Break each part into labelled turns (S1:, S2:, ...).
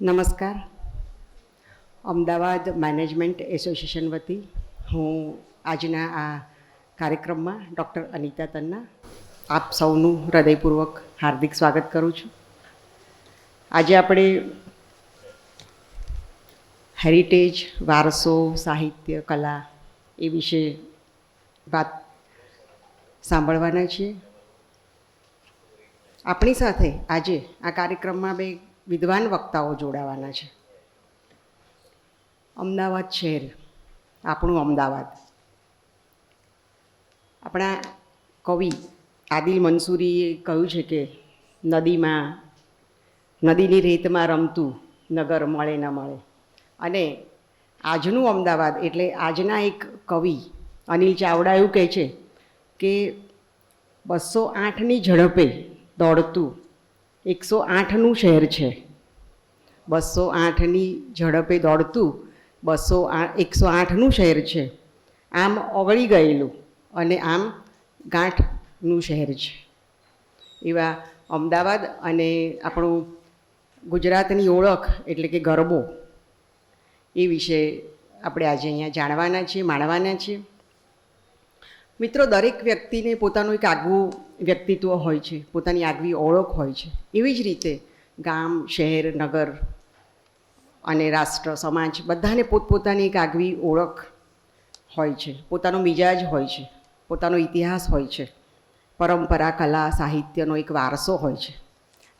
S1: નમસ્કાર. Ahmedabad management association વતી હું આજના આ કાર્યક્રમમાં ડૉક્ટર અનિતા તન્ના આપ સૌનું હૃદયપૂર્વક હાર્દિક સ્વાગત કરું છું. આજે આપણે હેરિટેજ, વારસો, સાહિત્ય, કલા એ વિશે વાત સાંભળવાના છીએ. આપણી સાથે આજે આ કાર્યક્રમમાં બે વિદ્વાન વક્તાઓ જોડાવાના છે. અમદાવાદ શહેર, આપણું અમદાવાદ. આપણા કવિ આદિલ મંસૂરીએ કહ્યું છે કે નદીની રેતમાં રમતું નગર મળે ન મળે. અને આજનું અમદાવાદ એટલે આજના એક કવિ અનિલ ચાવડા એવું કહે છે કે 208ની ઝડપે દોડતું 108નું શહેર છે. 208ની ઝડપે દોડતું 108નું શહેર છે. આમ ઓગળી ગયેલું અને આમ ગાંઠનું શહેર છે. એવા અમદાવાદ અને આપણું ગુજરાતની ઓળખ એટલે કે ગરબો એ વિશે આપણે આજે અહીંયા જાણવાના છીએ, માણવાના છીએ. મિત્રો, દરેક વ્યક્તિને પોતાનું એક આગવું વ્યક્તિત્વ હોય છે, પોતાની આગવી ઓળખ હોય છે. એવી જ રીતે ગામ, શહેર, નગર અને રાષ્ટ્ર, સમાજ બધાને પોતપોતાની એક આગવી ઓળખ હોય છે, પોતાનો મિજાજ હોય છે, પોતાનો ઇતિહાસ હોય છે, પરંપરા, કલા, સાહિત્યનો એક વારસો હોય છે.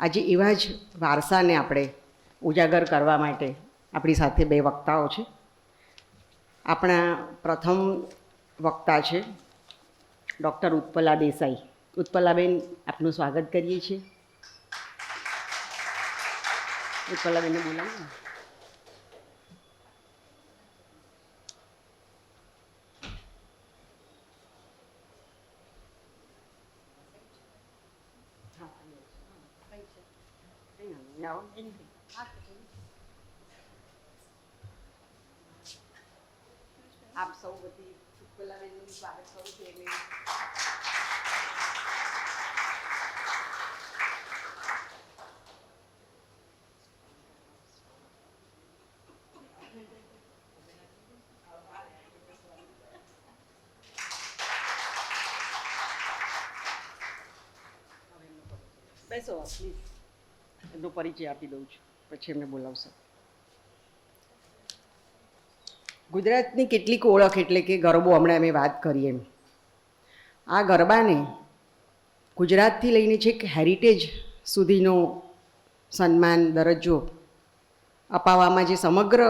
S1: આજે એવા જ વારસાને આપણે ઉજાગર કરવા માટે આપણી સાથે બે વક્તાઓ છે. આપણા પ્રથમ વક્તા છે ડૉક્ટર ઉત્પલા દેસાઈ. ઉત્પલાબેન, આપનું સ્વાગત કરીએ છીએ. ઉત્પલાબેનને બોલાવો. આપ સૌ વતી ઉત્પલાબેનનું સ્વાગત કરું છું. બેસો પ્લીઝ. એમનો પરિચય આપી દઉં છું, પછી એમને બોલાવશે. ગુજરાતની કેટલીક ઓળખ એટલે કે ગરબો, હમણાં અમે વાત કરીએ એમ. આ ગરબાને ગુજરાતથી લઈને છેક હેરિટેજ સુધીનો સન્માન, દરજ્જો અપાવવામાં જે સમગ્ર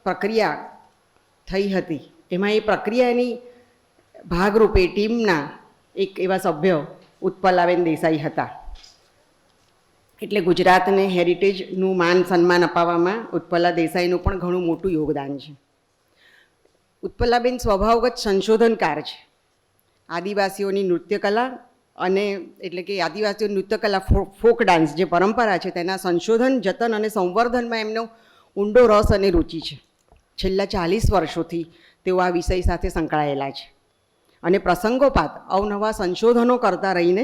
S1: પ્રક્રિયા થઈ હતી, એમાં એ પ્રક્રિયાની ભાગરૂપે ટીમના એક એવા સભ્ય ઉત્પલાબેન દેસાઈ હતા. એટલે ગુજરાતને હેરિટેજનું માન સન્માન અપાવવામાં ઉત્પલા દેસાઈનું પણ ઘણું મોટું યોગદાન છે. ઉત્પલાબેન સ્વભાવગત સંશોધનકાર છે. આદિવાસીઓની નૃત્યકલા અને એટલે કે આદિવાસીઓ નૃત્યકલા, ફોક ડાન્સ જે પરંપરા છે તેના સંશોધન, જતન અને સંવર્ધનમાં એમનો ઊંડો રસ અને રુચિ છે. છેલ્લા 40 વર્ષોથી તેઓ આ વિષય સાથે સંકળાયેલા છે અને પ્રસંગોપાત અવનવા સંશોધનો કરતા રહીને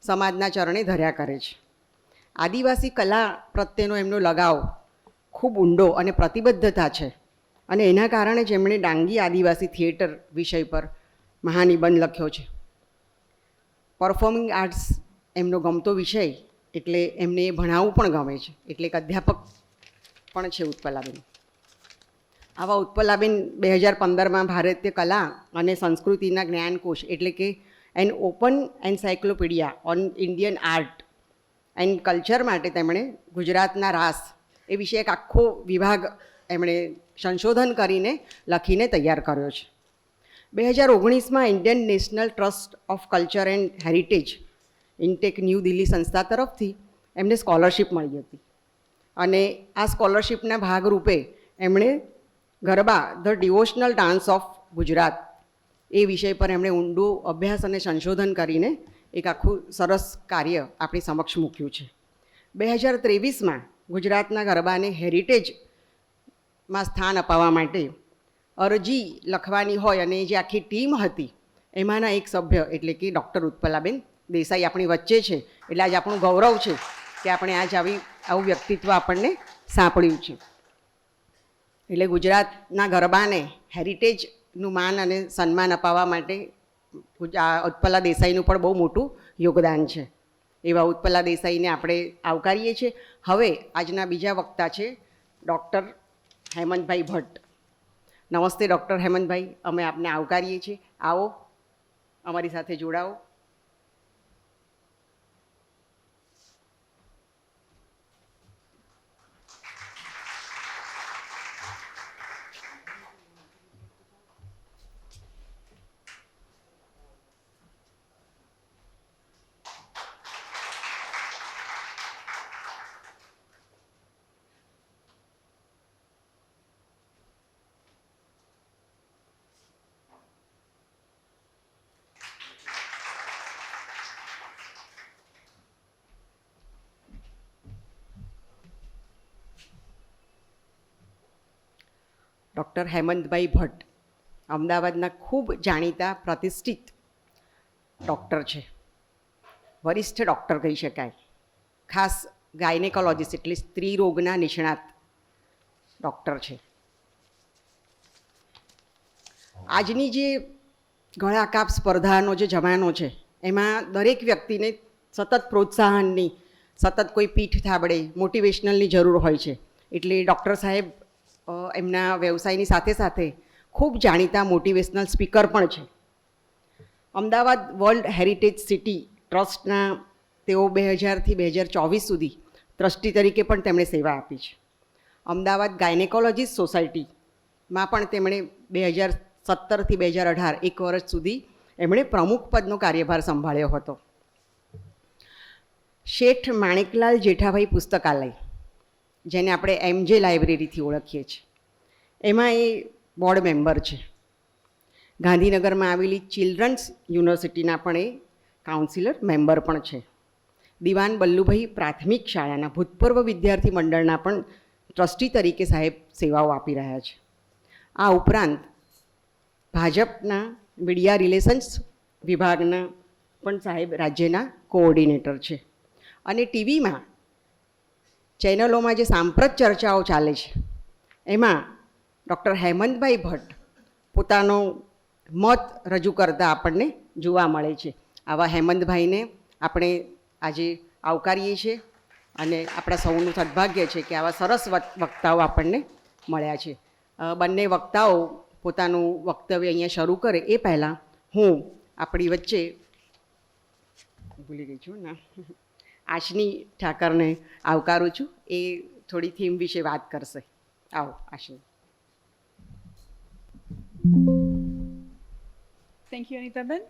S1: સમાજના ચરણે ધર્યા કરે છે. આદિવાસી કલા પ્રત્યેનો એમનો લગાવ ખૂબ ઊંડો અને પ્રતિબદ્ધતા છે અને એના કારણે જ એમણે ડાંગી આદિવાસી થિયેટર વિષય પર મહાનિબંધ લખ્યો છે. પરફોર્મિંગ આર્ટ્સ એમનો ગમતો વિષય એટલે એમને એ ભણાવવું પણ ગમે છે, એટલે એક અધ્યાપક પણ છે ઉત્પલાબેન. આવા ઉત્પલાબેન 2015માં ભારતીય કલા અને સંસ્કૃતિના જ્ઞાનકોશ એટલે કે N open encyclopaedia on Indian art and culture માટે તેમણે ગુજરાતના રાસ એ વિશે એક આખો વિભાગ એમણે સંશોધન કરીને લખીને તૈયાર કર્યો છે. 2019માં Indian National Trust of Culture and Heritage INTACH New Delhi સંસ્થા તરફથી એમને સ્કોલરશિપ મળી હતી અને આ સ્કોલરશિપના ભાગરૂપે એમણે garba the devotional dance of Gujarat એ વિષય પર એમણે ઊંડો અભ્યાસ અને સંશોધન કરીને એક આખું સરસ કાર્ય આપણી સમક્ષ મૂક્યું છે. 2023માં ગુજરાતના ગરબાને હેરિટેજમાં સ્થાન અપાવવા માટે અરજી લખવાની હોય અને જે આખી ટીમ હતી એમાંના એક સભ્ય એટલે કે ડૉક્ટર ઉત્પલાબેન દેસાઈ આપણી વચ્ચે છે. એટલે આજે આપણું ગૌરવ છે કે આપણે આજ આવું વ્યક્તિત્વ આપણને સાંપડ્યું છે. એટલે ગુજરાતના ગરબાને હેરિટેજનું માન અને સન્માન અપાવવા માટે ઉત્પલા દેસાઈનું પણ બહુ મોટું યોગદાન છે. એવા ઉત્પલા દેસાઈને આપણે આવકારીએ છીએ. હવે આજના બીજા વક્તા છે ડૉક્ટર હેમંતભાઈ ભટ્ટ. નમસ્તે ડૉક્ટર હેમંતભાઈ, અમે આપને આવકારીએ છીએ. આવો, અમારી સાથે જોડાઓ. ડૉક્ટર હેમંતભાઈ ભટ્ટ અમદાવાદના ખૂબ જાણીતા પ્રતિષ્ઠિત ડૉક્ટર છે. વરિષ્ઠ ડૉક્ટર કહી શકાય. ખાસ ગાયનેકોલોજીસ્ટ એટલે સ્ત્રી રોગના નિષ્ણાત ડૉક્ટર છે. આજની જે ગળાકાપ સ્પર્ધાનો જે જમાનો છે એમાં દરેક વ્યક્તિને સતત પ્રોત્સાહનની, સતત કોઈ પીઠ થાબડે, મોટિવેશનલની જરૂર હોય છે. એટલે ડૉક્ટર સાહેબ એમના વ્યવસાયની સાથે સાથે ખૂબ જાણીતા મોટિવેશનલ સ્પીકર પણ છે. અમદાવાદ વર્લ્ડ હેરિટેજ સિટી ટ્રસ્ટના તેઓ 2000થી 2024 સુધી ટ્રસ્ટી તરીકે પણ તેમણે સેવા આપી છે. અમદાવાદ ગાયનેકોલોજીસ્ટ સોસાયટીમાં પણ તેમણે 2017થી 2018 એક વર્ષ સુધી એમણે પ્રમુખ પદનો કાર્યભાર સંભાળ્યો હતો. શેઠ માણેકલાલ જેઠાભાઈ પુસ્તકાલય, જેને આપણે MJ લાઇબ્રેરીથી ઓળખીએ છીએ, એમાં એ બોર્ડ મેમ્બર છે. ગાંધીનગરમાં આવેલી ચિલ્ડ્રન્સ યુનિવર્સિટીના પણ એ કાઉન્સિલર મેમ્બર પણ છે. દિવાન બલ્લુભાઈ પ્રાથમિક શાળાના ભૂતપૂર્વ વિદ્યાર્થી મંડળના પણ ટ્રસ્ટી તરીકે સાહેબ સેવાઓ આપી રહ્યા છે. આ ઉપરાંત ભાજપના મીડિયા રિલેશન્સ વિભાગના પણ સાહેબ રાજ્યના કોઓર્ડિનેટર છે. અને ટીવીમાં ચેનલોમાં જે સાંપ્રત ચર્ચાઓ ચાલે છે એમાં ડૉક્ટર હેમંતભાઈ ભટ્ટ પોતાનો મત રજૂ કરતા આપણને જોવા મળે છે. આવા હેમંતભાઈને આપણે આજે આવકારીએ છીએ અને આપણા સૌનું સદભાગ્ય છે કે આવા સરસ વક્તાઓ આપણને મળ્યા છે. બંને વક્તાઓ પોતાનું વક્તવ્ય અહીંયા શરૂ કરે એ પહેલાં હું આપણી વચ્ચે ભૂલી ગઈ છું ના આશની ઠાકરને આવકારું છું. એ થોડી થીમ વિશે વાત કરશે. આવો આશની.
S2: Thank you, Anitaben.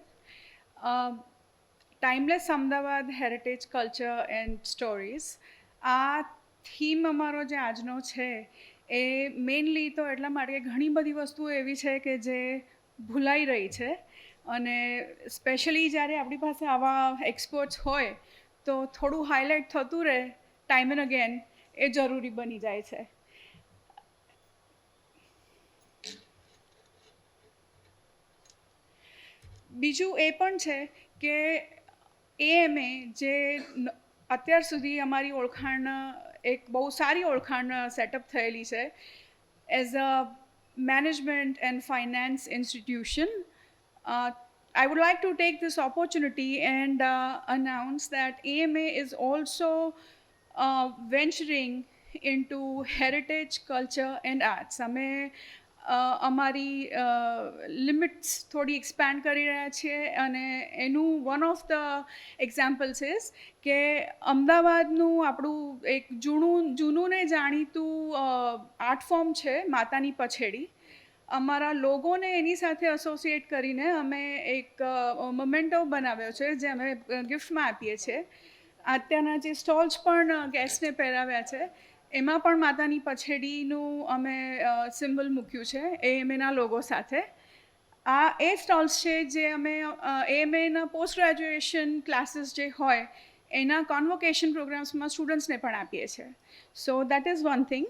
S2: Timeless Ahmedabad Heritage Culture and Stories. આ થીમ અમારો જે આજનો છે એ મેઇનલી તો એટલા માટે કે ઘણી બધી વસ્તુઓ એવી છે કે જે ભૂલાઈ રહી છે અને સ્પેશિયલી જ્યારે આપણી પાસે આવા એક્સપર્ટ્સ હોય તો થોડું હાઇલાઇટ થતું રહે ટાઈમ એન્ડ અગેન એ જરૂરી બની જાય છે. બીજું એ પણ છે કે AMA જે અત્યાર સુધી અમારી ઓળખાણ એક બહુ સારી ઓળખાણ સેટઅપ થયેલી છે as a management and finance institution. I would like to take this opportunity and announce that AMA is also venturing into heritage, culture and arts. અમે અમારી લિમિટ્સ થોડી એક્સપેન્ડ કરી રહ્યા છીએ અને એનું one of the examples is કે અમદાવાદનું આપણું એક જૂનું ને જાણીતું આર્ટ ફોર્મ છે માતાની પછેડી. અમારા લોગોને એની સાથે એસોસિએટ કરીને અમે એક મોમેન્ટો બનાવ્યો છે જે અમે ગિફ્ટમાં આપીએ છીએ. અત્યારના જે સ્ટોલ્સ પણ ગેસ્ટને પહેરાવ્યા છે એમાં પણ માતાની પછેડીનું અમે સિમ્બલ મૂક્યું છે AMAના લોગો સાથે. આ એ સ્ટોલ્સ છે જે અમે AMAના પોસ્ટ ગ્રેજ્યુએશન ક્લાસીસ જે હોય એના કોન્વોકેશન પ્રોગ્રામ્સમાં સ્ટુડન્ટ્સને પણ આપીએ છીએ. So that is one thing.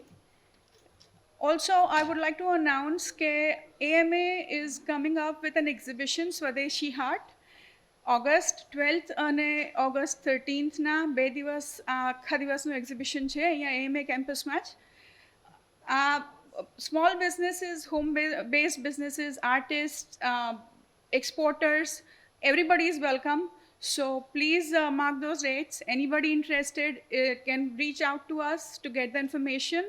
S2: Also, I would like to announce that AMA is coming up with an exhibition, Swadeshi Heart, August 12th and August 13th ના 2 દિવસ આખા દિવસનું એક્ઝિબિશન છે અહીંયા AMA કેમ્પસમાં જ. small businesses, home-based businesses, artists, exporters, everybody is welcome. So please mark those dates. Anybody interested can reach out to us to get the information.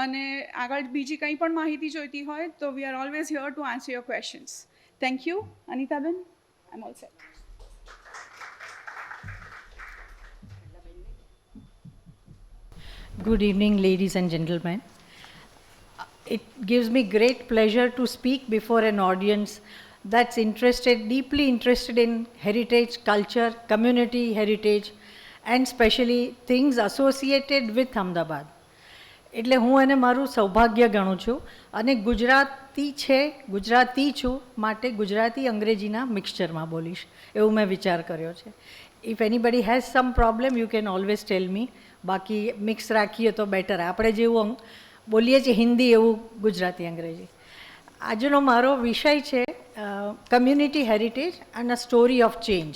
S2: અને આગળ બીજી કંઈ પણ માહિતી જોઈતી હોય તો we are always here to answer your questions. Thank you, Anitaben. I'm all set.
S3: Good evening, ladies and gentlemen. It gives me great pleasure to speak before an audience that's deeply interested in heritage, culture, community heritage, and especially things associated with Ahmedabad. એટલે હું એને મારું સૌભાગ્ય ગણું છું અને ગુજરાતી છું માટે ગુજરાતી અંગ્રેજીના મિક્સચરમાં બોલીશ એવું મેં વિચાર કર્યો છે. If anybody has some problem you can always tell me. બાકી મિક્સ રાખીએ તો બેટર. આપણે જેવું બોલીએ છીએ હિન્દી એવું ગુજરાતી અંગ્રેજી. આજનો મારો વિષય છે community heritage and a story of change.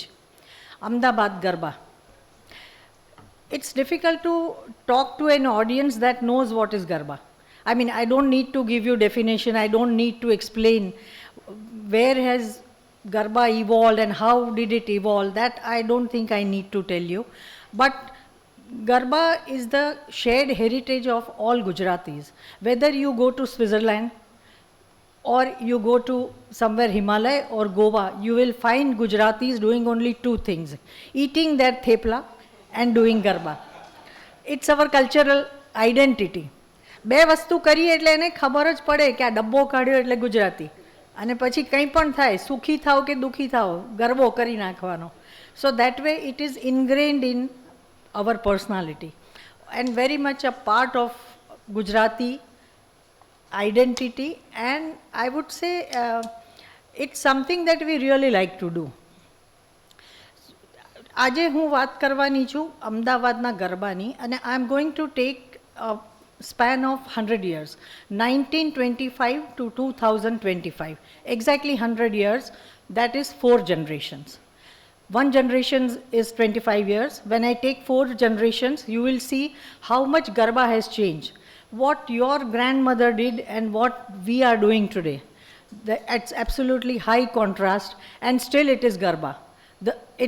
S3: Ahmedabad garba. It's difficult to talk to an audience that knows what is Garba. I mean, I don't need to give you definition. I don't need to explain where has Garba evolved and how did it evolve. That I don't think I need to tell you. But Garba is the shared heritage of all Gujaratis. Whether you go to Switzerland or you go to somewhere Himalaya or Goa, you will find Gujaratis doing only two things: eating their thepla and doing Garba. It's our cultural identity. બે વસ્તુ કરીએ એટલે એને ખબર જ પડે કે આ ડબ્બો કાઢ્યો એટલે ગુજરાતી. અને પછી કંઈ પણ થાય, સુખી થાવ કે દુઃખી થાવ, ગરબો કરી નાખવાનો. So that way it is ingrained in our personality and very much a part of Gujarati identity, and I would say it's something that we really like to do. આજે હું વાત કરવાની છું અમદાવાદના ગરબાની અને I am going to take span of 100 years, 1925 to 2025, exactly 100 years. That is 4 generations. One generation is 25 years. When I take 4 generations, you will see how much Garba has changed. What your grandmother did and what we are doing today. It's absolutely high contrast, and still it is Garba.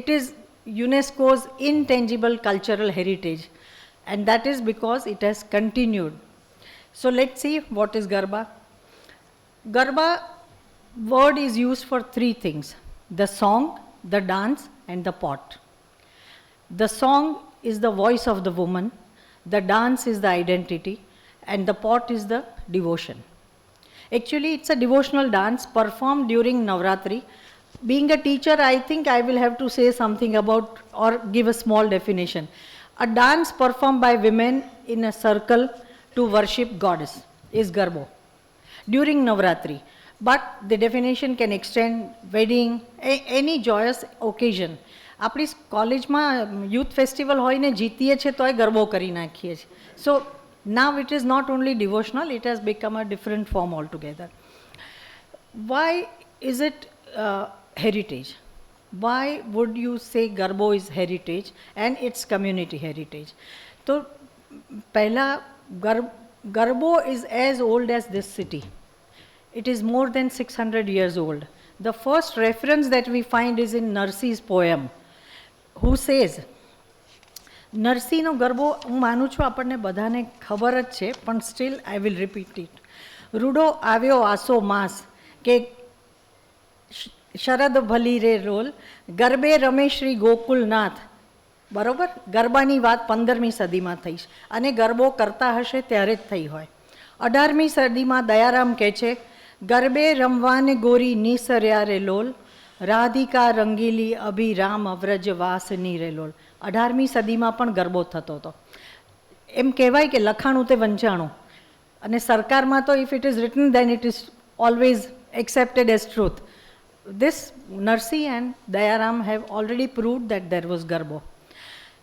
S3: It is UNESCO's intangible cultural heritage, and that is because it has continued. So let's see what is Garba. Garba word is used for 3 things: the song, the dance, and the pot. The song is the voice of the woman, the dance is the identity, and the pot is the devotion. Actually, it's a devotional dance performed during Navratri. Being a teacher, I think I will have to say something about or give a small definition. A dance performed by women in a circle to worship goddess is Garbo during Navratri. But the definition can extend wedding, any joyous occasion. આપણી કોલેજમાં youth festival હોય ને જીતીએ છે તોય ગરબો કરી નાખીએ છીએ. So now it is not only devotional, it has become a different form altogether. Why is it heritage? Why would you say Garbo is heritage and it's community heritage? So, pehla Garbo is as old as this city. It is more than 600 years old. The first reference that we find is in Narsi's poem, who says, નરસિંહનો ગરબો હું માનું છું આપણને બધાને ખબર જ છે, પણ still I will repeat it. રૂડો આવ્યો આસો માસ કે શરદ ભલી રે રોલ, ગરબે રમે શ્રી ગોકુલનાથ. બરાબર, ગરબાની વાત 15મી સદીમાં થઈ છે અને ગરબો કરતા હશે ત્યારે જ થઈ હોય. 18મી સદીમાં દયારામ કહે છે, ગરબે રમવાને ગોરી નિસર્યા રે લોલ, રાધિકા રંગીલી અભિરામ અવ્રજ વાસની રે લોલ. 18મી સદીમાં પણ ગરબો થતો હતો. એમ કહેવાય કે લખાણું તે વંચાણું, અને સરકારમાં તો if it is written then it is always accepted as truth. This Narsi and Dayaram have already proved that there was Garbo.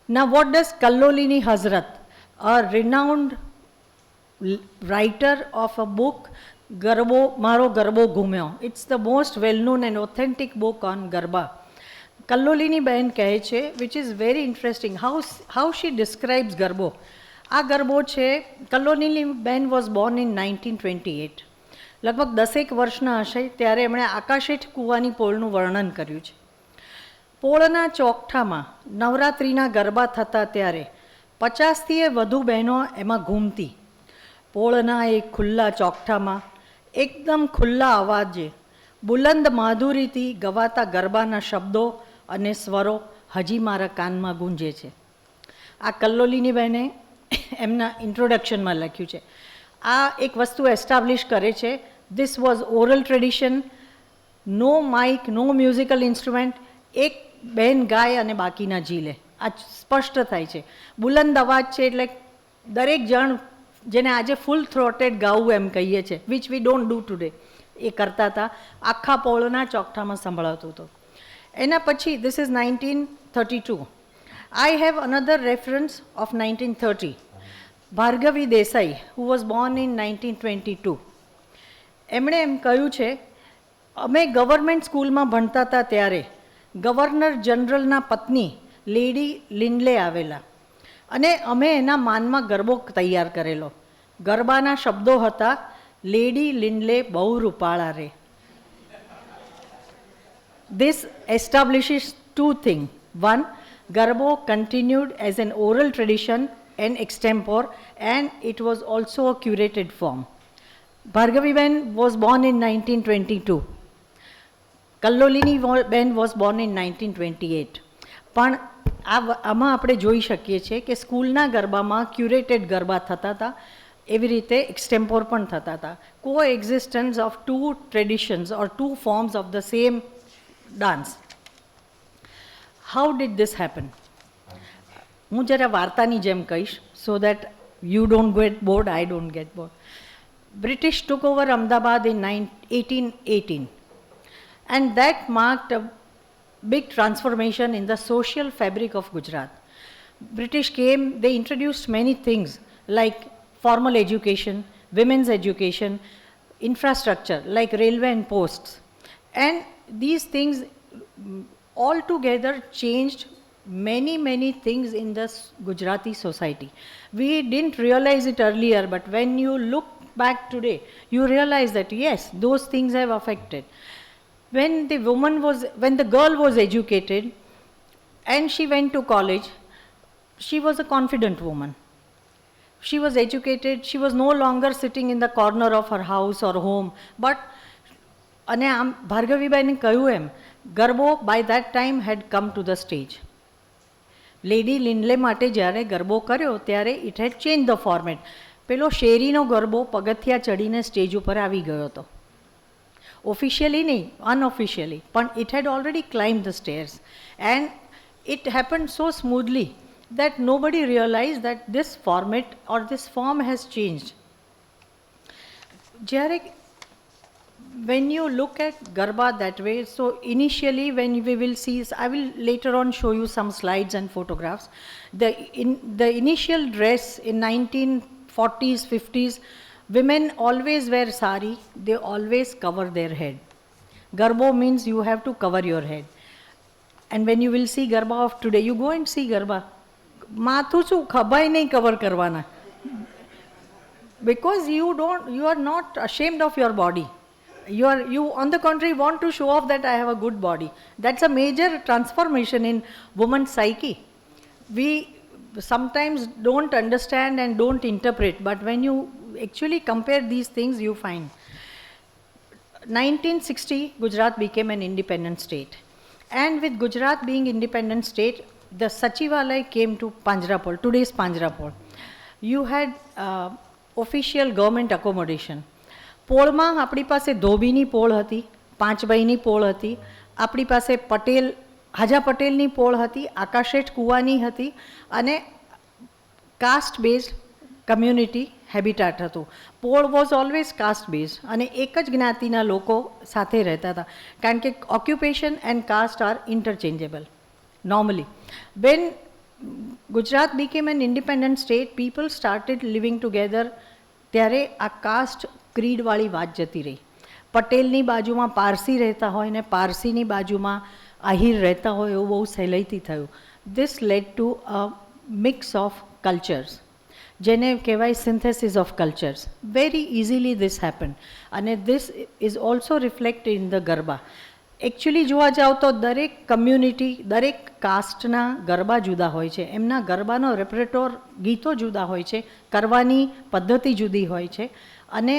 S3: Now what does Kallolini Hazrat, a renowned writer of a book, Garbo Maro Garbo Ghumyo, it's the most well-known and authentic book on Garba. Kallolini Bain કહે છે, which is very interesting, how she describes Garbo. આ ગરબો છે, કલ્લોલીની બેન was Born in 1928. લગભગ 10 વર્ષના હશે ત્યારે એમણે આકાશેઠ કૂવાની પોળનું વર્ણન કર્યું છે. પોળના ચોકઠામાં નવરાત્રિના ગરબા થતા ત્યારે 50થી વધુ બહેનો એમાં ઘૂમતી. પોળના એક ખુલ્લા ચોકઠામાં એકદમ ખુલ્લા અવાજે બુલંદ માધુરીથી ગવાતા ગરબાના શબ્દો અને સ્વરો હજી મારા કાનમાં ગુંજે છે. આ કલ્લોલીની બહેને એમના ઇન્ટ્રોડક્શનમાં લખ્યું છે. આ એક વસ્તુ એસ્ટાબ્લિશ કરે છે, this was oral tradition, no mic, no musical instrument, એક બહેન ગાય અને બાકીના ઝીલે. આ સ્પષ્ટ થાય છે. બુલંદ અવાજ છે એટલે દરેક જણ, જેને આજે ફૂલ થ્રોટેડ ગાવું એમ કહીએ છીએ, which we don't do today, એ કરતા હતા. આખા પોળના ચોકઠામાં સંભળાતું હતું. એના પછી this is 1932. I have another reference of 1930. Bhargavi Desai, who was born in 1922. એમણે એમ કહ્યું છે, અમે ગવર્મેન્ટ સ્કૂલમાં ભણતા હતા ત્યારે ગવર્નર જનરલના પત્ની લેડી લિન્ડલે આવેલા અને અમે એના માનમાં ગરબો તૈયાર કરેલો. ગરબાના શબ્દો હતા, લેડી લિન્ડલે બહુ રૂપાળા રે. This establishes two things. One, Garbo continued as an oral tradition and extempore, and it was also a curated form. Bhargavi Ben was born in 1922. Kallolini Ben was born in 1928. પણ આમાં આપણે જોઈ શકીએ છીએ કે સ્કૂલના ગરબામાં ક્યુરેટેડ ગરબા થતા હતા, એવી રીતે એક્સટેમ્પોર પણ થતા હતા. Coexistence of two traditions or two forms of the same dance. How did this happen? હું જરા વાર્તાની જેમ કહીશ, so that you don't get bored, I don't get bored. British took over Ahmedabad in 1818, and that marked a big transformation in the social fabric of Gujarat. British came, they introduced many things like formal education, women's education, infrastructure like railway and posts. And these things altogether changed many things in the Gujarati society. We didn't realize it earlier, but when you look back today, you realize that yes, those things have affected. When the girl was educated and she went to college, she was a confident woman. She was educated, she was no longer sitting in the corner of her house or home, but અને આમ ભાર્ગવીબાઈને કહ્યું એમ, ગરબો by that time had come to the stage. Lady Lindley માટે જ્યારે ગરબો કર્યો ત્યારે it had change the format. પેલો શેરીનો ગરબો પગથિયા ચડીને સ્ટેજ ઉપર આવી ગયો હતો. ઓફિશિયલી નહીં, અનઓફિશિયલી, પણ it had already climb the stairs and it happened so smoothly that nobody realized that this format or this form has changed. જ્યારે when you look at Garba that way, so initially when we will see, I will later on show you some slides and photographs. The initial dress in 1940s, 50s, women always wear sari, they always cover their head. Garbo means you have to cover your head. And when you will see Garba of today, you go and see Garba. માથું શું, ખભાઈ નહીં cover કરવાના, because you are not ashamed of your body. You on the contrary want to show off that I have a good body. That's a major transformation in woman's psyche. We sometimes don't understand and don't interpret, but when you actually compare these things, you find 1960 Gujarat became an independent state, and with Gujarat being independent state, the Sachivalay came to Panjrapol, today's Panjrapol. You had official government accommodation. પોળમાં આપણી પાસે ધોબીની પોળ હતી, પાંચબાઈની પોળ હતી, આપણી પાસે પટેલ, હાજા પટેલની પોળ હતી, આકાશેઠ કુવાની હતી, અને કાસ્ટ બેઝડ કમ્યુનિટી હેબિટાટ હતું. પોળ વોઝ ઓલવેઝ કાસ્ટ બેઝડ અને એક જ જ્ઞાતિના લોકો સાથે રહેતા હતા, કારણ કે occupation and caste are interchangeable normally. When Gujarat became an independent state, people started living together. ત્યારે આ કાસ્ટ ક્રીડવાળી વાત જતી રહી. પટેલની બાજુમાં પારસી રહેતા હોય ને પારસીની બાજુમાં આહિર રહેતા હોય એવું બહુ સહેલાઈથી થયું. This led to a mix of cultures. જેને કહેવાય synthesis of cultures. Very easily this happen અને this is also reflect in the garba. Actually જોવા જાઓ તો દરેક કમ્યુનિટી, દરેક કાસ્ટના ગરબા જુદા હોય છે, એમના ગરબાનો રેપરેટોર, ગીતો જુદા હોય છે, કરવાની પદ્ધતિ જુદી હોય છે અને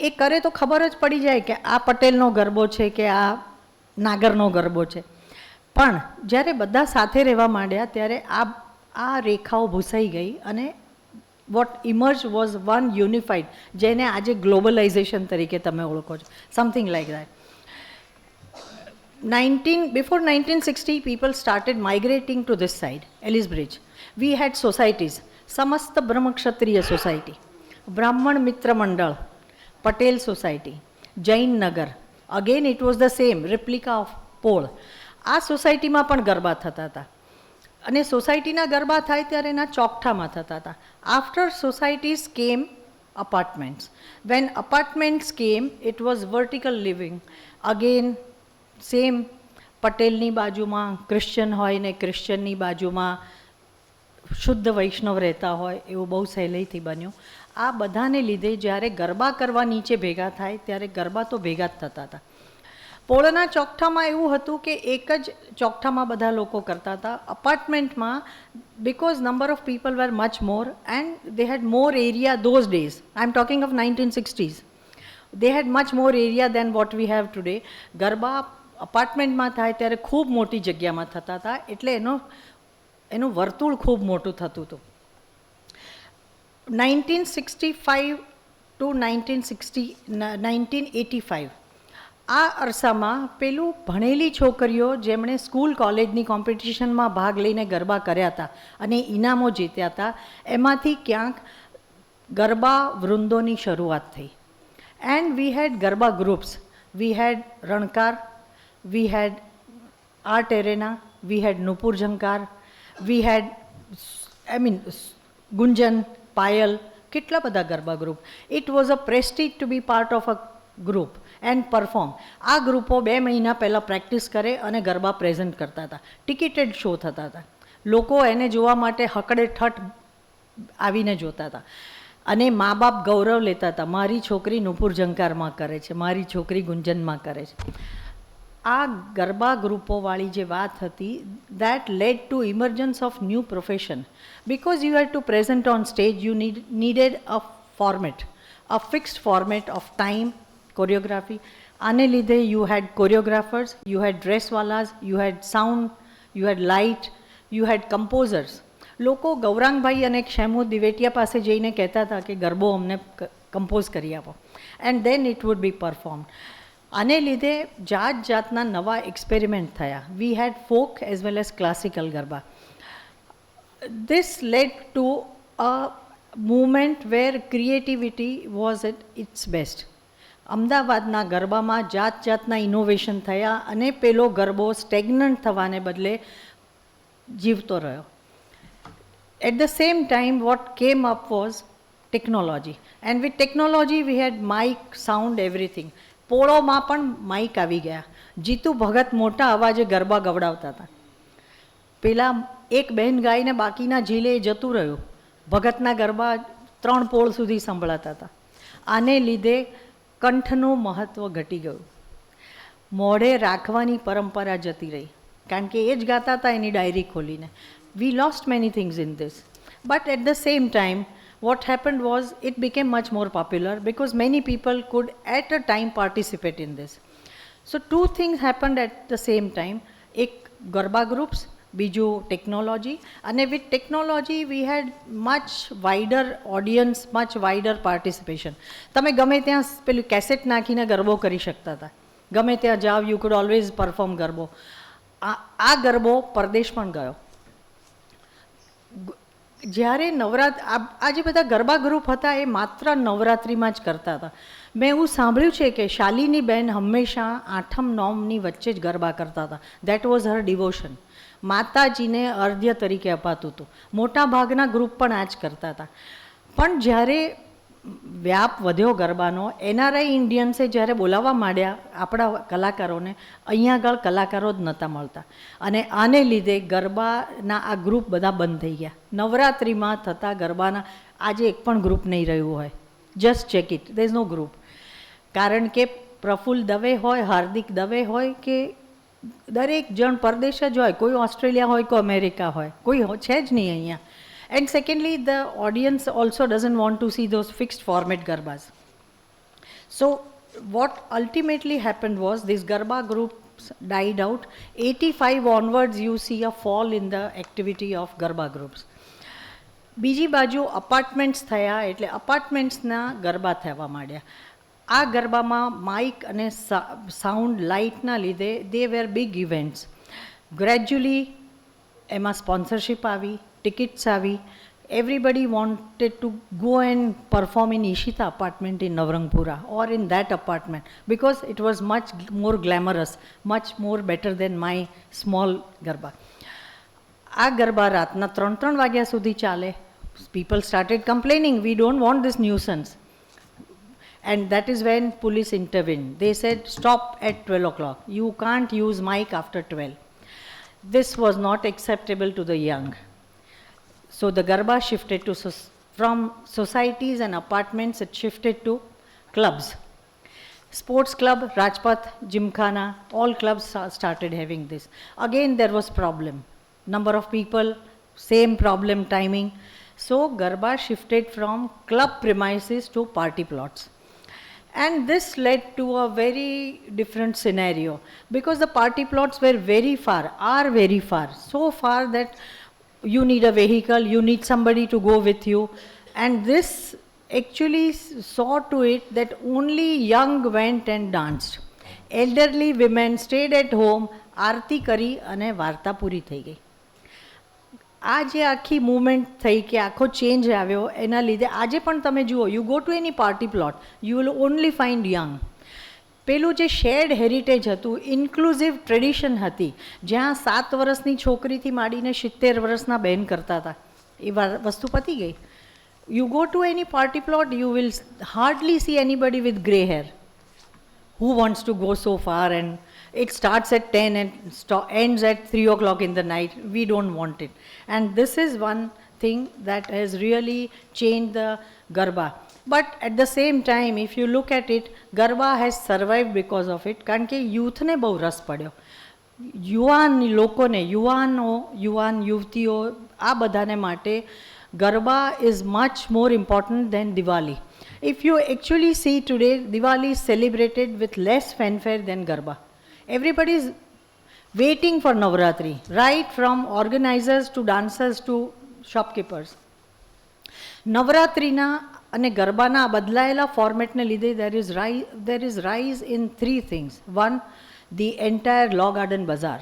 S3: એ કરે તો ખબર જ પડી જાય કે આ પટેલનો ગરબો છે કે આ નાગરનો ગરબો છે. પણ જ્યારે બધા સાથે રહેવા માંડ્યા ત્યારે આ રેખાઓ ભૂસાઈ ગઈ અને what emerge was one unified, જેને આજે ગ્લોબલાઇઝેશન તરીકે તમે ઓળખો છો, something like that. Before 1960, people started migrating to this side, Ellis Bridge. We had societies, Samast Brahma Kshatriya Society, Brahman Mitra Mandal, Patel Society, Jain Nagar. Again, it was the same, replica of pole. આ સોસાયટીમાં પણ ગરબા થતા હતા અને સોસાયટીના ગરબા થાય ત્યારે એના ચોકઠામાં થતા હતા. After societies came apartments. When apartments came, it was vertical living. Again same, પટેલની બાજુમાં ક્રિશ્ચન હોય ને ક્રિશ્ચનની બાજુમાં શુદ્ધ વૈષ્ણવ રહેતા હોય, એવું બહુ સહેલાઈથી બન્યું. આ બધાને લીધે જ્યારે ગરબા કરવા નીચે ભેગા થાય ત્યારે ગરબા તો ભેગા જ થતા હતા. પોળના ચોકઠામાં એવું હતું કે એક જ ચોકઠામાં બધા લોકો કરતા હતા. અપાર્ટમેન્ટમાં because number of people were much more and they had more area those days. I am talking of 1960s. They had much more area than what we have today. Garba અપાર્ટમેન્ટમાં થાય ત્યારે ખૂબ મોટી જગ્યામાં થતા હતા, એટલે એનું વર્તુળ ખૂબ મોટું થતું હતું. 1965 to 1985 આ અરસામાં પેલું ભણેલી છોકરીઓ જેમણે સ્કૂલ કોલેજની કોમ્પિટિશનમાં ભાગ લઈને ગરબા કર્યા હતા અને ઇનામો જીત્યા હતા, એમાંથી ક્યાંક ગરબા વૃંદોની શરૂઆત થઈ. And we had garba groups. We had Rankar, we had art arena, we had Nupur Jhankar, we had Gunjan, Payal, કેટલા બધા garba group. It was a prestige to be part of a group and perform. આ ગ્રુપો 2 મહિના પહેલાં practice કરે અને garba present કરતા હતા. ટિકિટેડ શો થતા હતા. લોકો એને જોવા માટે હકડે ઠઠ આવીને જોતા હતા અને મા બાપ ગૌરવ લેતા હતા, મારી છોકરી નુપુર ઝંકારમાં કરે છે, મારી છોકરી ગુંજનમાં કરે છે. આ ગરબા ગ્રુપોવાળી જે વાત હતી, that led to emergence of new profession. Because you had to present on stage, you needed a format, a fixed format of time, choreography. આને લીધે you had choreographers, you had ડ્રેસવાલાઝ, you had sound, you had light, you had composers. લોકો ગૌરાંગભાઈ અને ક્ષેમુ દિવેટિયા પાસે જઈને કહેતા હતા કે ગરબો અમને કમ્પોઝ કરી આપો, and then it would be perform. આને લીધે જાત જાતના નવા એક્સપેરિમેન્ટ થયા. We had folk as well as classical garba. This led to a movement where creativity was at its best. અમદાવાદના ગરબામાં જાત જાતના ઇનોવેશન થયા અને પેલો ગરબો સ્ટેગ્નન્ટ થવાને બદલે જીવતો રહ્યો. At the same time what came up was technology, and with technology we had mic, sound, everything. પોળોમાં પણ માઇક આવી ગયા. જીતુ ભગત મોટા અવાજે ગરબા ગવડાવતા હતા. પેલા એક બહેન ગાઈને બાકીના ઝીલે જતું રહ્યું. ભગતના ગરબા 3 પોળ સુધી સંભળાતા હતા. આને લીધે કંઠનું મહત્ત્વ ઘટી ગયું. મોઢે રાખવાની પરંપરા જતી રહી, કારણ કે એ જ ગાતા હતા એની ડાયરી ખોલીને. We lost many things in this. But at the same time what happened was it became much more popular because many people could at a time participate in this. So 2 things happened at the same time. Ek garba groups, biju technology, and with technology we had much wider audience, much wider participation. તમે ગમે ત્યાં પેલું cassette નાખીને ગરબો કરી શકતા હતા. ગમે ત્યાં જાવ, you could always perform ગરબો. આ ગરબો પરદેશ પણ ગયો. જ્યારે આ જે બધા ગરબા ગ્રુપ હતા એ માત્ર નવરાત્રિમાં જ કરતા હતા. મેં એવું સાંભળ્યું છે કે શાલિની બહેન હંમેશા 8મ 9મની વચ્ચે જ ગરબા કરતા હતા. That was her devotion. માતાજીને અર્ધ્ય તરીકે અપાતું હતું. મોટા ભાગના ગ્રુપ પણ આ જ કરતા હતા. પણ જ્યારે વ્યાપ વધ્યો ગરબાનો, એનઆરઆઈ ઇન્ડિયન્સે જ્યારે બોલાવવા માંડ્યા આપણા કલાકારોને, અહીંયા આગળ કલાકારો જ નહોતા મળતા, અને આને લીધે ગરબાના આ ગ્રુપ બધા બંધ થઈ ગયા. નવરાત્રિમાં થતા ગરબાના આજે એક પણ ગ્રુપ નહીં રહ્યું હોય. Just check it, there is no group. કારણ કે પ્રફુલ્લ દવે હોય, હાર્દિક દવે હોય, કે દરેક જણ પરદેશ જ હોય, કોઈ ઓસ્ટ્રેલિયા હોય, કોઈ અમેરિકા હોય, કોઈ છે જ નહીં અહીંયા. And secondly, the audience also doesn't want to see those fixed format garbas. So what ultimately happened was these garba groups died out. 85 onwards you see a fall in the activity of garba groups. બીજી બાજુ apartments થયા એટલે અપાર્ટમેન્ટ્સના ગરબા થવા માંડ્યા. આ ગરબામાં Mike અને sound લાઇટના લીધે દે વેર બિગ ઇવેન્ટ્સ. ગ્રેજ્યુઅલી એમાં સ્પોન્સરશિપ આવી, tickets આવી. Everybody wanted to go and perform in Ishita apartment in Navrangpura or in that apartment because it was much more glamorous, much more better than my small garba. આ ગરબા રાતના 3-3 વાગ્યા સુધી ચાલે. People started complaining, we don't want this nuisance. And that is when police intervened. They said, stop at 12 o'clock. You can't use mic after 12. This was not acceptable to the young. So the garba shifted to from societies and apartments, it shifted to clubs. Sports club, Rajpath, Gymkhana, all clubs started having this. Again there was problem. Number of people, same problem, timing. So garba shifted from club premises to party plots. And this led to a very different scenario because the party plots were very far, are very far, so far that you need a vehicle, you need somebody to go with you. And this actually saw to it that only young went and danced. Elderly women stayed at home, આરતી કરી અને વાર્તા પૂરી થઈ ગઈ. આ જે આખી movement થઈ કે આખો ચેન્જ આવ્યો એના લીધે આજે પણ તમે જુઓ, you go to any party plot, you will only find young. પેલું જે શેર્ડ હેરિટેજ હતું, ઇન્ક્લુઝિવ ટ્રેડિશન હતી, જ્યાં 7 વર્ષની છોકરીથી માંડીને 70 વર્ષના બહેન કરતા હતા, એ વસ્તુ પતી ગઈ. You go to any party plot, you will hardly C anybody with grey hair who wants to go so far, and it starts at 10 and ends at 3 o'clock in the night. We don't want it. And this is one thing that has really changed the garba. But at the same time, if you look at it, garba has survived because of it. કારણ કે યુથને બહુ રસ પડ્યો. યુવાન લોકોને, યુવાન યુવતીઓ, આ બધાને માટે garba is much more important than Diwali. If you actually see today, Diwali is celebrated with less fanfare than Garba. Everybody is waiting for Navratri, right from organizers to dancers to shopkeepers. Navratrina અને ગરબાના બદલાયેલા ફોર્મેટને લીધે there is rise in 3 things. One, the entire Law Garden Bazaar.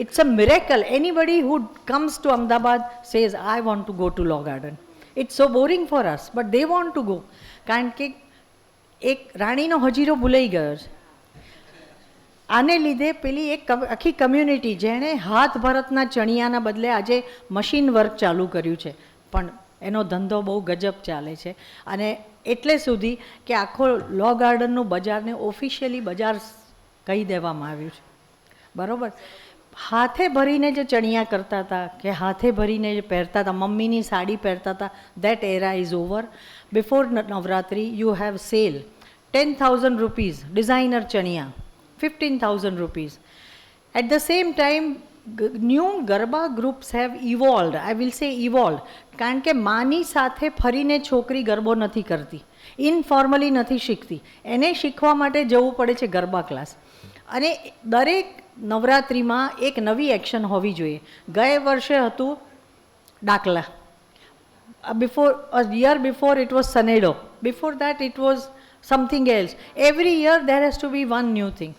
S3: It's a miracle. Anybody who comes to Ahmedabad says, I want to go to Law Garden. It's so boring for us, but they want to go. કારણ કે એક રાણીનો હજીરો ભૂલાઈ ગયો છે. આને લીધે પેલી એક આખી કમ્યુનિટી જેણે હાથ ભરતના ચણિયાના બદલે આજે મશીન વર્ક ચાલુ કર્યું છે, પણ એનો ધંધો બહુ ગજબ ચાલે છે. અને એટલે સુધી કે આખો લો ગાર્ડનનું બજારને ઓફિશિયલી બજાર કહી દેવામાં આવ્યું છે. બરાબર? હાથે ભરીને જે ચણિયા કરતા હતા કે હાથે ભરીને જે પહેરતા હતા, મમ્મીની સાડી પહેરતા હતા, that era is over. Before Navratri you have cell 10,000 rupees, designer chaniya 15,000 rupees. At the same time, new Garba groups have evolved. I will say evolved. કારણ કે માની સાથે ફરીને છોકરી ગરબો નથી કરતી, ઇનફોર્મલી નથી શીખતી, એને શીખવા માટે જવું પડે છે ગરબા ક્લાસ. અને દરેક નવરાત્રિમાં એક નવી એક્શન હોવી જોઈએ. ગયે વર્ષે હતું ડાકલા, a year before it was Sanedo, before that it was something else. Every year there has to be one new thing.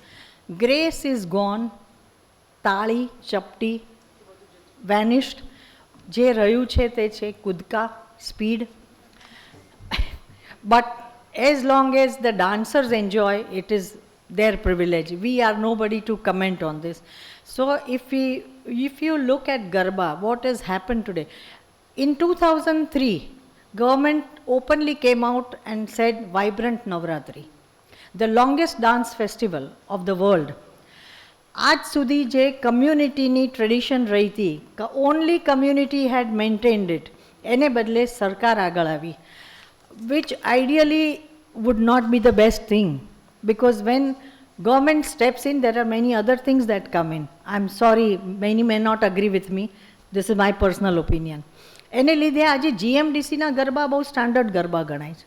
S3: Grace is gone, તાળી ચપટી vanished. જે રહ્યું છે તે છે કૂદકા, speed. But as long as the dancers enjoy, it is their privilege. We are nobody to comment on this. So if you look at Garba, what has happened today, In 2003, government openly came out and said Vibrant Navratri, the longest dance festival of the world. આજ સુધી જે કમ્યુનિટીની tradition રહી હતી, only community head maintained it, એને બદલે સરકાર આગળ આવી, which ideally would not be the best thing, because when government steps in, there are many other things that come in. I'm sorry, many may not agree with me, this is my personal opinion. એને લીધે આજે જીએમડીસીના ગરબા બહુ standard garba ગણાય છે.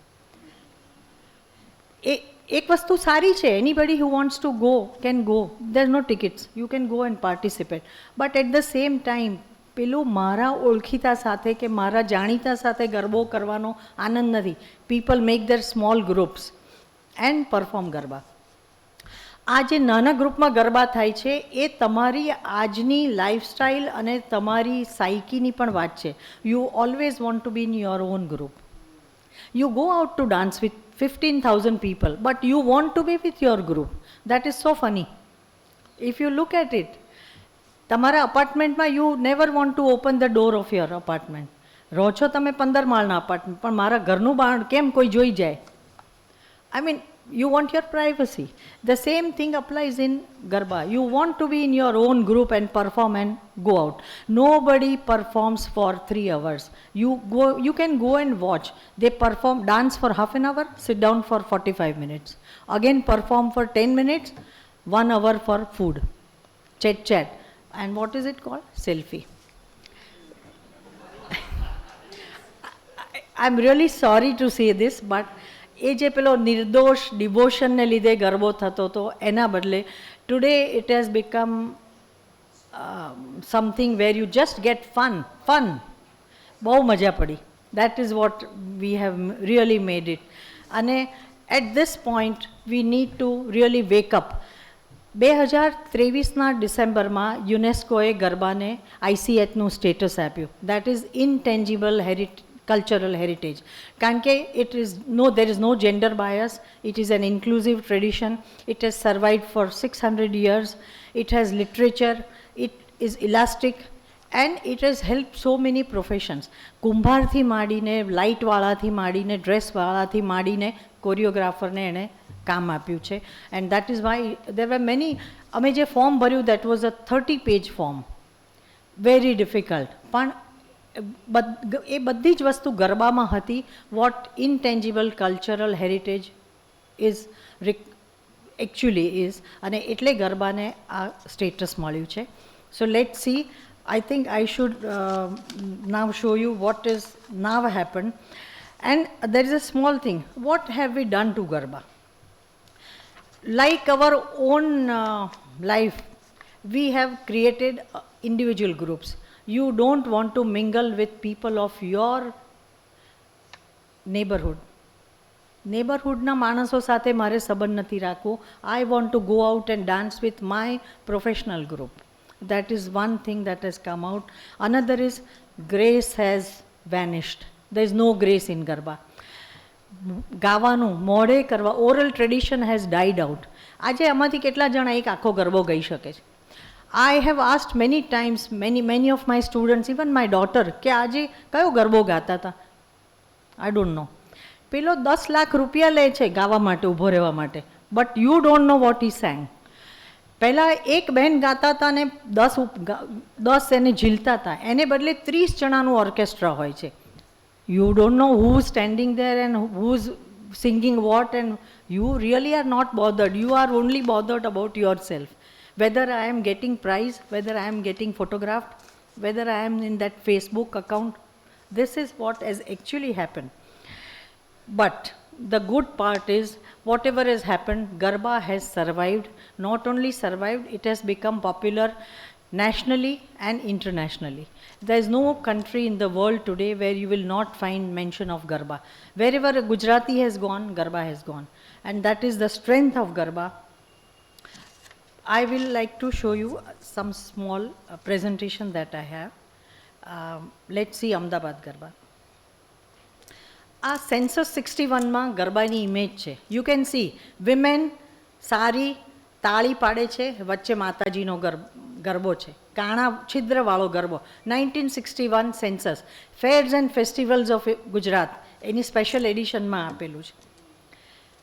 S3: એક વસ્તુ સારી છે, anybody who wants to go can go, there no tickets, you can go and participate, but at the same time પેલું મારા ઓળખીતા સાથે કે મારા જાણીતા સાથે ગરબો કરવાનો આનંદ નથી. People make there small groups and perform garba. આ જે નાના ગ્રુપમાં ગરબા થાય છે એ તમારી આજની લાઈફસ્ટાઈલ અને તમારી સાયકીની પણ વાત છે. You always want to B in your own group. You go out to dance with 15,000 people, but you want to be with your group. That is so funny. If you look at it, તમારા અપાર્ટમેન્ટમાં you never want to open the door of your apartment. રહો છો તમે 15 માળના apartment, પણ મારા ઘરનું બાણ કેમ કોઈ જોઈ જાય? I mean, you want your privacy. The same thing applies in Garba. You want to be in your own group and perform and go out. Nobody performs for 3 hours. You can go and watch. They perform, dance for half an hour, sit down for 45 minutes. Again perform for 10 minutes, 1 hour for food, chat. And what is it called? Selfie. I'm really sorry to say this, but એ જે પેલો નિર્દોષ ડિવોશનને લીધે ગરબો થતો હતો એના બદલે today it has become something where you just get fun. બહુ મજા પડી. That is what we have really made it. અને at this point we need to really wake up. 2023ના ડિસેમ્બરમાં યુનેસ્કોએ ગરબાને આઈસીએચનું સ્ટેટસ આપ્યું. That is intangible cultural heritage. કારણ કે there is no gender bias, it is an inclusive tradition, it has survived for 600 years, it has literature, it is elastic and it has helped so many professions. કુંભારથી માંડીને, લાઇટવાળાથી માંડીને, ડ્રેસવાળાથી માંડીને કોરિયોગ્રાફરને એણે કામ આપ્યું છે. and that is why there were many, અમે જે form ભર્યું that was a 30-page form, very difficult, પણ એ બધી જ વસ્તુ ગરબામાં હતી. What intangible cultural heritage is actually is, અને એટલે ગરબાને આ સ્ટેટસ મળ્યું છે. So let see, I think I should now show you what is now happen. And there is a small thing, what have we done to Garba? Like our own life, we have created individual groups. You don't want to mingle with people of your neighborhood. Neighborhoodના માણસો સાથે મારે સંબંધ નથી રાખવો. I want to go out and dance with my professional group. That is one thing that has come out. Another is grace has vanished. There is no grace in Garba. ગાવાનું મોડે કરવા, oral tradition has died out. આજે આમાંથી કેટલા જણા એક આખો ગરબો ગાઈ શકે છે? I have asked many times, many of my students, even my daughter, કે આજે કયો ગરબો ગાતા હતા? I don't know. પેલો 10 લાખ રૂપિયા લે છે ગાવા માટે, ઊભો રહેવા માટે, but you don't know what he sang. પહેલાં એક બહેન ગાતા હતા ને 10 એને ઝીલતા હતા, એને બદલે 30 જણાનું ઓર્કેસ્ટ્રા હોય છે. You don't know who's standing there and who's singing what, and you really are not bothered. You are only bothered about yourself. Whether I am getting prize, whether I am getting photographed, whether I am in that Facebook account, this is what has actually happened. But the good part is, whatever has happened, Garba has survived. Not only survived, it has become popular nationally and internationally. There is no country in the world today where you will not find mention of Garba. Wherever a Gujarati has gone, Garba has gone. And that is the strength of Garba. I will like to show you some small presentation that I have. Let's see Ahmedabad Garba. આ census 61માં ગરબાની image છે. You can C women સારી તાળી પાડે છે, વચ્ચે માતાજીનો ગરબો છે, કાણા છિદ્રવાળો ગરબો. 1961 census fairs and festivals of Gujarat એની સ્પેશિયલ એડિશનમાં આપેલું છે.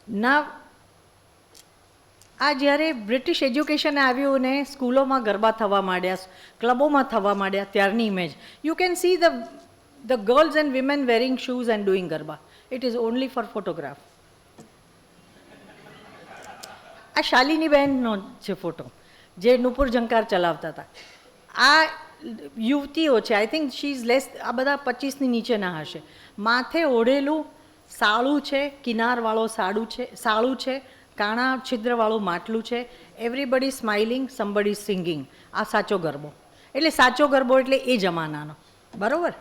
S3: ના આ જ્યારે બ્રિટિશ એજ્યુકેશન આવ્યું ને સ્કૂલોમાં ગરબા થવા માંડ્યા, ક્લબોમાં થવા માંડ્યા, ત્યારની image you can see the girls and women wearing shoes and doing Garba. It is only for photograph. આ શાલિની બહેનનો છે ફોટો જે નુપુર ઝંકાર ચલાવતા હતા. આ યુવતીઓ છે, I think she is less, આ બધા 25ની નીચેના હશે. માથે ઓઢેલું સાળું છે, કિનારવાળો સાળું છે, કાણા છિદ્રવાળું માટલું છે. Everybody smiling, somebody singing. આ સાચો ગરબો. એટલે સાચો ગરબો એટલે એ જમાનાનો, બરાબર.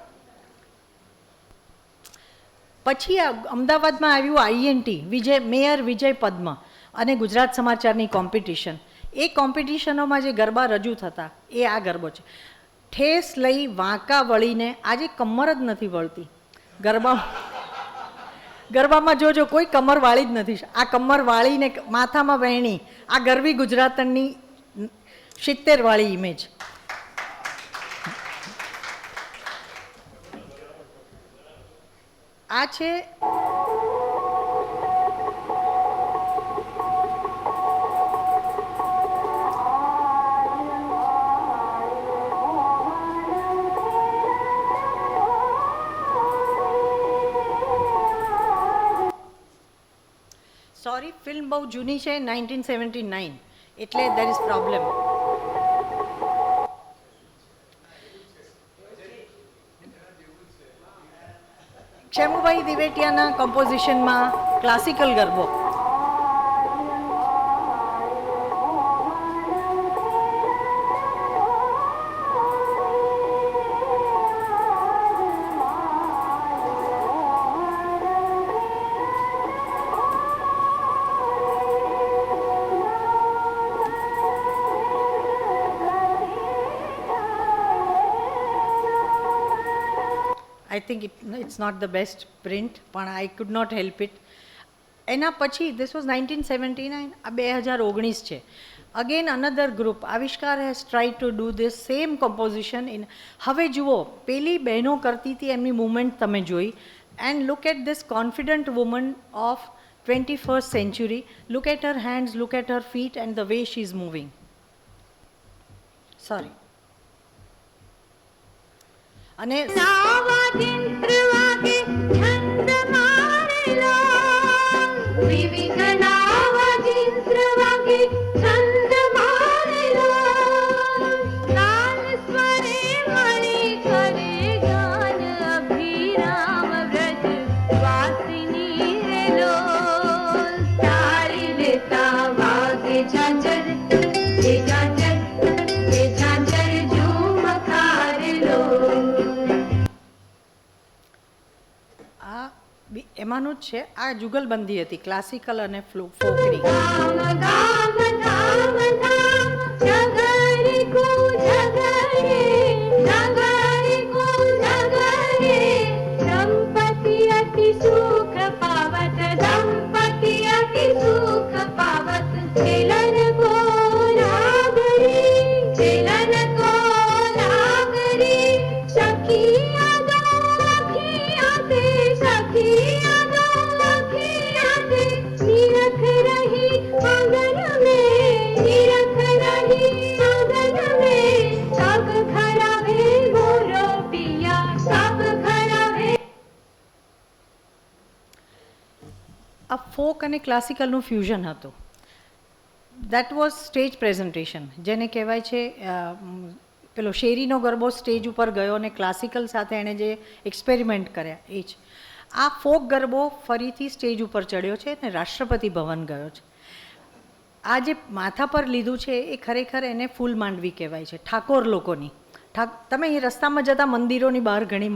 S3: પછી અમદાવાદમાં આવ્યું આઈએનટી, મેયર વિજય પદ્મ અને ગુજરાત સમાચારની કોમ્પિટિશન. એ કોમ્પિટિશનોમાં જે ગરબા રજૂ થતા એ આ ગરબો છે. ઠેસ લઈ વાંકા વળીને, આજે કમર જ નથી વળતી ગરબામાં જોજો કોઈ કમર વાળી જ નથી. આ કમર વાળીને માથામાં વહેણી, આ ગરવી ગુજરાતની 70 વાળી ઇમેજ. આ છે સોરી, ફિલ્મ બહુ જૂની છે, 1979, એટલે દેર ઇઝ પ્રોબ્લેમ. ક્ષેમુભાઈ દિવેટિયાના કમ્પોઝિશનમાં ક્લાસિકલ ગરબો. I think it's not the best print, પણ I could not help it. એના પછી this was 1979, આ 2019 છે. Again another group, આવિષ્કાર has tried to do this same composition in. હવે જુઓ, પેલી બહેનો કરતી હતી એમની મૂવમેન્ટ તમે જોઈ, and look at this confident woman of 21st century. Look at her hands, look at her feet and the way she is moving. Sorry. અને એમાંનું જ છે. આ જુગલબંધી હતી, ક્લાસિકલ અને ફોકની. આ ફોક અને ક્લાસિકલનું ફ્યુઝન હતું. દેટ વોઝ સ્ટેજ પ્રેઝન્ટેશન, જેને કહેવાય છે પેલો શેરીનો ગરબો સ્ટેજ ઉપર ગયો અને ક્લાસિકલ સાથે એણે જે એક્સપેરિમેન્ટ કર્યા એ જ. આ ફોક ગરબો ફરીથી સ્ટેજ ઉપર ચડ્યો છે અને રાષ્ટ્રપતિ ભવન ગયો છે. આ જે માથા પર લીધું છે એ ખરેખર એને ફૂલ માંડવી કહેવાય છે, ઠાકોર લોકોની. તમે અહીં રસ્તામાં જતા મંદિરોની બહાર ઘણી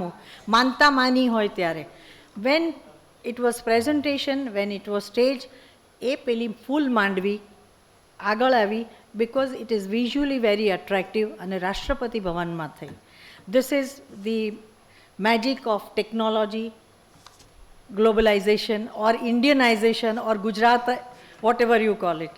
S3: માનતા માની હોય ત્યારે when it was presentation, when it was stage, એ પેલી ફૂલ માંડવી આગળ આવી because it is visually very attractive અને રાષ્ટ્રપતિ ભવનમાં થઈ. This is the magic of technology, globalization or Indianization or Gujarat, whatever you call it.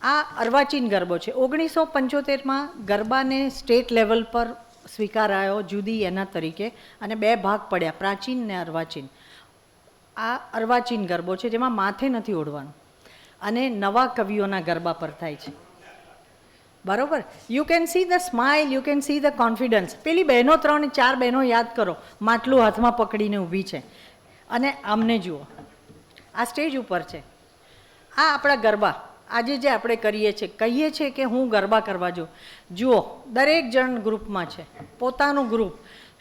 S3: આ અર્વાચીન ગરબો છે. 1975માં ગરબાને સ્ટેટ લેવલ પર સ્વીકારાયો જુદી એના તરીકે, અને 2 ભાગ પડ્યા, પ્રાચીન ને અર્વાચીન. આ અર્વાચીન ગરબો છે જેમાં માથે નથી ઓઢવાનું અને નવા કવિઓના ગરબા પર થાય છે. બરોબર. You can see the smile, you can see the confidence. પેલી બહેનો 3-4 બહેનો યાદ કરો, માટલું હાથમાં પકડીને ઊભી છે અને આમને જુઓ, આ સ્ટેજ ઉપર છે. આ આપણા ગરબા આજે જે આપણે કરીએ છીએ, કહીએ છીએ કે હું ગરબા કરવા જુઓ, દરેક જણ ગ્રુપમાં છે, પોતાનું ગ્રુપ.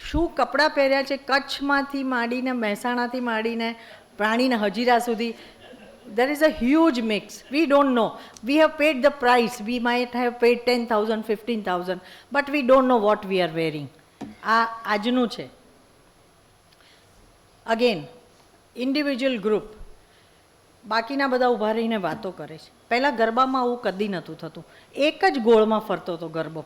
S3: શું કપડાં પહેર્યા છે, કચ્છમાંથી માંડીને મહેસાણાથી માંડીને પ્રાણીના હજીરા સુધી. There is a huge mix. We don't know. We have paid the price. We might have paid 10,000, 15,000, but we don't know what we are wearing. આ આજનું છે. અગેન ઇન્ડિવિજ્યુઅલ ગ્રુપ, બાકીના બધા ઊભા રહીને વાતો કરે છે. પહેલાં ગરબામાં આવું કદી નહોતું થતું. એક જ ગોળમાં ફરતો હતો ગરબો.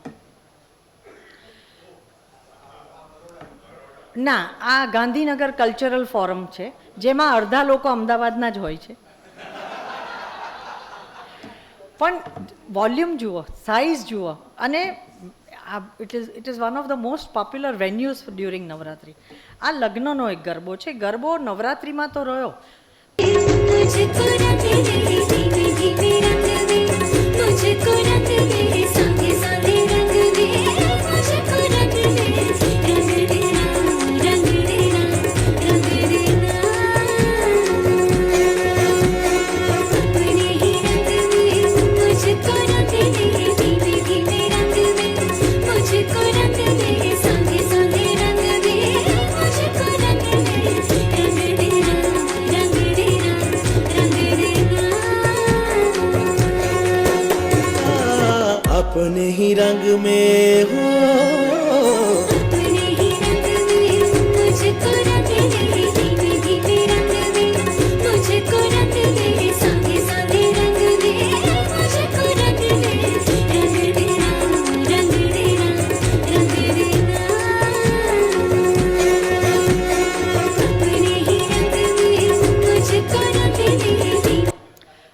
S3: ના, આ ગાંધીનગર કલ્ચરલ ફોરમ છે, જેમાં અડધા લોકો અમદાવાદના જ હોય છે. પણ વોલ્યુમ જુઓ, સાઇઝ જુઓ, અને it is one of the most popular venues during Navratri. આ લગ્નનો એક ગરબો છે. ગરબો નવરાત્રિમાં તો રહ્યો.
S4: अपने ही रंग में हो,
S5: अपने ही रंग में मुझको रंग दे, धीमे धीमे रंग दे, मुझको रंग दे, साथे साथे रंग दे, मुझको रंग दे, रंग देना, रंग देना, रंग देना. अपने ही रंग में मुझको रंग दे.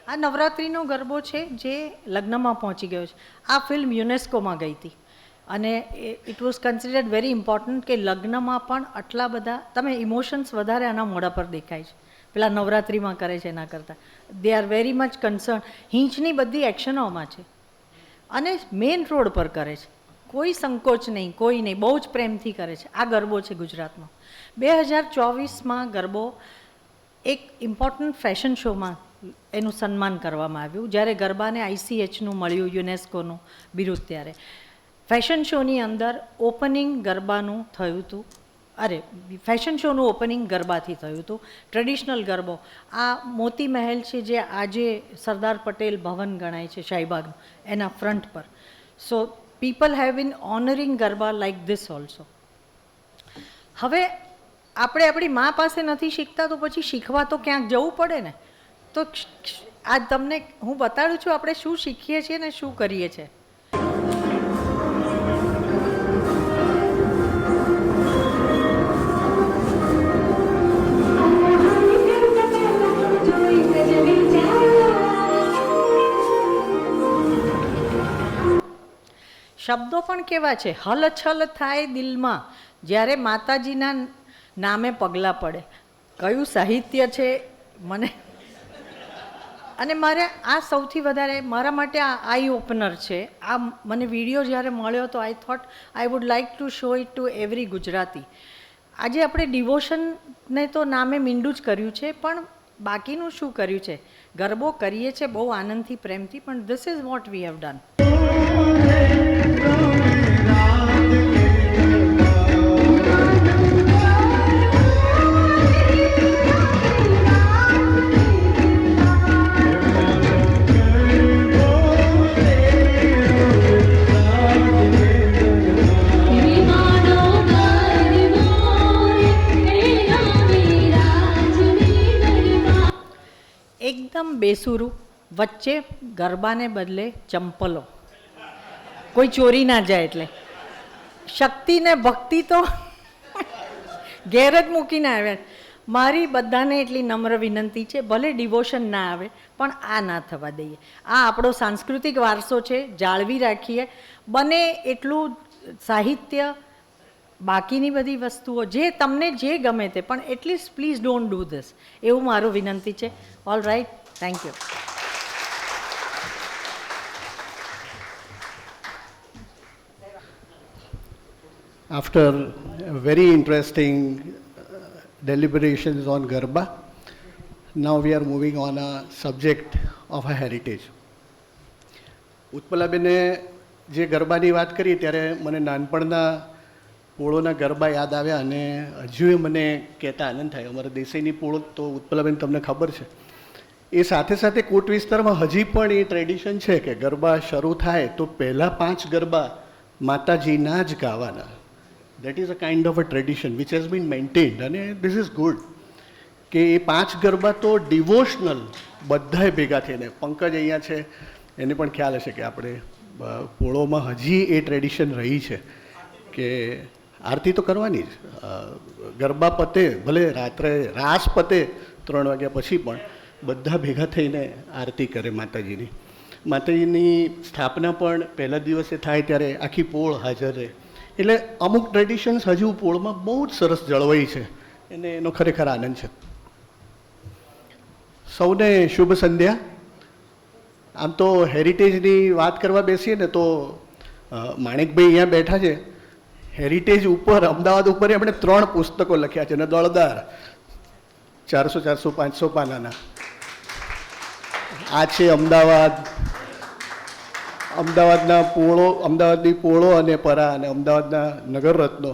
S3: આ નવરાત્રિનો ગરબો છે જે લગ્નમાં પહોંચી ગયો છે. આ ફિલ્મ યુનેસ્કોમાં ગઈ હતી અને it was considered very important કે લગ્નમાં પણ આટલા બધા તમે ઇમોશન્સ વધારે આના મોઢા પર દેખાય છે પેલા નવરાત્રિમાં કરે છે એના કરતાં. They are very much concern. હિંચની બધી એક્શનોમાં છે અને મેઇન રોડ પર કરે છે. કોઈ સંકોચ નહીં, કોઈ નહીં, બહુ જ પ્રેમથી કરે છે. આ ગરબો છે ગુજરાતનો. 2024માં ગરબો એક ઇમ્પોર્ટન્ટ ફેશન શોમાં એનું સન્માન કરવામાં આવ્યું. જ્યારે ગરબાને ICHનું મળ્યું, યુનેસ્કોનું બિરુદ, ત્યારે ફેશન શોની અંદર ઓપનિંગ ગરબાનું થયું હતું. ફેશન શોનું ઓપનિંગ ગરબાથી થયું હતું. ટ્રેડિશનલ ગરબો આ મોતી મહેલ છે જે આજે સરદાર પટેલ ભવન ગણાય છે શાહીબાગનું, એના ફ્રન્ટ પર. So people have been ઓનરિંગ garba like this also. હવે આપણે આપણી મા પાસે નથી શીખતા તો પછી શીખવા તો ક્યાંક જવું પડે ને. તો આજ તમને હું બતાડું છું આપણે શું શીખીએ છીએ ને શું કરીએ છીએ. શબ્દો પણ કેવા છે. હલછલ થાય દિલમાં જ્યારે માતાજીના નામે પગલાં પડે. કયું સાહિત્ય છે મને. અને મારે આ સૌથી વધારે મારા માટે આ આઈ ઓપનર છે. આ મને વિડીયો જ્યારે મળ્યો તો I thought I would like to show it to every Gujarati. આજે આપણે ડિવોશનને તો નામે મીંડું જ કર્યું છે, પણ બાકીનું શું કર્યું છે. ગરબો કરીએ છીએ બહુ આનંદથી, પ્રેમથી, પણ this is what we have done. એકદમ બેસુરું, વચ્ચે ગરબાને બદલે ચંપલો, કોઈ ચોરી ના જાય એટલે. શક્તિ ને ભક્તિ તો ઘેર જ મૂકીને આવ્યા. મારી બધાને એટલી નમ્ર વિનંતી છે, ભલે ડિવોશન ના આવે પણ આ ના થવા દઈએ. આ આપણો સાંસ્કૃતિક વારસો છે, જાળવી રાખીએ. બને એટલું સાહિત્ય, બાકીની બધી વસ્તુઓ જે તમને જે ગમે તે, પણ at least please don't do this, એવું મારું વિનંતી છે. All right, thank you.
S6: After very interesting deliberations on Garba, now we are moving on a subject of a heritage. ઉત્પલાબેને જે ગરબાની વાત કરી ત્યારે મને નાનપણના પોળોના ગરબા યાદ આવ્યા અને હજુ મને કહેતા આનંદ થાય. અમારા દેસાઈની પોળો તો ઉત્પલાબેન તમને ખબર છે. એ સાથે સાથે કોટ વિસ્તારમાં હજી પણ એ ટ્રેડિશન છે કે ગરબા શરૂ થાય તો પહેલાં 5 ગરબા માતાજીના જ ગાવાના. That is a kind of a tradition which has been maintained, અને this is good કે એ 5 ગરબા તો ડિવોશનલ બધાએ ભેગા થઈને, પંકજ અહીંયા છે એને પણ ખ્યાલ હશે કે આપણે પોળોમાં હજી એ ટ્રેડિશન રહી છે કે આરતી તો કરવાની જ. ગરબા પતે, ભલે રાત્રે રાસ પતે 3 વાગ્યા પછી પણ બધા ભેગા થઈને આરતી કરે માતાજીની. માતાજીની સ્થાપના પણ પહેલા દિવસે થાય ત્યારે આખી પોળ હાજર રહે. એટલે અમુક ટ્રેડિશન્સ હજુ પોળમાં બહુ જ સરસ જળવાઈ છે અને એનો ખરેખર આનંદ છે. સૌને શુભ સંધ્યા. આમ તો હેરિટેજની વાત કરવા બેસીએ ને તો માણેકભાઈ અહીંયા બેઠા છે. હેરિટેજ ઉપર, અમદાવાદ ઉપર એમણે 3 પુસ્તકો લખ્યા છે અને દળદાર 400, 500 પાનાના. આ છે અમદાવાદના પોળો, અમદાવાદની પોળો અને પરા અને અમદાવાદના નગરરત્નો.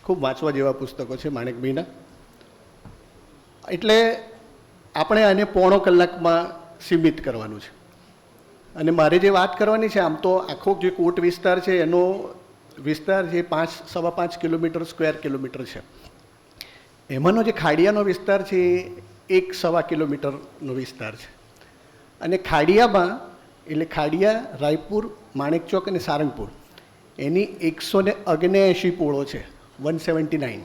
S6: ખૂબ વાંચવા જેવા પુસ્તકો છે માણેકભાઈના. એટલે આપણે આને 1.5 કલાકમાં સીમિત કરવાનું છે. અને મારે જે વાત કરવાની છે, આમ તો આખો જે કોટ વિસ્તાર છે એનો વિસ્તાર જે 5-5.5 કિલોમીટર સ્ક્વેર કિલોમીટર છે. એમાંનો જે ખાડિયાનો વિસ્તાર છે એ 1-1.25 કિલોમીટરનો વિસ્તાર છે. અને ખાડિયામાં, એટલે ખાડિયા, રાયપુર, માણેકચોક અને સારંગપુર, એની 179 પોળો છે, 179.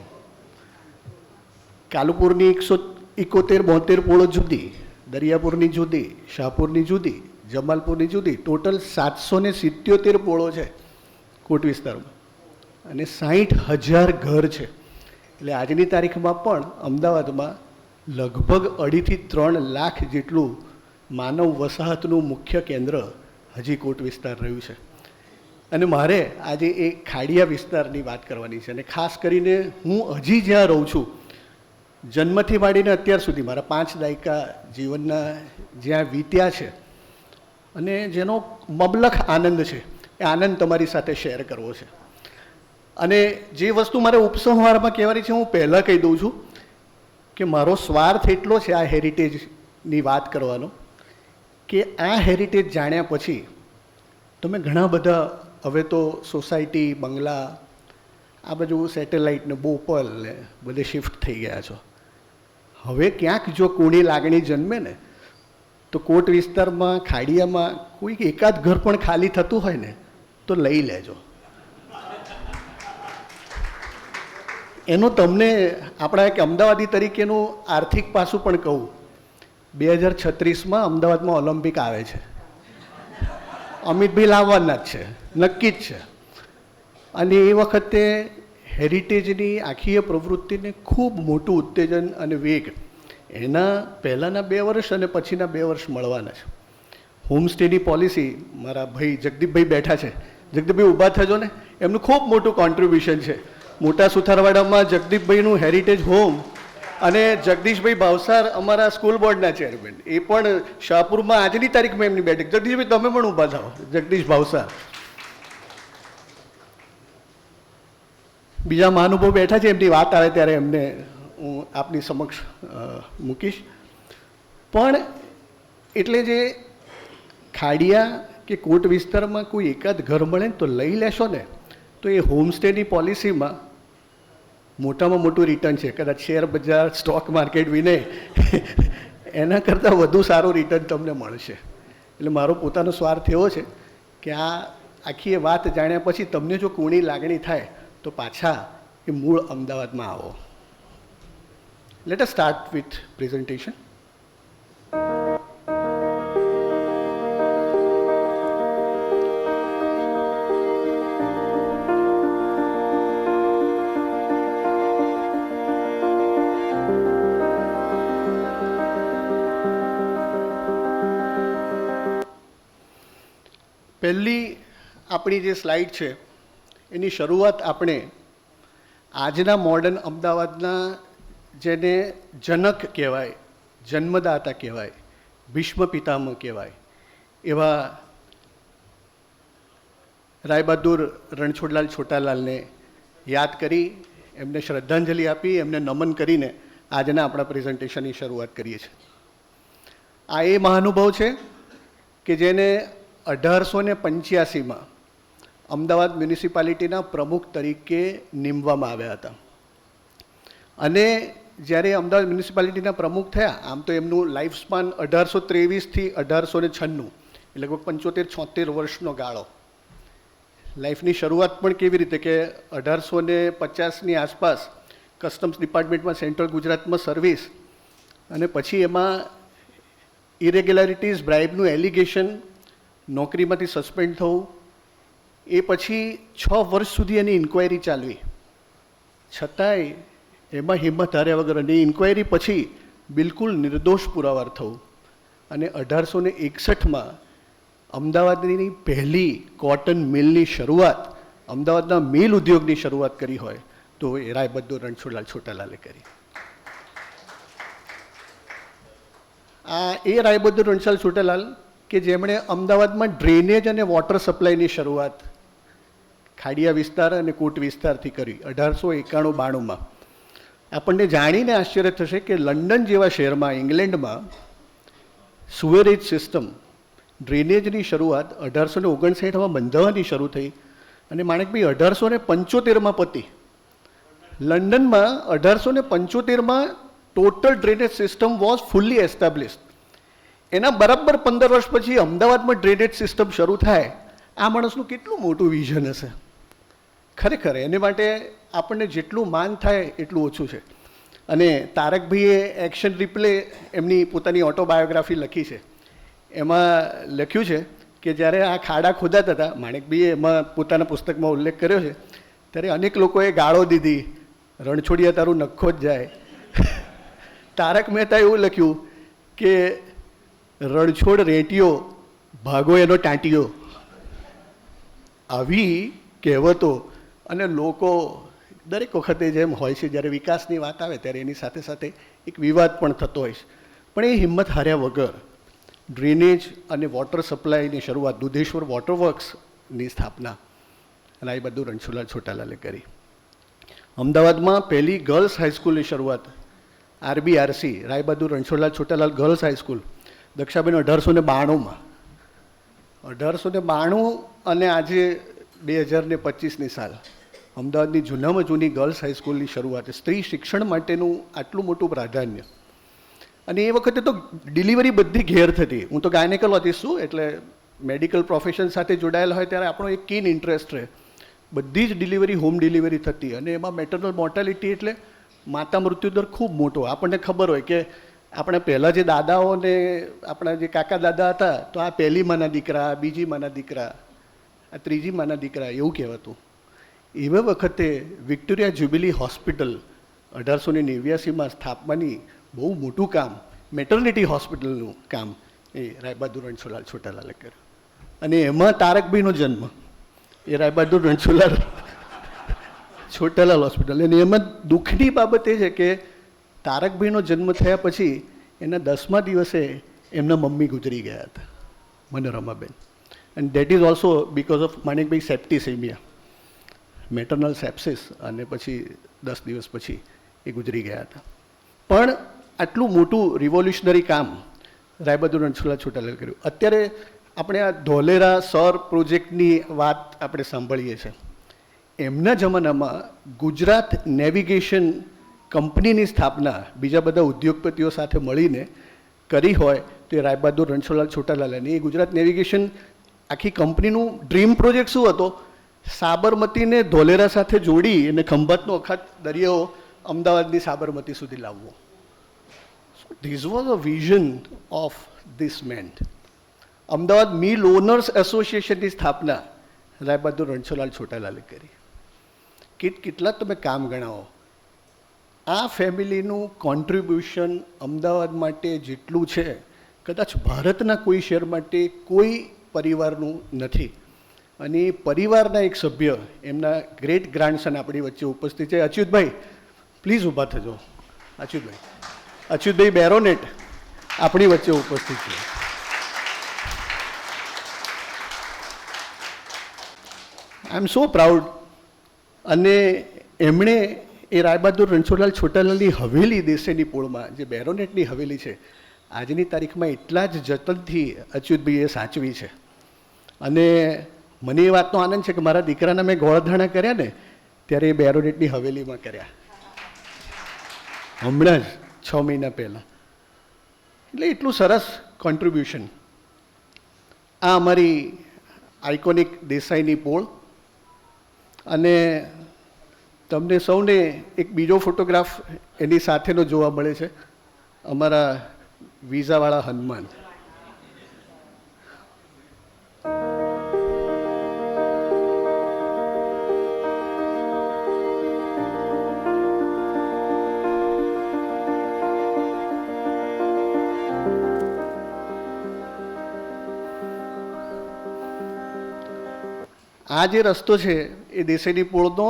S6: કાલુપુરની 171-72 પોળો જુદી, દરિયાપુરની જુદી, શાહપુરની જુદી, જમાલપુરની જુદી. ટોટલ 777 પોળો છે કોટ વિસ્તારમાં અને 60,000 ઘર છે. એટલે આજની તારીખમાં પણ અમદાવાદમાં લગભગ 2.5-3 લાખ જેટલું માનવ વસાહતનું મુખ્ય કેન્દ્ર હજી કોટ વિસ્તાર રહ્યું છે. અને મારે આજે એ ખાડિયા વિસ્તારની વાત કરવાની છે. અને ખાસ કરીને હું હજી જ્યાં રહું છું, જન્મથી માંડીને અત્યાર સુધી મારા 5 દાયકા જીવનના જ્યાં વીત્યા છે અને જેનો મબલખ આનંદ છે, એ આનંદ તમારી સાથે શેર કરવો છે. અને જે વસ્તુ મારે ઉપસંહારમાં કહેવાની છે, હું પહેલાં કહી દઉં છું કે મારો સ્વાર્થ એટલો છે આ હેરિટેજની વાત કરવાનો કે આ હેરિટેજ જાણ્યા પછી તમે ઘણા બધા હવે તો સોસાયટી, બંગલા, આ બધું સેટેલાઇટ ને બોપલ ને બધે શિફ્ટ થઈ ગયા છો. હવે ક્યાંક જો કોની લાગણી જન્મે ને તો કોટ વિસ્તારમાં, ખાડિયામાં કોઈક એકાદ ઘર પણ ખાલી થતું હોય ને તો લઈ લેજો. એનું તમને આપણા એક અમદાવાદી તરીકેનું આર્થિક પાસું પણ કહું. 2036માં અમદાવાદમાં ઓલિમ્પિક આવે છે. અમિતભાઈ લાવવાના જ છે, નક્કી જ છે. અને એ વખતે હેરિટેજની આખી પ્રવૃત્તિને ખૂબ મોટું ઉત્તેજન અને વેગ એના પહેલાંના 2 વર્ષ અને પછીના 2 વર્ષ મળવાના છે. હોમસ્ટેની પોલિસી, મારા ભાઈ જગદીપભાઈ બેઠા છે, જગદીપભાઈ ઊભા થજો ને, એમનું ખૂબ મોટું કોન્ટ્રીબ્યુશન છે. મોટા સુથારવાડામાં જગદીપભાઈનું હેરિટેજ હોમ અને જગદીશભાઈ ભાવસાર અમારા સ્કૂલ બોર્ડના ચેરમેન, એ પણ શાહપુરમાં આજની તારીખમાં એમની બેઠક. જગદીશભાઈ તમે પણ ઊભા થાઓ. જગદીશ ભાવસાર, બીજા મહાનુભાવ બેઠા છે, એમની વાત આવે ત્યારે એમને હું આપની સમક્ષ મૂકીશ. પણ એટલે જે ખાડિયા કે કોટ વિસ્તારમાં કોઈ એકાદ ઘર મળે ને તો લઈ લેશો ને તો એ હોમસ્ટેની પોલિસીમાં મોટામાં મોટું રિટર્ન છે. કદાચ શેર બજાર, સ્ટોક માર્કેટ વિને એના કરતાં વધુ સારું રિટર્ન તમને મળશે. એટલે મારો પોતાનો સ્વાર્થ એવો છે કે આ આખી એ વાત જાણ્યા પછી તમને જો કોની લાગણી થાય તો પાછા એ મૂળ અમદાવાદમાં આવો. Let us start with presentation. પહેલી આપણી જે સ્લાઇડ છે એની શરૂઆત આપણે આજના મોડર્ન અમદાવાદના જેને જનક કહેવાય, જન્મદાતા કહેવાય, ભીષ્મ પિતામહ કહેવાય એવા રાયબહાદુર રણછોડલાલ છોટાલાલને યાદ કરી, એમને શ્રદ્ધાંજલિ આપી, એમને નમન કરીને આજના આપણા પ્રેઝન્ટેશનની શરૂઆત કરીએ છીએ. આ એ મહાનુભાવ છે કે જેને 1885માં અમદાવાદ મ્યુનિસિપાલિટીના પ્રમુખ તરીકે નિમવામાં આવ્યા હતા. અને જ્યારે અમદાવાદ મ્યુનિસિપાલિટીના પ્રમુખ થયા, આમ તો એમનું લાઈફ સ્પાન 1823થી 1896, એટલે લગભગ 75-76 વર્ષનો ગાળો. લાઈફની શરૂઆત પણ કેવી રીતે કે 1850ની આસપાસ કસ્ટમ્સ ડિપાર્ટમેન્ટમાં સેન્ટ્રલ ગુજરાતમાં સર્વિસ, અને પછી એમાં ઇરેગ્યુલારિટીઝ, બ્રાઇબનું એલિગેશન, નોકરીમાંથી સસ્પેન્ડ થવું, એ પછી 6 વર્ષ સુધી એની ઇન્ક્વાયરી ચાલવી, છતાંય એમાં હિંમત હાર્યા વગર અને ઇન્ક્વાયરી પછી બિલકુલ નિર્દોષ પુરાવાર થવું, અને 1861માં અમદાવાદની પહેલી કોટન મિલની શરૂઆત, અમદાવાદના મિલ ઉદ્યોગની શરૂઆત કરી હોય તો એ રાયબહાદુર રણછોડલાલ છોટાલાલે કરી. આ એ રાયબહાદુર રણછોડલાલ છોટાલાલ કે જેમણે અમદાવાદમાં ડ્રેનેજ અને વોટર સપ્લાયની શરૂઆત ખાડિયા વિસ્તાર અને કોટ વિસ્તારથી કરી 1891-92માં. આપણને જાણીને આશ્ચર્ય થશે કે લંડન જેવા શહેરમાં, ઇંગ્લેન્ડમાં સુવેરેજ સિસ્ટમ, ડ્રેનેજની શરૂઆત 1859માં બંધાવવાની શરૂ થઈ અને માણેકભાઈ 1875માં પતી. લંડનમાં 1875માં total drainage system was fully established. એના બરાબર 15 વર્ષ પછી અમદાવાદમાં ડ્રેનેજ સિસ્ટમ શરૂ થાય. આ માણસનું કેટલું મોટું વિઝન હશે ખરેખર. એને માટે આપણને જેટલું માન થાય એટલું ઓછું છે. અને તારકભાઈએ એક્શન રિપ્લે એમની પોતાની ઓટોબાયોગ્રાફી લખી છે. એમાં લખ્યું છે કે જ્યારે આ ખાડા ખોદાતા હતા, માણેકભાઈએ એમાં પોતાના પુસ્તકમાં ઉલ્લેખ કર્યો છે, ત્યારે અનેક લોકોએ ગાળો દીધી, રણછોડિયા તારું નખ્ખો જ જાય. તારક મહેતા એવું લખ્યું કે રણછોડ રેટિયો, ભાગો એનો ટાંટિયો. આવી કહેવતો અને લોકો દરેક વખતે જેમ હોય છે, જ્યારે વિકાસની વાત આવે ત્યારે એની સાથે સાથે એક વિવાદ પણ થતો હોય છે, પણ એ હિંમત હાર્યા વગર ડ્રેનેજ અને વોટર સપ્લાયની શરૂઆત, દુધેશ્વર વોટર વર્ક્સની સ્થાપના રાયબહાદુર રણછોડલાલ છોટાલાલે કરી. અમદાવાદમાં પહેલી ગર્લ્સ હાઈસ્કૂલની શરૂઆત RBRC, Rai Bahadur Ranchhodlal Chhotalal girls high school, Dakshaben 1892માં. 1892 અને આજે 2025ની સાલ, અમદાવાદની જૂનામાં જૂની ગર્લ્સ હાઈસ્કૂલની શરૂઆત, સ્ત્રી શિક્ષણ માટેનું આટલું મોટું પ્રાધાન્ય. અને એ વખતે તો ડિલિવરી બધી ઘેર થતી. હું તો ગાયનેકોલોજીસ્ટ છું, એટલે મેડિકલ પ્રોફેશન સાથે જોડાયેલા હોય ત્યારે આપણો એક કીન ઇન્ટરેસ્ટ રહે. બધી જ ડિલિવરી હોમ ડિલિવરી થતી, અને એમાં મેટરનલ મોર્ટાલિટી એટલે માતા મૃત્યુદર ખૂબ મોટો. આપણને ખબર હોય કે આપણે પહેલાં જે દાદાઓ ને આપણા જે કાકા દાદા હતા, તો આ પહેલી માના દીકરા, બીજી માના દીકરા, આ ત્રીજી માના દીકરા, એવું કહેવાતું. એવા વખતે વિક્ટોરિયા જ્યુબિલી હોસ્પિટલ 1889માં સ્થાપવાની બહુ મોટું કામ, મેટર્નિટી હોસ્પિટલનું કામ એ રાયબહાદુર રણછોડલાલ છોટાલાલે કર્યું. અને એમાં તારકભાઈનો જન્મ એ રાયબહાદુર રણછોડલાલ છોટાલાલ હોસ્પિટલ. અને એમાં દુઃખની બાબત એ છે કે તારકભાઈનો જન્મ થયા પછી એના 10મા દિવસે એમના મમ્મી ગુજરી ગયા હતા, Manoramaben. And that is also because of Manekbhai septicemia, maternal sepsis, અને પછી 10 દિવસ પછી એ ગુજરી ગયા હતા. પણ આટલું મોટું રિવોલ્યુશનરી કામ રાયબહાદુર રણછોડલાલ છોટાલાલે કર્યું. અત્યારે આપણે આ ધોલેરા સૌર પ્રોજેક્ટની વાત આપણે સાંભળીએ છીએ. એમના જમાનામાં ગુજરાત નેવિગેશન કંપનીની સ્થાપના બીજા બધા ઉદ્યોગપતિઓ સાથે મળીને કરી હોય તો એ રાયબહાદુર રણછોડલાલ છોટાલાલે. એ ગુજરાત નેવિગેશન આખી કંપનીનું ડ્રીમ પ્રોજેક્ટ શું હતો? સાબરમતીને ધોલેરા સાથે જોડી અને ખંભાતનો અખાત દરિયો અમદાવાદની સાબરમતી સુધી લાવવો. This was a vision of this man. Ahmedabad mill owners એસોસિએશનની સ્થાપના રાય બહાદુર રણછોડલાલ છોટાલાલે કરી. કેટલા તમે કામ ગણાવો. આ ફેમિલીનું કોન્ટ્રીબ્યુશન અમદાવાદ માટે જેટલું છે કદાચ ભારતના કોઈ શહેર માટે કોઈ પરિવારનું નથી. અને એ પરિવારના એક સભ્ય એમના ગ્રેટ ગ્રાન્ડસન આપણી વચ્ચે ઉપસ્થિત છે. અચ્યુતભાઈ પ્લીઝ ઊભા થજો. અચ્યુતભાઈ બેરોનેટ આપણી વચ્ચે ઉપસ્થિત છે. આઈ એમ સો પ્રાઉડ. અને એમણે એ રાય બહાદુર રણછોડલાલ છોટાલાલની હવેલી દેસેની પોળમાં જે બેરોનેટની હવેલી છે આજની તારીખમાં એટલા જ જતનથી અચ્યુતભાઈએ સાચવી છે. અને મને એ વાતનો આનંદ છે કે મારા દીકરાના મેં ગોળધાણા કર્યા ને ત્યારે એ બેરોનેટની હવેલીમાં કર્યા હમણાં જ 6 મહિના પહેલાં. એટલે એટલું સરસ કોન્ટ્રીબ્યુશન. આ અમારી આઇકોનિક દેસાઈની પોળ. અને તમને સૌને એક બીજો ફોટોગ્રાફ એની સાથેનો જોવા મળે છે, અમારા વિઝાવાળા હનુમાન. આ જે રસ્તો છે એ દેસાઈની પોળનો,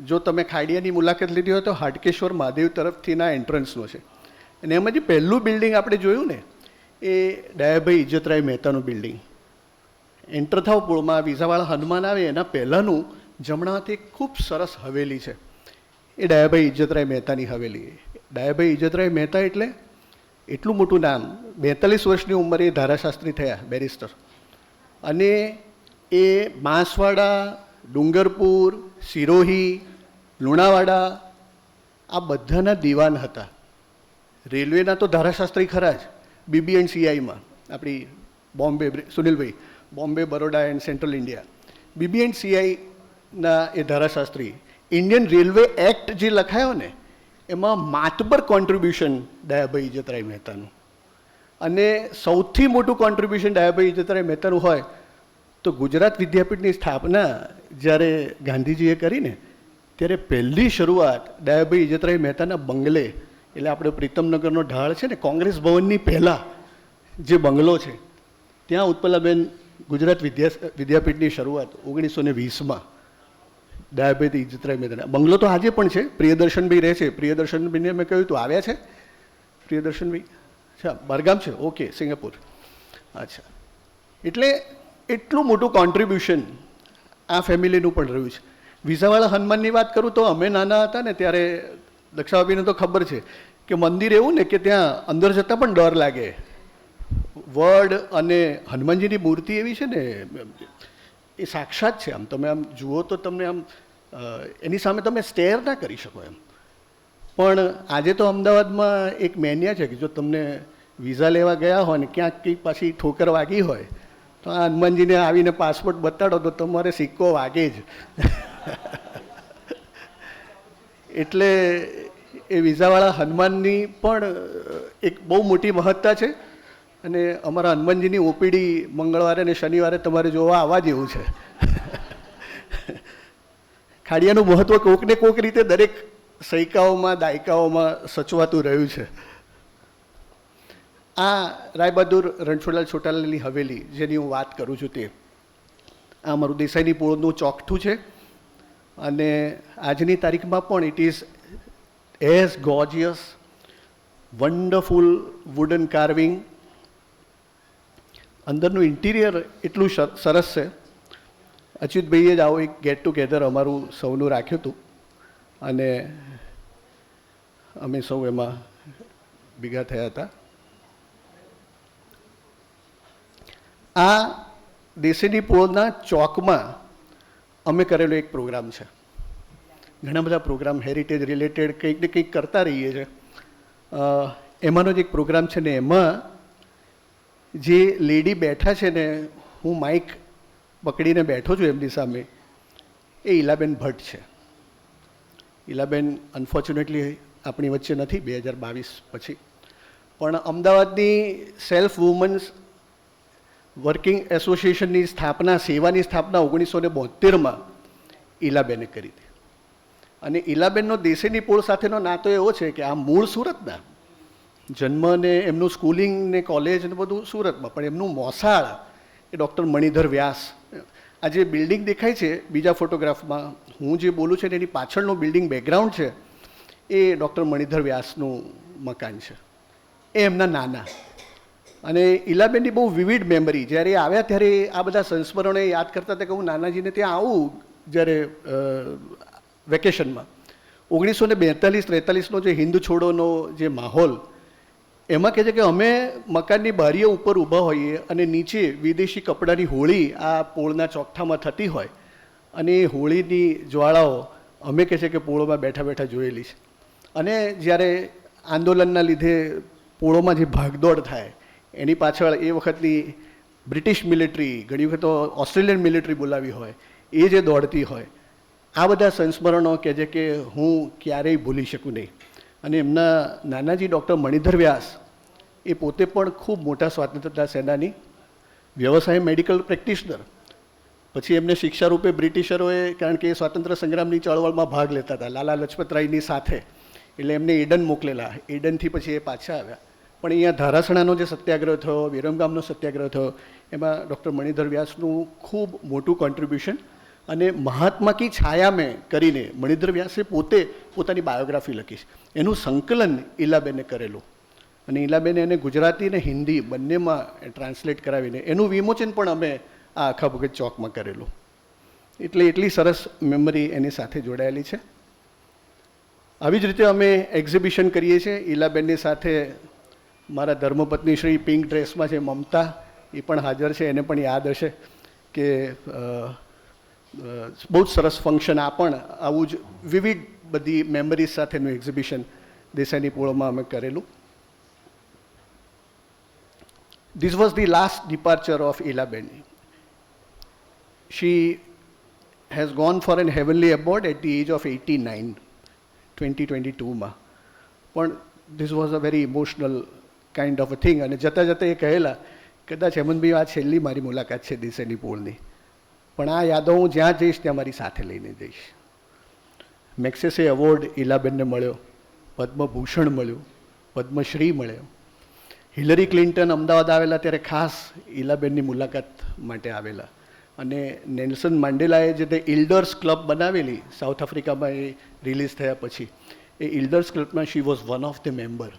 S6: જો તમે ખાડિયાની મુલાકાત લીધી હોય તો હાટકેશ્વર મહાદેવ તરફથીના એન્ટ્રન્સનો છે. અને એમાં જે પહેલું બિલ્ડિંગ આપણે જોયું ને એ ડાયાભાઈ ઇજ્જતરાય મહેતાનું બિલ્ડિંગ. એન્ટર થાવ પોળમાં વિઝાવાળા હનુમાન આવે એના પહેલાંનું જમણા હાથે એક ખૂબ સરસ હવેલી છે. એ ડાયાભાઈ ઇજ્જતરાય મહેતાની હવેલી. ડાયાભાઈ ઇજ્જતરાય મહેતા એટલે એટલું મોટું નામ. 42 વર્ષની ઉંમરે ધારાશાસ્ત્રી થયા, બેરિસ્ટર. અને એ બાંસવાડા, ડુંગરપુર, સિરોહી, લુણાવાડા આ બધાના દીવાન હતા. રેલવેના તો ધારાશાસ્ત્રી ખરા જ. BB&CIમાં આપણી Bombay, Sunilbhai, Bombay, Baroda and central India, BB&CIના એ ધારાશાસ્ત્રી. ઇન્ડિયન રેલવે એક્ટ જે લખાયો ને એમાં માતબર કોન્ટ્રીબ્યુશન ડાયાભાઈ ઇજ્જતરાય મહેતાનું. અને સૌથી મોટું કોન્ટ્રીબ્યુશન ડાયાભાઈ ઇજ્જતરાય મહેતાનું હોય તો ગુજરાત વિદ્યાપીઠની સ્થાપના જ્યારે ગાંધીજીએ કરીને ત્યારે પહેલી શરૂઆત ડાયાભાઈ ઇજ્જતરાય મહેતાના બંગલે, એટલે આપણે પ્રીતમનગરનો ઢાળ છે ને, કોંગ્રેસ ભવનની પહેલાં જે બંગલો છે ત્યાં ઉત્પલાબેન ગુજરાત વિદ્યાપીઠની શરૂઆત 1920માં ડાયાભાઈ ઇજ્જતરાય મહેતાના. બંગલો તો આજે પણ છે. પ્રિયદર્શનભાઈ રહે છે. પ્રિયદર્શનભાઈને મેં કહ્યું તું આવ્યા છે પ્રિયદર્શનભાઈ? અચ્છા, બહારગામ છે. Okay, Singapore. અચ્છા. એટલે એટલું મોટું કોન્ટ્રીબ્યુશન આ ફેમિલીનું પણ રહ્યું છે. વિઝાવાળા હનુમાનની વાત કરું તો અમે નાના હતા ને ત્યારે દક્ષાભાભીને તો ખબર છે કે મંદિર એવું ને કે ત્યાં અંદર જતાં પણ ડર લાગે. વડ અને હનુમાનજીની મૂર્તિ એવી છે ને એ સાક્ષાત છે. આમ તમે આમ જુઓ તો તમને આમ એની સામે તમે સ્ટેર ના કરી શકો એમ. પણ આજે તો અમદાવાદમાં એક મેનિયા છે કે જો તમને વિઝા લેવા ગયા હોય ને ક્યાંક કંઈક પાછી ઠોકર વાગી હોય તો આ હનુમાનજીને આવીને પાસપોર્ટ બતાડો તો તમારે સિક્કો વાગે જ. એટલે એ વિઝાવાળા હનુમાનની પણ એક બહુ મોટી મહત્તા છે. અને અમારા હનુમાનજીની ઓપીડી મંગળવારે અને શનિવારે તમારે જોવા આવવા જેવું છે. ખાડિયાનું મહત્ત્વ કોકને કોક રીતે દરેક સૈકાઓમાં, દાયકાઓમાં સચવાતું રહ્યું છે. આ રાય બહાદુર રણછોડલાલ છોટાલાલની હવેલી જેની હું વાત કરું છું તે આ મારું દેસાઈની પોળનું ચોકઠું છે. અને આજની તારીખમાં પણ it is as gorgeous, wonderful wooden carving. અંદરનું ઇન્ટિરિયર એટલું સરસ છે. અચ્યુતભાઈએ જ આવો એક ગેટ ટુગેધર અમારું સૌનું રાખ્યું હતું અને અમે સૌ એમાં ભેગા થયા હતા. આ દેસાઈની પોળના ચોકમાં અમે કરેલો એક પ્રોગ્રામ છે. ઘણા બધા પ્રોગ્રામ હેરિટેજ રિલેટેડ કંઈક ને કંઈક કરતા રહીએ છીએ. એમાંનો જ એક પ્રોગ્રામ છે ને એમાં જે લેડી બેઠા છે ને, હું માઇક પકડીને બેઠો છું એમની સામે, એ ઈલાબેન ભટ્ટ છે. ઈલાબેન અનફોર્ચ્યુનેટલી આપણી વચ્ચે નથી 2022 પછી, પણ અમદાવાદની સેલ્ફ વુમન્સ વર્કિંગ એસોસિએશનની સ્થાપના, સેવાની સ્થાપના 1972માં ઈલાબેને કરી હતી. અને ઈલાબેનનો દેશેની પોળ સાથેનો નાતો એવો છે કે આ મૂળ સુરતના, જન્મ ને એમનું સ્કૂલિંગ ને કોલેજ ને બધું સુરતમાં, પણ એમનું મોસાળ એ ડૉક્ટર મણિધર વ્યાસ. આ જે બિલ્ડિંગ દેખાય છે બીજા ફોટોગ્રાફમાં, હું જે બોલું છું એની પાછળનું બિલ્ડિંગ બેકગ્રાઉન્ડ છે એ ડૉક્ટર મણિધર વ્યાસનું મકાન છે, એ એમના નાના. અને ઈલાબેનની બહુ વિવિડ મેમરી. જ્યારે એ આવ્યા ત્યારે આ બધા સંસ્મરણો યાદ કરતા હતા કે હું નાનાજીને ત્યાં આવું જ્યારે વેકેશનમાં. 1942-43નો જે હિન્દ છોડોનો જે માહોલ, એમાં કહે છે કે અમે મકાનની બારીઓ ઉપર ઊભા હોઈએ અને નીચે વિદેશી કપડાની હોળી આ પોળના ચોકઠામાં થતી હોય, અને એ હોળીની જ્વાળાઓ અમે કહે છે કે પોળોમાં બેઠા બેઠા જોયેલી છે. અને જ્યારે આંદોલનના લીધે પોળોમાં જે ભાગદોડ થાય એની પાછળ એ વખતની બ્રિટિશ મિલિટરી, ઘણી વખત ઓસ્ટ્રેલિયન મિલિટરી બોલાવી હોય, એ જે દોડતી હોય, આ બધા સંસ્મરણો કહે છે કે હું ક્યારેય ભૂલી શકું નહીં. અને એમના નાનાજી ડૉક્ટર મણિધર વ્યાસ એ પોતે પણ ખૂબ મોટા સ્વાતંત્રતા સેનાની, વ્યવસાય મેડિકલ પ્રેક્ટિશનર. પછી એમને શિક્ષા રૂપે બ્રિટિશરોએ, કારણ કે એ સ્વાતંત્ર્ય સંગ્રામની ચળવળમાં ભાગ લેતા હતા લાલા લજપતરાયની સાથે, એટલે એમને એડન મોકલેલા. એડનથી પછી એ પાછા આવ્યા. પણ અહીંયા ધારાસણાનો જે સત્યાગ્રહ થયો, વિરમગામનો સત્યાગ્રહ થયો, એમાં ડૉક્ટર મણિધર વ્યાસનું ખૂબ મોટું કોન્ટ્રીબ્યુશન. અને મહાત્મા કી છાયા મેં કરીને મણિધર વ્યાસે પોતે પોતાની બાયોગ્રાફી લખી છે. એનું સંકલન ઈલાબેને કરેલું, અને ઈલાબેને એને ગુજરાતી અને હિન્દી બંનેમાં ટ્રાન્સલેટ કરાવીને એનું વિમોચન પણ અમે આ આખા ભગત ચોકમાં કરેલું. એટલે એટલી સરસ મેમરી એની સાથે જોડાયેલી છે. આવી જ રીતે અમે એક્ઝિબિશન કરીએ છીએ ઈલાબેનની સાથે. મારા ધર્મપત્ની શ્રી પિંક ડ્રેસમાં છે, મમતા, એ પણ હાજર છે. એને પણ યાદ હશે કે બહુ જ સરસ ફંક્શન. આ પણ આવું જ વિવિધ બધી મેમરીઝ સાથેનું એક્ઝિબિશન દેસાઈની પોળમાં અમે કરેલું. This was the last departure of Ilaben. She has gone for an heavenly abode at the age of 89, 2022માં. પણ this was a very emotional kind of a thing. અને જતાં જતાં એ કહેલા, કદાચ હેમંતભાઈ આ છેલ્લી મારી મુલાકાત છે દેસાઈની પોળની, પણ આ યાદો હું જ્યાં જઈશ ત્યાં મારી સાથે લઈને જઈશ. મેક્સેસે એવોર્ડ ઈલાબેનને મળ્યો, પદ્મભૂષણ મળ્યું, પદ્મશ્રી મળ્યો. હિલરી ક્લિન્ટન અમદાવાદ આવેલા ત્યારે ખાસ ઈલાબેનની મુલાકાત માટે આવેલા. અને નેલ્સન મંડેલાએ જે તે ઇલ્ડર્સ ક્લબ બનાવેલી સાઉથ આફ્રિકામાં, એ રિલીઝ થયા પછી, એ ઇલ્ડર્સ ક્લબમાં she was one of the member.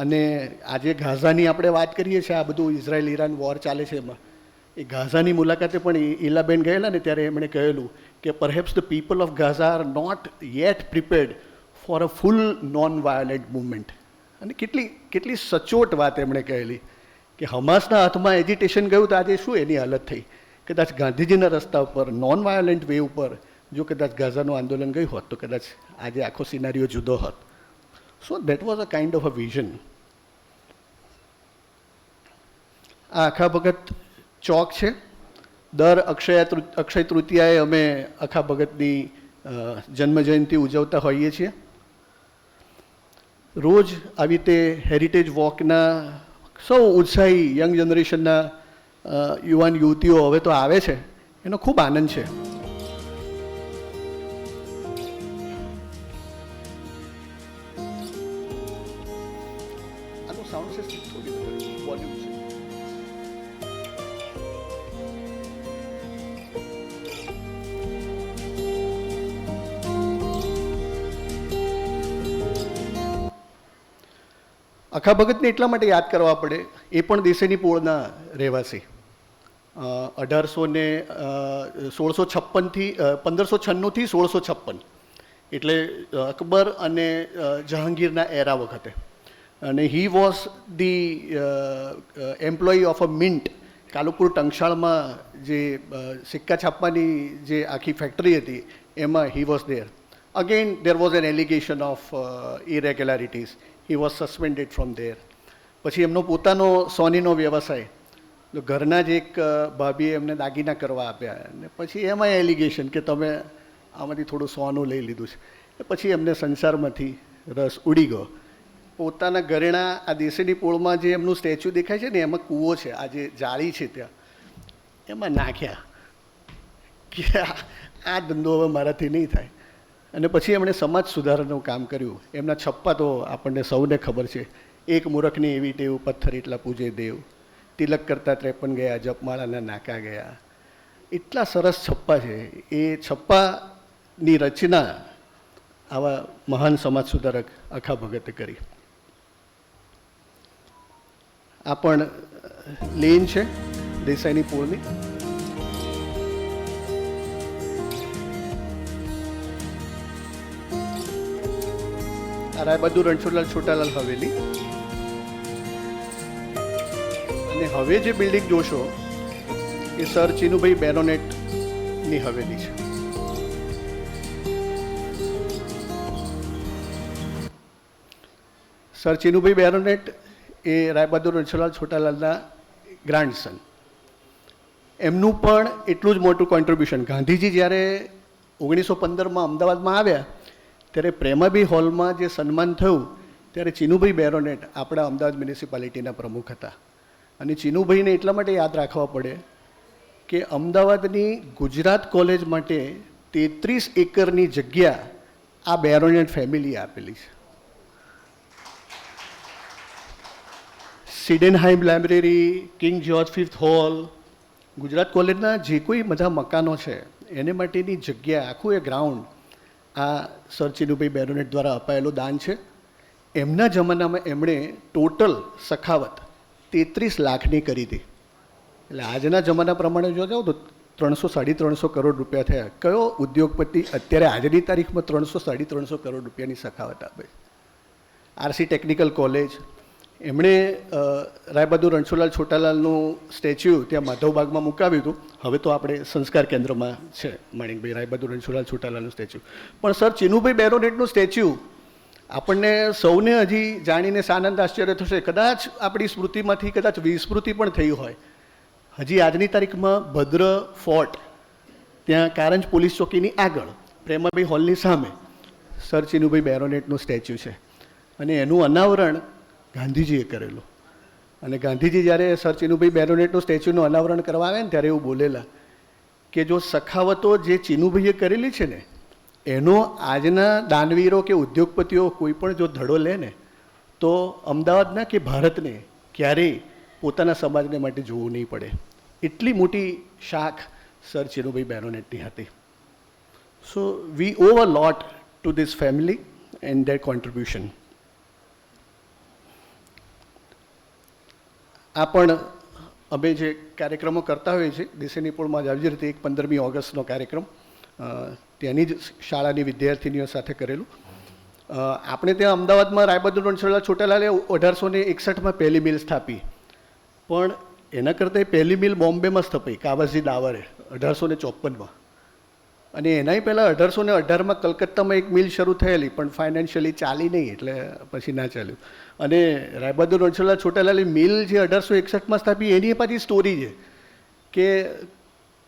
S6: અને આજે ગાઝાની આપણે વાત કરીએ છીએ, આ બધું ઇઝરાયલ ઈરાન વોર ચાલે છે, એમાં એ ગાઝાની મુલાકાતે પણ ઈલાબેન ગયેલા ને ત્યારે એમણે કહેલું કે perhaps the people of Gaza are not yet prepared for a full non violent movement. અને કેટલી સચોટ વાત એમણે કહેલી કે હમાસના હાથમાં એજિટેશન ગયું તો આજે શું એની હાલત થઈ. કદાચ ગાંધીજીના રસ્તા ઉપર નોન વાયોલેન્ટ વે ઉપર જો કદાચ ગાઝાનું આંદોલન ગયું હોત તો કદાચ આજે આખો સિનારીઓ જુદો હોત. સો that was a kind of a vision. આ આખા ભગત ચોક છે. દર અક્ષય તૃતીયાએ અમે આખા ભગતની જન્મજયંતિ ઉજવતા હોઈએ છીએ. રોજ આવી રીતે હેરિટેજ વોકના સૌ ઉત્સાહી યંગ જનરેશનના યુવાન યુવતીઓ હવે તો આવે છે, એનો ખૂબ આનંદ છે. આનું સાઉન્ડ સિસ્ટમ થોડી વોલ્યુમ છે. આખા ભગતને એટલા માટે યાદ કરવા પડે, એ પણ દેસાઈની પોળના રહેવાસી. 1656થી 1696 એટલે અકબર અને જહાંગીરના એરા વખતે. અને he was the employee of a mint. Kalupur ટંકશાળમાં જે સિક્કા છાપવાની જે આખી ફેક્ટરી હતી એમાં he was there. Again there was an allegation of irregularities. He was suspended from there. પછી એમનો પોતાનો સોનીનો વ્યવસાય, તો ઘરના જ એક ભાભીએ એમને દાગીના કરવા આપ્યા, અને પછી એમાં એલિગેશન કે તમે આમાંથી થોડું સોનું લઈ લીધું છે. પછી એમને સંસારમાંથી રસ ઉડી ગયો. પોતાના ઘરેણા આ દેશીની પોળમાં જે એમનું સ્ટેચ્યુ દેખાય છે ને એમાં કૂવો છે, આ જે જાળી છે ત્યાં એમાં નાખ્યા કે આ ધંધો હવે મારાથી નહીં થાય. અને પછી એમણે સમાજ સુધારણનું કામ કર્યું. એમના છપ્પા તો આપણને સૌને ખબર છે, એક મૂરખની એવી ટેવ પથ્થર એટલા પૂજે દેવ, તિલક કરતા 53 ગયા, જપમાળાના નાકા ગયા. એટલા સરસ છપ્પા છે. એ છપ્પાની રચના આવા મહાન સમાજ સુધારક અખા ભગતે કરી. આ પણ લેન છે દેસાઈની પોળની. આ રાયબહાદુર રણછોડલાલ છોટાલાલ હવેલી. અને હવે જે બિલ્ડિંગ જોશો એ સર ચીનુભાઈ બેરોનેટની હવેલી છે. સર ચીનુભાઈ બેરોનેટ એ રાયબહાદુર રણછોડલાલ છોટાલાલના ગ્રાન્ડસન. એમનું પણ એટલું જ મોટું કોન્ટ્રીબ્યુશન. ગાંધીજી જ્યારે 1915માં અમદાવાદમાં આવ્યા ત્યારે પ્રેમાબી હોલમાં જે સન્માન થયું ત્યારે ચીનુભાઈ બેરોનેટ આપણા અમદાવાદ મ્યુનિસિપાલિટીના પ્રમુખ હતા. અને ચીનુભાઈને એટલા માટે યાદ રાખવા પડે કે અમદાવાદની ગુજરાત કોલેજ માટે 33 એકરની જગ્યા આ બેરોનેટ ફેમિલીએ આપેલી છે. Sydenham library, King George fifth hall, Gujarat કોલેજના જે કોઈ બધા મકાનો છે એને માટેની જગ્યા, આખું એ ગ્રાઉન્ડ આ સર ચીનુભાઈ બેરોનેટ દ્વારા અપાયેલું દાન છે. એમના જમાનામાં એમણે ટોટલ સખાવત 33 લાખની કરી હતી. એટલે આજના જમાના પ્રમાણે જો જાઓ તો 300-350 કરોડ રૂપિયા થયા. કયો ઉદ્યોગપતિ અત્યારે આજની તારીખમાં 300-350 કરોડ રૂપિયાની સખાવત આપે? આરસી ટેકનિકલ કોલેજ, એમણે રાયબહાદુર રણછોડલાલ છોટાલાલનું સ્ટેચ્યુ ત્યાં માધવબાગમાં મુકાવ્યું હતું. હવે તો આપણે સંસ્કાર કેન્દ્રમાં છે માણિકભાઈ રાયબહાદુર રણછોડલાલ છોટાલાલનું સ્ટેચ્યુ. પણ સર ચીનુભાઈ બેરોનેટનું સ્ટેચ્યુ આપણને સૌને હજી જાણીને આનંદ આશ્ચર્ય થશે. કદાચ આપણી સ્મૃતિમાંથી કદાચ વિસ્મૃતિ પણ થઈ હોય. હજી આજની તારીખમાં ભદ્ર ફોર્ટ ત્યાં કારંજ પોલીસ ચોકીની આગળ પ્રેમાભાઈ હોલની સામે સર ચીનુભાઈ બેરોનેટનું સ્ટેચ્યુ છે. અને એનું અનાવરણ ગાંધીજીએ કરેલું. અને ગાંધીજી જ્યારે સર ચીનુભાઈ બેરોનેટનું સ્ટેચ્યુનું અનાવરણ કરવા આવે ને ત્યારે એવું બોલેલા કે જો સખાવતો જે ચીનુભાઈએ કરેલી છે ને એનો આજના દાનવીરો કે ઉદ્યોગપતિઓ કોઈ પણ જો ધડો લે ને તો અમદાવાદના કે ભારતને ક્યારેય પોતાના સમાજને માટે જોવું નહીં પડે. એટલી મોટી શાખ સર ચીનુભાઈ બેરોનેટની હતી. So we owe a lot to this family and their contribution. આ પણ અમે જે કાર્યક્રમો કરતા હોઈએ છીએ દેશીની પોળમાં જ આવી રીતે એક 15મી ઓગસ્ટનો કાર્યક્રમ ત્યાંની જ શાળાની વિદ્યાર્થીનીઓ સાથે કરેલું. આપણે ત્યાં અમદાવાદમાં રાયબહાદુર રણછોડલાલ છોટાલાલે 1861માં પહેલી મિલ સ્થાપી. પણ એના કરતાં પહેલી મિલ બોમ્બેમાં સ્થપાઈ કાવાસી દાવરે 1854માં. અને એનાય પહેલાં 1818માં કલકત્તામાં એક મિલ શરૂ થયેલી પણ ફાઇનાન્શિયલી ચાલી નહીં એટલે પછી ના ચાલ્યું. અને રાયબહાદુર રણછોડલાલ છોટાલાલે મિલ જે 1861માં સ્થાપી એની પાછી સ્ટોરી છે કે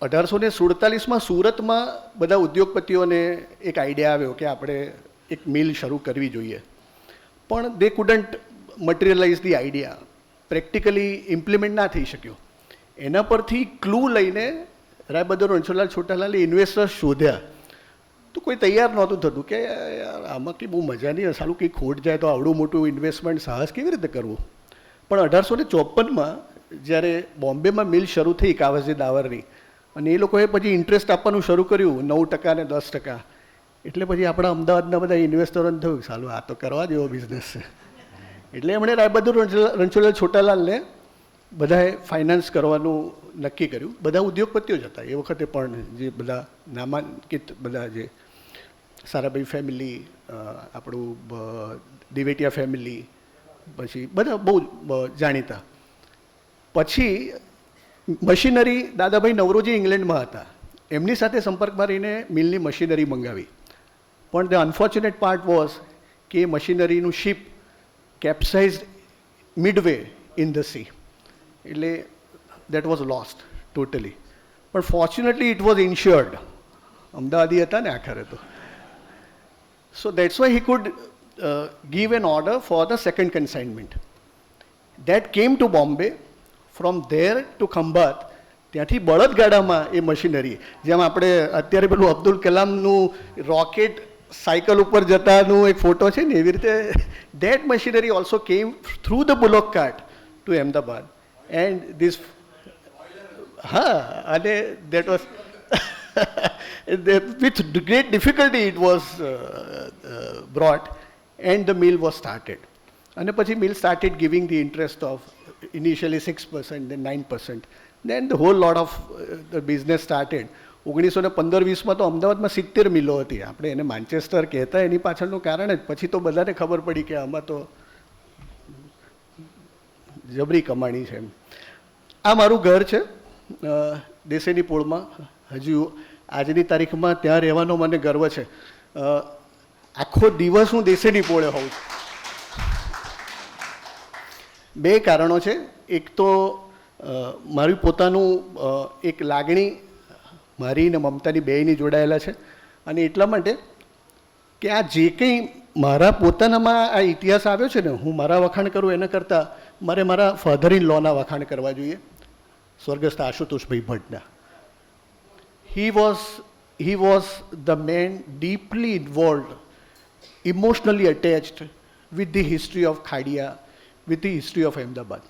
S6: 1847માં સુરતમાં બધા ઉદ્યોગપતિઓને એક આઈડિયા આવ્યો કે આપણે એક મિલ શરૂ કરવી જોઈએ. પણ they couldn't materialize the idea. Practically implement ના થઈ શક્યો. એના પરથી ક્લુ લઈને રાયબહાદુર રણછોડલાલ છોટાલાલે ઇન્વેસ્ટર્સ શોધ્યા. તો કોઈ તૈયાર નહોતું થતું કે આમાં કંઈ બહુ મજા નહીં, સારું કંઈ ખોટ જાય તો આવડું મોટું ઇન્વેસ્ટમેન્ટ સાહસ કેવી રીતે કરવું. પણ 1854માં જ્યારે બોમ્બેમાં મિલ શરૂ થઈ કાવાસી દાવરની અને એ લોકોએ પછી ઇન્ટરેસ્ટ આપવાનું શરૂ કર્યું 9% અને 10%. એટલે પછી આપણા અમદાવાદના બધા ઇન્વેસ્ટરોને થયું સાલું આ તો કરવા જેવો બિઝનેસ છે. એટલે એમણે રાયબહાદુર રણછોડલાલ છોટાલાલને બધાએ ફાઇનાન્સ કરવાનું નક્કી કર્યું. બધા ઉદ્યોગપતિઓ જ હતા એ વખતે પણ, જે બધા નામાંકિત બધા જે સારાભાઈ ફેમિલી, આપણું દિવેટિયા ફેમિલી, પછી બધા બહુ જાણીતા. પછી મશીનરી દાદાભાઈ નવરોજી ઇંગ્લેન્ડમાં હતા, એમની સાથે સંપર્કમાં રહીને મિલની મશીનરી મંગાવી. પણ ધ અનફોર્ચ્યુનેટ પાર્ટ વોઝ કે મશીનરીનું ship કેપ્સાઇઝ midway in the sea. એટલે દેટ વોઝ લોસ્ટ ટોટલી. પણ ફોર્ચ્યુનેટલી ઇટ વોઝ ઇન્શ્યોર્ડ. અમદાવાદી હતા ને આખરે તો. સો that's why he could give an order for the second consignment. That came to Bombay. From there to Khambat, ત્યાંથી બળદગાડામાં એ machinery, જેમ આપણે અત્યારે પેલું અબ્દુલ કલામનું રોકેટ સાયકલ ઉપર જતાનું એક ફોટો છે ને, એવી રીતે that machinery also came through the bullock cart to Ahmedabad. And this, and that was with great difficulty it was brought, and the mill was started. And પછી mill started giving the interest of initially 6%, then 9%. Then the whole lot of the business started. 1915-20માં તો અમદાવાદમાં 70 મિલો હતી. આપણે એને Manchester કહેતા એની પાછળનું કારણ જ પછી તો બધાને ખબર પડી કે આમાં તો જબરી કમાણી છે. આ મારું ઘર છે દેસાઈની પોળમાં. હજુ આજની તારીખમાં ત્યાં રહેવાનો મને ગર્વ છે. આખો દિવસ હું દેસાઈની પોળે હોઉં છું. બે કારણો છે. એક તો મારું પોતાનું એક લાગણી મારી ને મમતાની બેયની જોડાયેલા છે, અને એટલા માટે કે આ જે કંઈ મારા પોતાનામાં આ ઇતિહાસ આવ્યો છે ને, હું મારા વખાણ કરું એના કરતાં મારે મારા ફાધર ઇન લોના વખાણ કરવા જોઈએ, સ્વર્ગસ્થ Ashutoshbhai ભટ્ટના. he was the man deeply involved, emotionally attached with the history of Khadia, with the history of Ahmedabad.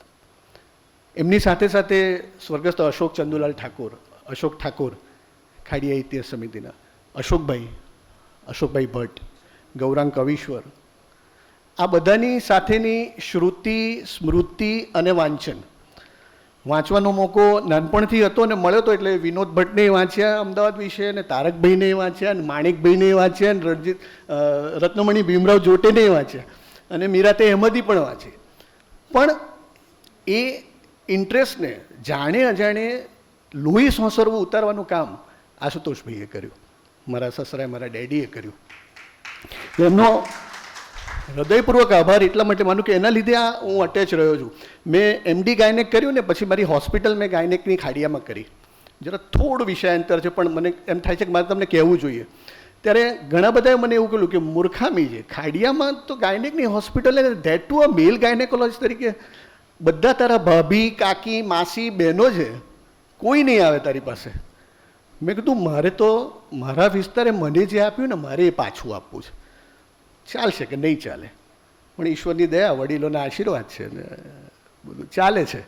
S6: એમની સાથે સાથે સ્વર્ગસ્થ અશોક ચંદુલાલ ઠાકોર, અશોક ઠાકોર ખાડિયા ઇતિહાસ સમિતિના, અશોકભાઈ ભટ્ટ, ગૌરાંગ કવિશ્વર, આ બધાની સાથેની શ્રુતિ, સ્મૃતિ અને વાંચન. વાંચવાનો મોકો નાનપણથી હતો ને મળ્યો તો એટલે વિનોદ ભટ્ટને વાંચ્યા અમદાવાદ વિશે, અને તારકભાઈને વાંચ્યા, અને માણિકભાઈને વાંચ્યા, અને રત્નમણી ભીમરાવ જોટેને વાંચ્યા, અને મીરાતે અહેમદી પણ વાંચી. પણ એ ઇન્ટરેસ્ટને જાણે અજાણે લોહી સોંસરવું ઉતારવાનું કામ આશુતોષભાઈએ કર્યું, મારા સસરાએ, મારા ડેડીએ કર્યું. એમનો હૃદયપૂર્વક આભાર એટલા માટે માનું કે એના લીધે આ હું અટેચ રહ્યો છું. મેં MD ગાયનેક કર્યું ને પછી મારી હોસ્પિટલ મેં ગાયનેકની ખાડિયામાં કરી. જરા થોડું વિષયાંતર છે પણ મને એમ થાય છે કે મારે તમને કહેવું જોઈએ. ત્યારે ઘણા બધાએ મને એવું કહ્યું કે મૂર્ખામી છે, ખાડિયામાં તો ગાયનેકની hospital, that to a male gynaecologist તરીકે બધા તારા ભાભી, કાકી, માસી, બહેનો છે, કોઈ નહીં આવે તારી પાસે. મેં કીધું મારે તો મારા વિસ્તારે મને જે આપ્યું ને મારે એ પાછું આપવું છે. ચાલશે કે નહીં ચાલે, પણ ઈશ્વરની દયા, વડીલોના આશીર્વાદ છે ને બધું ચાલે છે.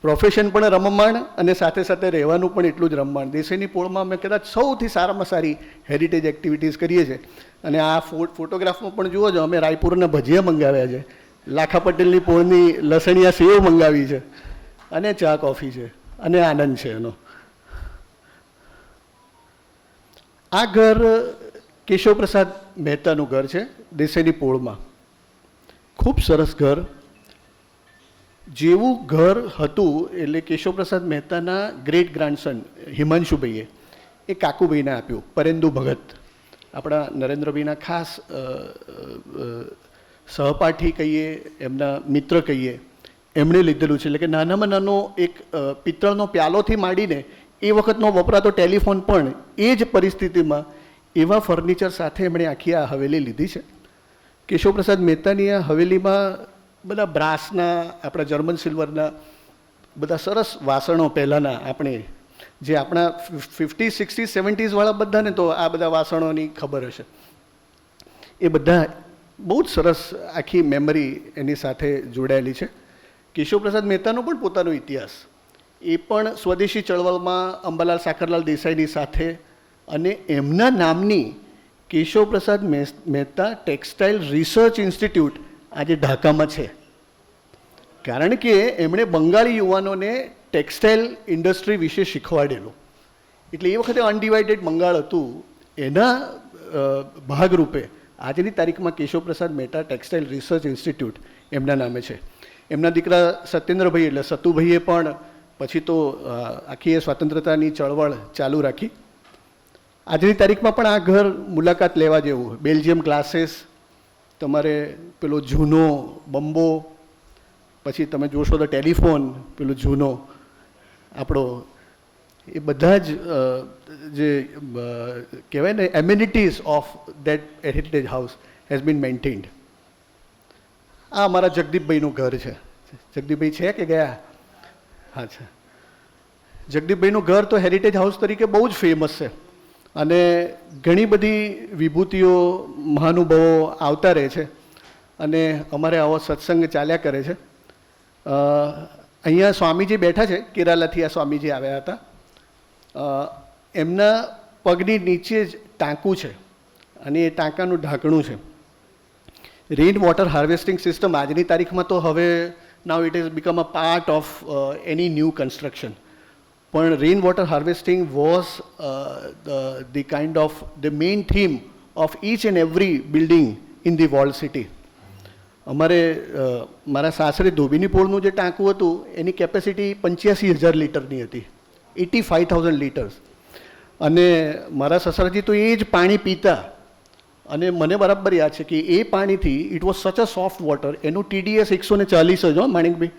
S6: પ્રોફેશન પણ રમમાણ અને સાથે સાથે રહેવાનું પણ એટલું જ રમમાણ. દેસાઈની પોળમાં અમે કદાચ સૌથી સારામાં સારી હેરિટેજ એક્ટિવિટીઝ કરીએ છીએ. અને આ ફોટોગ્રાફમાં પણ જુઓ છો, અમે રાયપુરના ભજીયા મંગાવ્યા છે, લાખા પટેલની પોળની લસણિયા સેવ મંગાવી છે, અને ચા કોફી છે, અને આનંદ છે એનો. આ ઘર કેશવપ્રસાદ મહેતાનું ઘર છે દેસાઈની પોળમાં. ખૂબ સરસ ઘર. જેવું ઘર હતું એટલે કેશવપ્રસાદ મહેતાના ગ્રેટ ગ્રાન્ડસન હિમાંશુભાઈએ એ કાકુભાઈને આપ્યું. પરેન્દુ ભગત આપણા નરેન્દ્રભાઈના ખાસ સહપાઠી કહીએ, એમના મિત્ર કહીએ, એમણે લીધેલું છે. એટલે કે નાનામાં નાનો એક પિત્તળનો પ્યાલોથી માંડીને એ વખતનો વપરાતો ટેલિફોન પણ એ જ પરિસ્થિતિમાં એવા ફર્નિચર સાથે એમણે આખી આ હવેલી લીધી છે. કેશવપ્રસાદ મહેતાની આ હવેલીમાં બધા બ્રાસના, આપણા જર્મન સિલ્વરના બધા સરસ વાસણો પહેલાંના, આપણે જે આપણા 50s, 60s, 70s વાળા બધાને તો આ બધા વાસણોની ખબર હશે. એ બધા બહુ જ સરસ આખી મેમરી એની સાથે જોડાયેલી છે. કેશવપ્રસાદ મહેતાનો પણ પોતાનો ઇતિહાસ, એ પણ સ્વદેશી ચળવળમાં અંબાલાલ સાકરલાલ દેસાઈની સાથે, અને એમના નામની Keshavprasad Mehta textile research institute આજે ઢાકામાં છે. કારણ કે એમણે બંગાળી યુવાનોને ટેક્સટાઇલ ઇન્ડસ્ટ્રી વિશે શીખવાડેલું. એટલે એ વખતે અનડિવાઇડેડ બંગાળ હતું, એના ભાગરૂપે આજની તારીખમાં Keshavprasad Mehta textile research institute એમના નામે છે. એમના દીકરા સત્યેન્દ્રભાઈ એટલે સતુભાઈએ પણ પછી તો આખી સ્વતંત્રતાની ચળવળ ચાલુ રાખી. આજની તારીખમાં પણ આ ઘર મુલાકાત લેવા જેવું. બેલ્જિયમ ગ્લાસીસ, તમારે પેલો જૂનો બંબો, પછી તમે જોશો તો ટેલિફોન પેલો જૂનો આપણો, એ બધા જ જે કહેવાય ને amenities of that heritage house has been maintained. આ અમારા જગદીપભાઈનું ઘર છે. જગદીપભાઈ છે કે ગયા? હા છે. જગદીપભાઈનું ઘર તો હેરિટેજ હાઉસ તરીકે બહુ જ ફેમસ છે અને ઘણી બધી વિભૂતિઓ મહાનુભાવો આવતા રહે છે અને અમારે આવો સત્સંગ ચાલ્યા કરે છે. અહીંયા સ્વામીજી બેઠા છે, કેરાલાથી આ સ્વામીજી આવ્યા હતા. એમના પગની નીચે જ ટાંકું છે અને એ ટાંકાનું ઢાંકણું છે. રેઇન વોટર હાર્વેસ્ટિંગ સિસ્ટમ આજની તારીખમાં તો હવે now it is become a part of any new construction. પણ rain water harvesting was the kind of the main theme of each and every building in the wall city. અમારે મારા સાસરે ધોબીની પોળનું જે ટાંકું હતું એની કેપેસિટી 85,000 લીટરની હતી, 85,000 લીટર્સ. અને મારા સસરાજી તો એ જ પાણી પીતા અને મને બરાબર યાદ છે કે એ પાણીથી it was such a soft water. એનું TDS 140 જ હો માણિકભાઈ.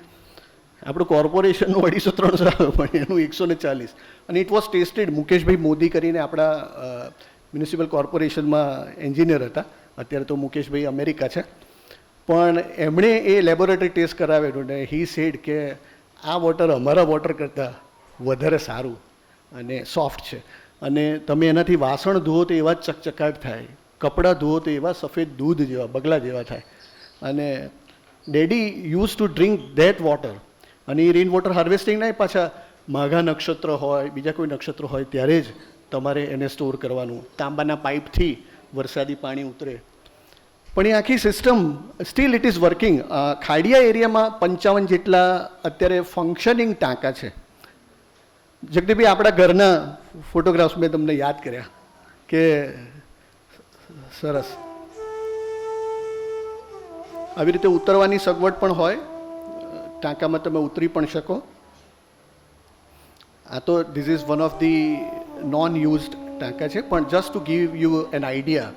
S6: આપણું કોર્પોરેશનનું 250-300 આવે પણ એનું 140. અને ઇટ વોઝ ટેસ્ટેડ. મુકેશભાઈ મોદી કરીને આપણા મ્યુનિસિપલ કોર્પોરેશનમાં એન્જિનિયર હતા, અત્યારે તો મુકેશભાઈ અમેરિકા છે. પણ એમણે એ લેબોરેટરી ટેસ્ટ કરાવેલું ને હી સેડ કે આ વોટર અમારા વોટર કરતાં વધારે સારું અને સોફ્ટ છે અને તમે એનાથી વાસણ ધુઓ તો એવા જ ચકચકાટ થાય, કપડાં ધુઓ તો એવા સફેદ દૂધ જેવા બગલા જેવા થાય. અને daddy use to drink that water. અને એ રેઇન વોટર હાર્વેસ્ટિંગના પાછા માઘા નક્ષત્ર હોય, બીજા કોઈ નક્ષત્ર હોય ત્યારે જ તમારે એને સ્ટોર કરવાનું. તાંબાના પાઇપથી વરસાદી પાણી ઉતરે. પણ એ આખી system steel it is working. Khadia એરિયામાં 55 જેટલા અત્યારે ફંક્શનિંગ ટાંકા છે. જગદીપભાઈ, આપણા ઘરના ફોટોગ્રાફ્સ મેં તમને યાદ કર્યા કે સરસ. આવી રીતે ઉતરવાની સગવડ પણ હોય, ટાંકામાં તમે ઉતરી પણ શકો. આ તો this is one of the non used ટાંકા છે, પણ just to give you an idea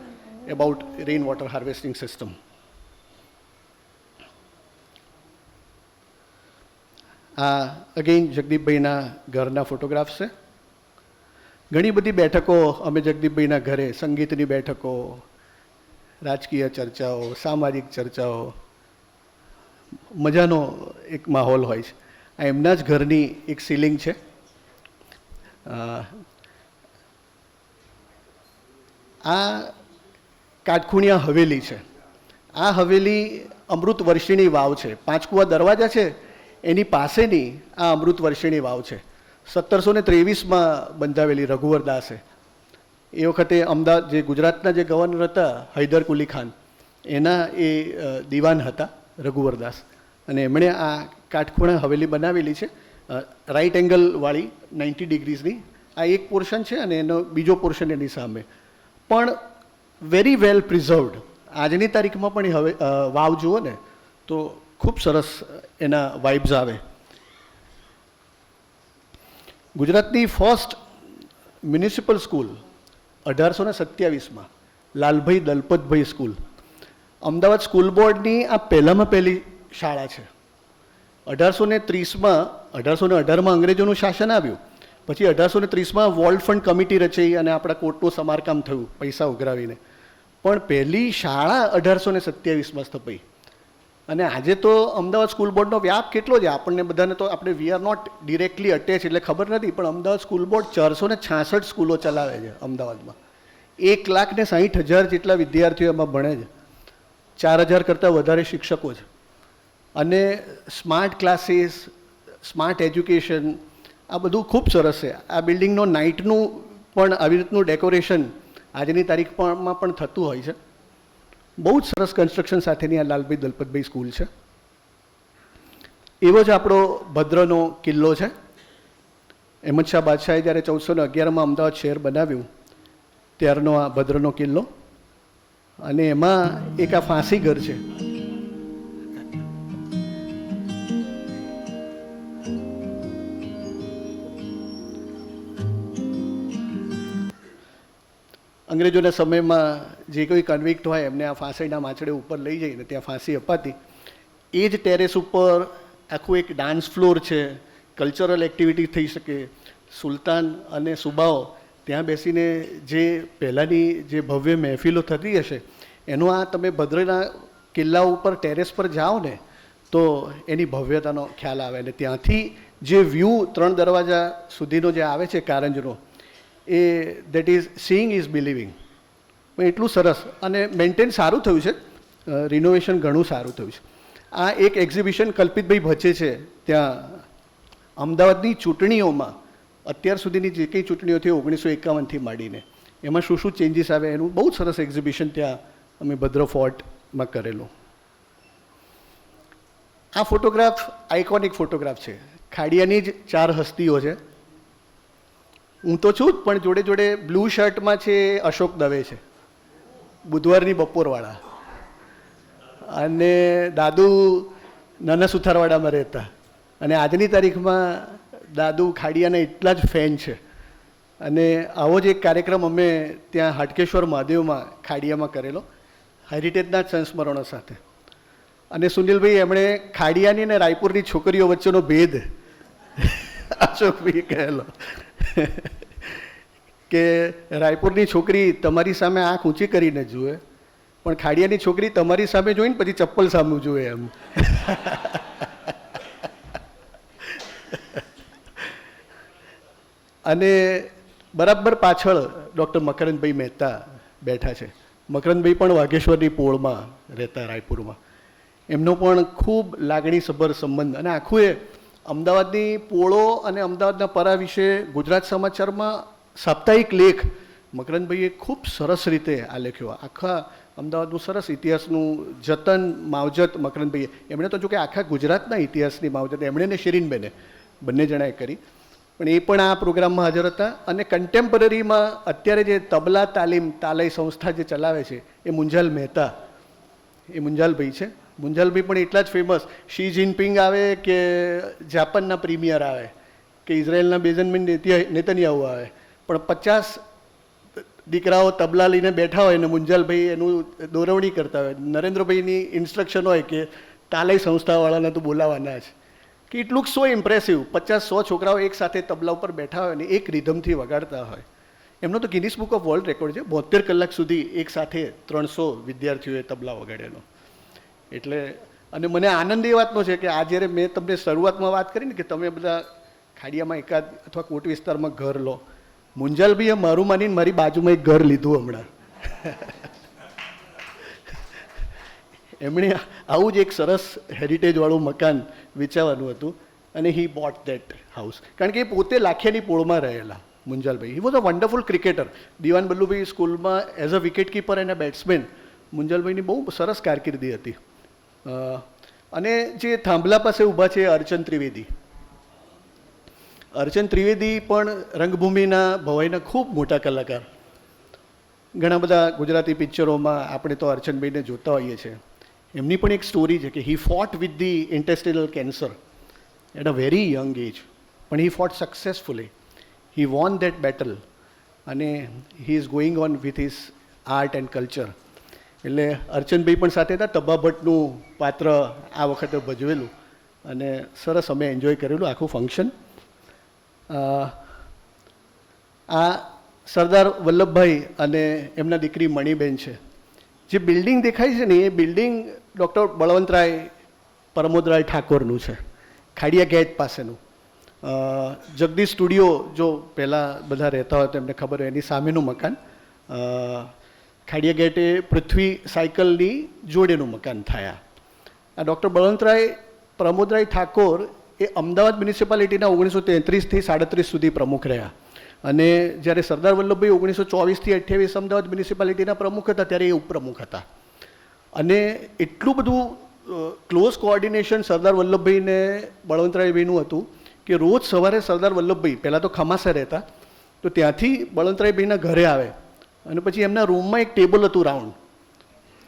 S6: about rainwater harvesting system. અગેન જગદીપભાઈના ઘરના ફોટોગ્રાફ્સ છે. ઘણી બધી બેઠકો અમે જગદીપભાઈના ઘરે, સંગીતની બેઠકો, રાજકીય ચર્ચાઓ, સામાજિક ચર્ચાઓ, મજાનો એક માહોલ હોય છે. આ એમના જ ઘરની એક સીલિંગ છે. આ કાટખૂણિયા હવેલી છે. આ હવેલી અમૃત વર્ષિણી વાવ છે. પાંચકુવા દરવાજા છે એની પાસેની આ અમૃત વર્ષિણી વાવ છે. 1723માં બંધાવેલી રઘુવરદાસે. એ વખતે અમદાવાદ જે ગુજરાતના જે ગવર્નર હતા હૈદર કુલી ખાન, એના એ દિવાન હતા રઘુવરદાસ. અને એમણે આ કાટખૂણા હવેલી બનાવેલી છે, રાઈટ એંગલવાળી 90 ડિગ્રીઝની. આ એક પોર્શન છે અને એનો બીજો પોર્શન એની સામે. પણ વેરી વેલ પ્રિઝર્વડ. આજની તારીખમાં પણ હવે વાવ જુઓ ને તો ખૂબ સરસ એના વાઇબ્સ આવે. ગુજરાતની ફર્સ્ટ મ્યુનિસિપલ સ્કૂલ 1827માં લાલભાઈ દલપતભાઈ સ્કૂલ. અમદાવાદ સ્કૂલ બોર્ડની આ પહેલામાં પહેલી શાળા છે. 1830માં 1818માં અંગ્રેજોનું શાસન આવ્યું. પછી 1830માં વોર્લ્ડ ફંડ કમિટી રચાઈ અને આપણા કોર્ટનું સમારકામ થયું પૈસા ઉઘરાવીને. પણ પહેલી શાળા 1827માં સ્થપાઈ. અને આજે તો અમદાવાદ સ્કૂલ બોર્ડનો વ્યાપ કેટલો છે આપણને બધાને તો આપણે we are not directly attach એટલે ખબર નથી. પણ અમદાવાદ સ્કૂલ બોર્ડ 466 સ્કૂલો ચલાવે છે અમદાવાદમાં. 1,60,000 જેટલા વિદ્યાર્થીઓ એમાં ભણે છે. 4,000 કરતાં વધારે શિક્ષકો છે. અને સ્માર્ટ ક્લાસીસ, સ્માર્ટ એજ્યુકેશન, આ બધું ખૂબ સરસ છે. આ બિલ્ડિંગનો નાઇટનું પણ આવી રીતનું ડેકોરેશન આજની તારીખમાં પણ થતું હોય છે. બહુ જ સરસ કન્સ્ટ્રક્શન સાથેની આ લાલભાઈ દલપતભાઈ સ્કૂલ છે. એવો જ આપણો ભદ્રનો કિલ્લો છે. અહેમદ શાહ બાદશાહે જ્યારે 1411માં અમદાવાદ શહેર બનાવ્યું ત્યારનો આ ભદ્રનો કિલ્લો. અને એમાં એક આ ફાંસી ઘર છે. અંગ્રેજોના સમયમાં જે કોઈ કન્વિક્ટ હોય એમને આ ફાંસીના માછડે ઉપર લઈ જઈને ત્યાં ફાંસી અપાતી. એ જ ટેરેસ ઉપર આખું એક ડાન્સ ફ્લોર છે, કલ્ચરલ એક્ટિવિટી થઈ શકે. સુલતાન અને સુબાઓ ત્યાં બેસીને જે પહેલાંની જે ભવ્ય મહેફિલો થતી હશે એનો આ તમે ભદ્રના કિલ્લા ઉપર ટેરેસ પર જાઓ ને તો એની ભવ્યતાનો ખ્યાલ આવે. અને ત્યાંથી જે વ્યૂ 3 દરવાજા સુધીનો જે આવે છે કારંજનો, એ that is seeing is believing. એટલું સરસ અને મેન્ટેન સારું થયું છે, રિનોવેશન ઘણું સારું થયું છે. આ એક એક્ઝિબિશન કલ્પિતભાઈ ભચે છે ત્યાં અમદાવાદની ચૂંટણીઓમાં અત્યાર સુધીની જે કંઈ ચૂંટણીઓ થઈ 1951થી માંડીને એમાં શું શું ચેન્જીસ આવે એનું બહુ સરસ એક્ઝિબિશન ત્યાં અમે ભદ્ર ફોર્ટમાં કરેલું. આ ફોટોગ્રાફ આઇકોનિક ફોટોગ્રાફ છે. ખાડિયાની જ 4 હસ્તીઓ છે. હું તો છું જ, પણ જોડે જોડે બ્લુ શર્ટમાં છે અશોક દવે છે, બુધવારની બપોરવાળા. અને દાદુ નાના સુથારવાડામાં રહેતા, અને આજની તારીખમાં દાદુ ખાડિયાના એટલા જ ફેન છે. અને આવો જ એક કાર્યક્રમ અમે ત્યાં હાટકેશ્વર મહાદેવમાં ખાડિયામાં કરેલો, હેરિટેજના જ સંસ્મરણો સાથે. અને સુનિલભાઈ એમણે ખાડિયાની અને રાયપુરની છોકરીઓ વચ્ચેનો ભેદ અશોકભાઈએ કહેલો કે રાયપુરની છોકરી તમારી સામે આંખ ઊંચી કરીને જુએ, પણ ખાડિયાની છોકરી તમારી સામે જોઈને પછી ચપ્પલ સામે જુએ એમ. અને બરાબર પાછળ ડૉક્ટર મકરંદભાઈ મહેતા બેઠા છે. મકરંદભાઈ પણ વાઘેશ્વરની પોળમાં રહેતા રાયપુરમાં. એમનો પણ ખૂબ લાગણીસભર સંબંધ. અને આખું એ અમદાવાદની પોળો અને અમદાવાદના પરા વિશે ગુજરાત સમાચારમાં સાપ્તાહિક લેખ મકરંદભાઈએ ખૂબ સરસ રીતે આલેખ્યો. આખા અમદાવાદનું સરસ ઇતિહાસનું જતન માવજત મકરંદભાઈએ. એમણે તો જો કે આખા ગુજરાતના ઇતિહાસની માવજત એમણે ને શિરીનબેને બંને જણાએ કરી, પણ એ પણ આ પ્રોગ્રામમાં હાજર હતા. અને કન્ટેમ્પરરીમાં અત્યારે જે તબલા તાલીમ તાલય સંસ્થા જે ચલાવે છે એ મુંજાલ મહેતા, એ મુંજાલભાઈ છે. મુંજાલભાઈ પણ એટલા જ ફેમસ. શી જિનપિંગ આવે કે જાપાનના પ્રીમિયર આવે કે ઇઝરાયલના બેન્જામિન નેતન્યાહુ આવે, પણ 50 દીકરાઓ તબલા લઈને બેઠા હોય ને મુંજાલભાઈ એનું દોરવણી કરતા હોય. નરેન્દ્રભાઈની ઇન્સ્ટ્રક્શન હોય કે તાલય સંસ્થાવાળાને તો બોલાવવાના જ. કે ઇટ લુક સો ઇમ્પ્રેસિવ. 50-100 છોકરાઓ એક સાથે તબલા ઉપર બેઠા હોય ને એક રિધમથી વગાડતા હોય. એમનો તો Guinness book of world record છે, 72 કલાક સુધી એક સાથે 300 વિદ્યાર્થીઓએ તબલા વગાડેલો. એટલે અને મને આનંદ એ વાતનો છે કે આ જ્યારે મેં તમને શરૂઆતમાં વાત કરી ને કે તમે બધા ખાડિયામાં એકાદ અથવા કોટ વિસ્તારમાં ઘર લો, મુંજાલભાઈએ મારું માનીને મારી બાજુમાં એક ઘર લીધું હમણાં. એમણે આવું જ એક સરસ હેરિટેજવાળું મકાન વેચાવાનું હતું અને હી બોટ ધેટ હાઉસ. કારણ કે એ પોતે લાખિયાની પોળમાં રહેલા Munjalbhai. He was a wonderful cricketer. Diwan Ballubhai સ્કૂલમાં એઝ અ વિકેટ કીપર અને બેટ્સમેન મુંજાલભાઈની બહુ સરસ કારકિર્દી હતી. અને જે થાંભલા પાસે ઊભા છે અર્ચન ત્રિવેદી. અર્ચન ત્રિવેદી પણ રંગભૂમિના ભવાઈના ખૂબ મોટા કલાકાર. ઘણા બધા ગુજરાતી પિક્ચરોમાં આપણે તો અર્ચનભાઈને જોતા હોઈએ છીએ. એમની પણ એક સ્ટોરી છે કે he fought with the intestinal cancer at a very young age, પણ he fought successfully. He won that battle અને he is going on with his art and culture. એટલે અર્ચનભાઈ પણ સાથે હતા. તબ્બા ભટ્ટનું પાત્ર આ વખતે ભજવેલું અને સરસ અમે એન્જોય કરેલું આખું ફંક્શન. આ સરદાર વલ્લભભાઈ અને એમના દીકરી મણિબેન છે. જે બિલ્ડિંગ દેખાય છે ને એ બિલ્ડિંગ ડૉક્ટર બળવંતરાય પ્રમોદરાય ઠાકોરનું છે, ખાડિયા ગેટ પાસેનું. જગદીશ સ્ટુડિયો જો પહેલાં બધા રહેતા હોય તો એમને ખબર હોય, એની સામેનું મકાન. ખાડિયા ગેટે પૃથ્વી સાયકલની જોડેનું મકાન થયા. આ ડૉક્ટર બળવંતરાય પ્રમોદરાય ઠાકોર એ અમદાવાદ મ્યુનિસિપાલિટીના 1933થી 37 સુધી પ્રમુખ રહ્યા. અને જ્યારે સરદાર વલ્લભભાઈ 1924થી 28 અમદાવાદ મ્યુનિસિપાલિટીના પ્રમુખ હતા ત્યારે એ ઉપપ્રમુખ હતા. અને એટલું બધું ક્લોઝ કોઓર્ડિનેશન સરદાર વલ્લભભાઈને બળવંતરાયભાઈનું હતું કે રોજ સવારે સરદાર વલ્લભભાઈ પહેલાં તો ખમાસે રહેતા, તો ત્યાંથી બળવંતરાયભાઈના ઘરે આવે અને પછી એમના રૂમમાં એક ટેબલ હતું રાઉન્ડ,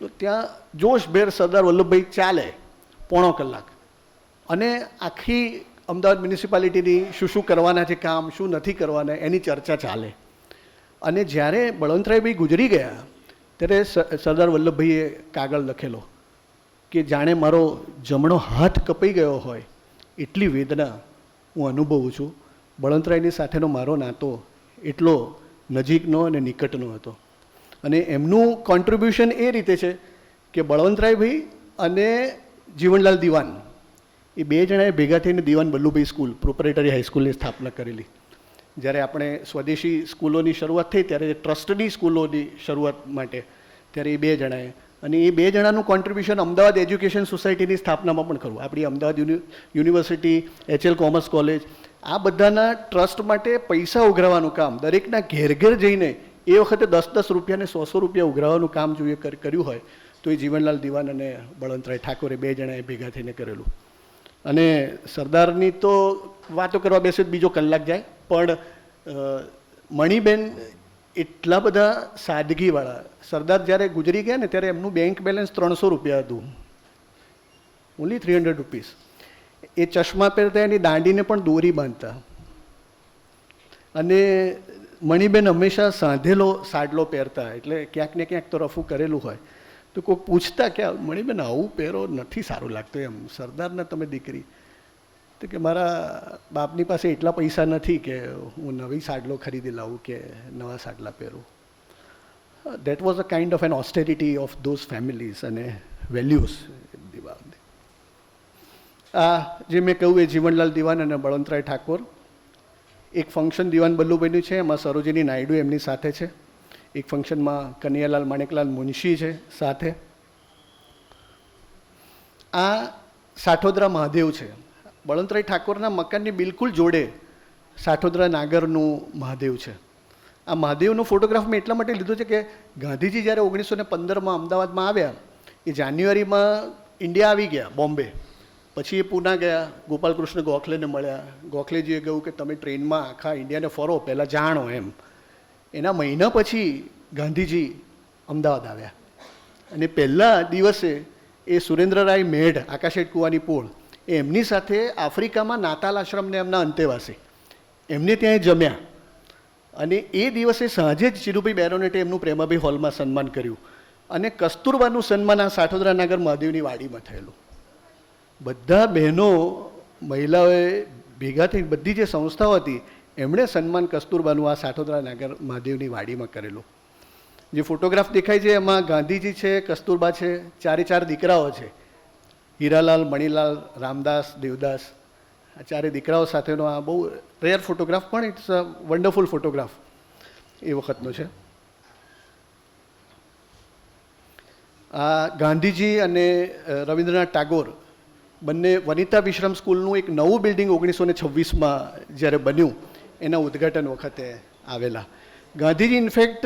S6: તો ત્યાં જોશભેર સરદાર વલ્લભભાઈ ચાલે પોણો કલાક. અને આખી અમદાવાદ મ્યુનિસિપાલિટીની શું કરવાના છે કામ, શું નથી કરવાના એની ચર્ચા ચાલે. અને જ્યારે બળવંતરાયભાઈ ગુજરી ગયા ત્યારે સરદાર વલ્લભભાઈએ કાગળ લખેલો કે જાણે મારો જમણો હાથ કપાઈ ગયો હોય એટલી વેદના હું અનુભવું છું. બળવંતરાયની સાથેનો મારો નાતો એટલો નજીકનો અને નિકટનો હતો. અને એમનું કોન્ટ્રીબ્યુશન એ રીતે છે કે બળવંતરાયભાઈ અને જીવનલાલ દિવાન એ બે જણાએ ભેગા થઈને દિવાન વલ્લુભાઈ સ્કૂલ પ્રોપરેટરી હાઈસ્કૂલની સ્થાપના કરેલી. જ્યારે આપણે સ્વદેશી સ્કૂલોની શરૂઆત થઈ ત્યારે ટ્રસ્ટની સ્કૂલોની શરૂઆત માટે ત્યારે એ બે જણાએ, અને એ બે જણાનું કોન્ટ્રીબ્યુશન અમદાવાદ એજ્યુકેશન સોસાયટીની સ્થાપનામાં પણ ખરું. આપણી Ahmedabad university, HL commerce college, આ બધાના ટ્રસ્ટ માટે પૈસા ઉઘરાવવાનું કામ દરેકના ઘેર ઘેર જઈને એ વખતે 10-10 રૂપિયા ને 100 રૂપિયા ઉઘરાવવાનું કામ જોઈએ કર્યું હોય તો એ જીવનલાલ દિવાન અને બળવંતરાય ઠાકોરે બે જણાએ ભેગા થઈને કરેલું. અને સરદારની તો વાતો કરવા બેસે બીજો કલાક જાય, પણ મણિબેન એટલા બધા સાદગીવાળા. સરદાર જ્યારે ગુજરી ગયા ને ત્યારે એમનું બેંક બેલેન્સ 300 રૂપિયા હતું, ઓનલી 300 રૂપીસ. એ ચશ્મા પહેરતા એની દાંડીને પણ દોરી બાંધતા. અને મણિબેન હંમેશા સાંધેલો સાડલો પહેરતા, એટલે ક્યાંક ને ક્યાંક તો રફું કરેલું હોય તો કોઈ પૂછતા કે મણિબેન આવું પહેરો નથી સારું લાગતું એમ, સરદારના તમે દીકરી. તો કે મારા બાપની પાસે એટલા પૈસા નથી કે હું નવી સાડલો ખરીદી લાવું કે નવા સાડલા પહેરું. That was a kind of an austerity of those families અને વેલ્યુઝ. આ જે મેં કહ્યું એ જીવનલાલ દિવાન અને બળવંતરાય ઠાકોર. એક ફંક્શન દિવાન વલ્લુભાઈનું છે, એમાં સરોજિની નાયડુ એમની સાથે છે. એક ફંક્શનમાં કનૈયાલાલ માણેકલાલ મુનશી છે સાથે. આ સાઠોદરા મહાદેવ છે. બળવંતરાય ઠાકોરના મકાનની બિલકુલ જોડે સાઠોદરા નાગરનું મહાદેવ છે. આ મહાદેવનો ફોટોગ્રાફ મેં એટલા માટે લીધો છે કે ગાંધીજી જ્યારે 1915માં અમદાવાદમાં આવ્યા, એ જાન્યુઆરીમાં ઇન્ડિયા આવી ગયા, બોમ્બે. પછી એ પૂના ગયા, ગોપાલકૃષ્ણ ગોખલેને મળ્યા. ગોખલેજીએ કહ્યું કે તમે ટ્રેનમાં આખા ઇન્ડિયાને ફરો, પહેલાં જાણો એમ. એના મહિના પછી ગાંધીજી અમદાવાદ આવ્યા અને પહેલા દિવસે એ સુરેન્દ્રરાય મેઢ, આકાશેઠ કુવાની પોળ, એમની સાથે આફ્રિકામાં નાતાલ આશ્રમને એમના અંતેવાસી એમને ત્યાં જમ્યા. અને એ દિવસે સાંજે જ ચિરુભાઈ બેરોનેટે એમનું પ્રેમાભાઈ હોલમાં સન્માન કર્યું. અને કસ્તુરબાનું સન્માન આ સાઠોદરા નાગર મહાદેવની વાડીમાં થયેલું. બધા બહેનો, મહિલાઓએ ભેગા થઈ બધી જે સંસ્થાઓ હતી એમણે સન્માન કસ્તુરબાનું આ સાઠોદરા નાગર મહાદેવની વાડીમાં કરેલું. જે ફોટોગ્રાફ દેખાય છે એમાં ગાંધીજી છે, કસ્તુરબા છે, 4 દીકરાઓ છે, હીરાલાલ, મણિલાલ, રામદાસ, દેવદાસ. આ 4 દીકરાઓ સાથેનો આ બહુ રેર ફોટોગ્રાફ, પણ ઇટ્સ અ વન્ડરફુલ ફોટોગ્રાફ એ વખતનો છે. આ ગાંધીજી અને રવિન્દ્રનાથ ટાગોર બંને વનિતા વિશ્રામ સ્કૂલનું એક નવું બિલ્ડિંગ 1926માં જ્યારે બન્યું એના ઉદ્ઘાટન વખતે આવેલા. ગાંધીજી ઇનફેક્ટ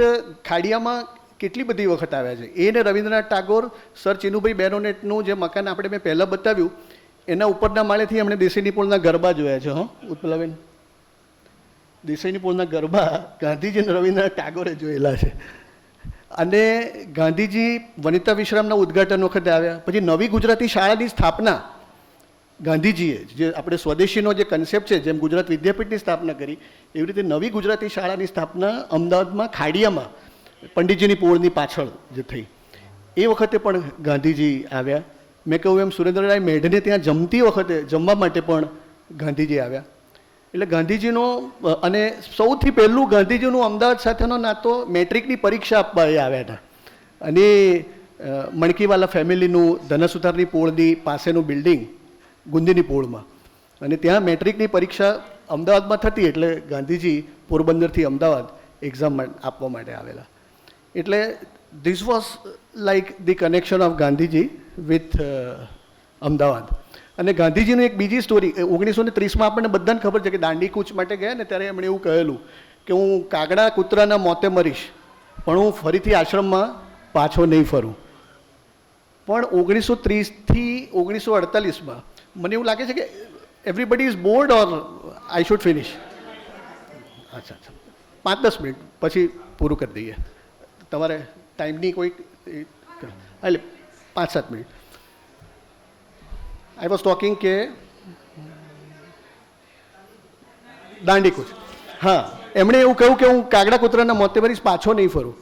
S6: ખાડિયામાં કેટલી બધી વખત આવ્યા છે. એ ને રવિન્દ્રનાથ ટાગોર સર ચિનુભાઈ બેરોનેટનું જે મકાન આપણે મેં પહેલાં બતાવ્યું એના ઉપરના માળેથી એમણે દેસાઈની પોળના ગરબા જોયા છે. ઉત્પલાબેન, દેસાઈની પોળના ગરબા ગાંધીજી અને રવિન્દ્રનાથ ટાગોરે જોયેલા છે. અને ગાંધીજી વનિતા વિશ્રામના ઉદ્ઘાટન વખતે આવ્યા. પછી નવી ગુજરાતી શાળાની સ્થાપના ગાંધીજીએ, જે આપણે સ્વદેશીનો જે કન્સેપ્ટ છે, જેમ ગુજરાત વિદ્યાપીઠની સ્થાપના કરી એવી રીતે નવી ગુજરાતી શાળાની સ્થાપના અમદાવાદમાં ખાડિયામાં પંડિતજીની પોળની પાછળ જે થઈ એ વખતે પણ ગાંધીજી આવ્યા. મેં કહ્યું એમ સુરેન્દ્રરાય મેઢને ત્યાં જમતી વખતે જમવા માટે પણ ગાંધીજી આવ્યા. એટલે ગાંધીજીનો, અને સૌથી પહેલું ગાંધીજીનું અમદાવાદ સાથેનો નાતો મેટ્રિકની પરીક્ષા આપવા એ આવ્યા હતા. અને મણકીવાલા ફેમિલીનું ધનસુધારની પોળની પાસેનું બિલ્ડિંગ ગુંદીની પોળમાં, અને ત્યાં મેટ્રિકની પરીક્ષા અમદાવાદમાં થતી એટલે ગાંધીજી પોરબંદરથી અમદાવાદ એક્ઝામ આપવા માટે આવેલા. એટલે this was like the connection of Gandhiji with Ahmedabad. અને ગાંધીજીની એક બીજી સ્ટોરી 1930માં આપણને બધાને ખબર છે કે દાંડી કૂચ માટે ગયા ને ત્યારે એમણે એવું કહેલું કે હું કાગડા કૂતરાના મોતે મરીશ પણ હું ફરીથી આશ્રમમાં પાછો નહીં ફરું. પણ 1930થી 1948માં મને એવું લાગે છે કે everybody is board or I should finish. અચ્છા, 5-10 મિનિટ પછી પૂરું કરી દઈએ. તમારે ટાઈમની કોઈ એટલે 5-7 મિનિટ. આઈ વોઝ ટોકિંગ કે દાંડીકૂચ. હા, એમણે એવું કહ્યું કે હું કાગડા કૂતરાના મોતે મરીશ, પાછો નહીં ફરું.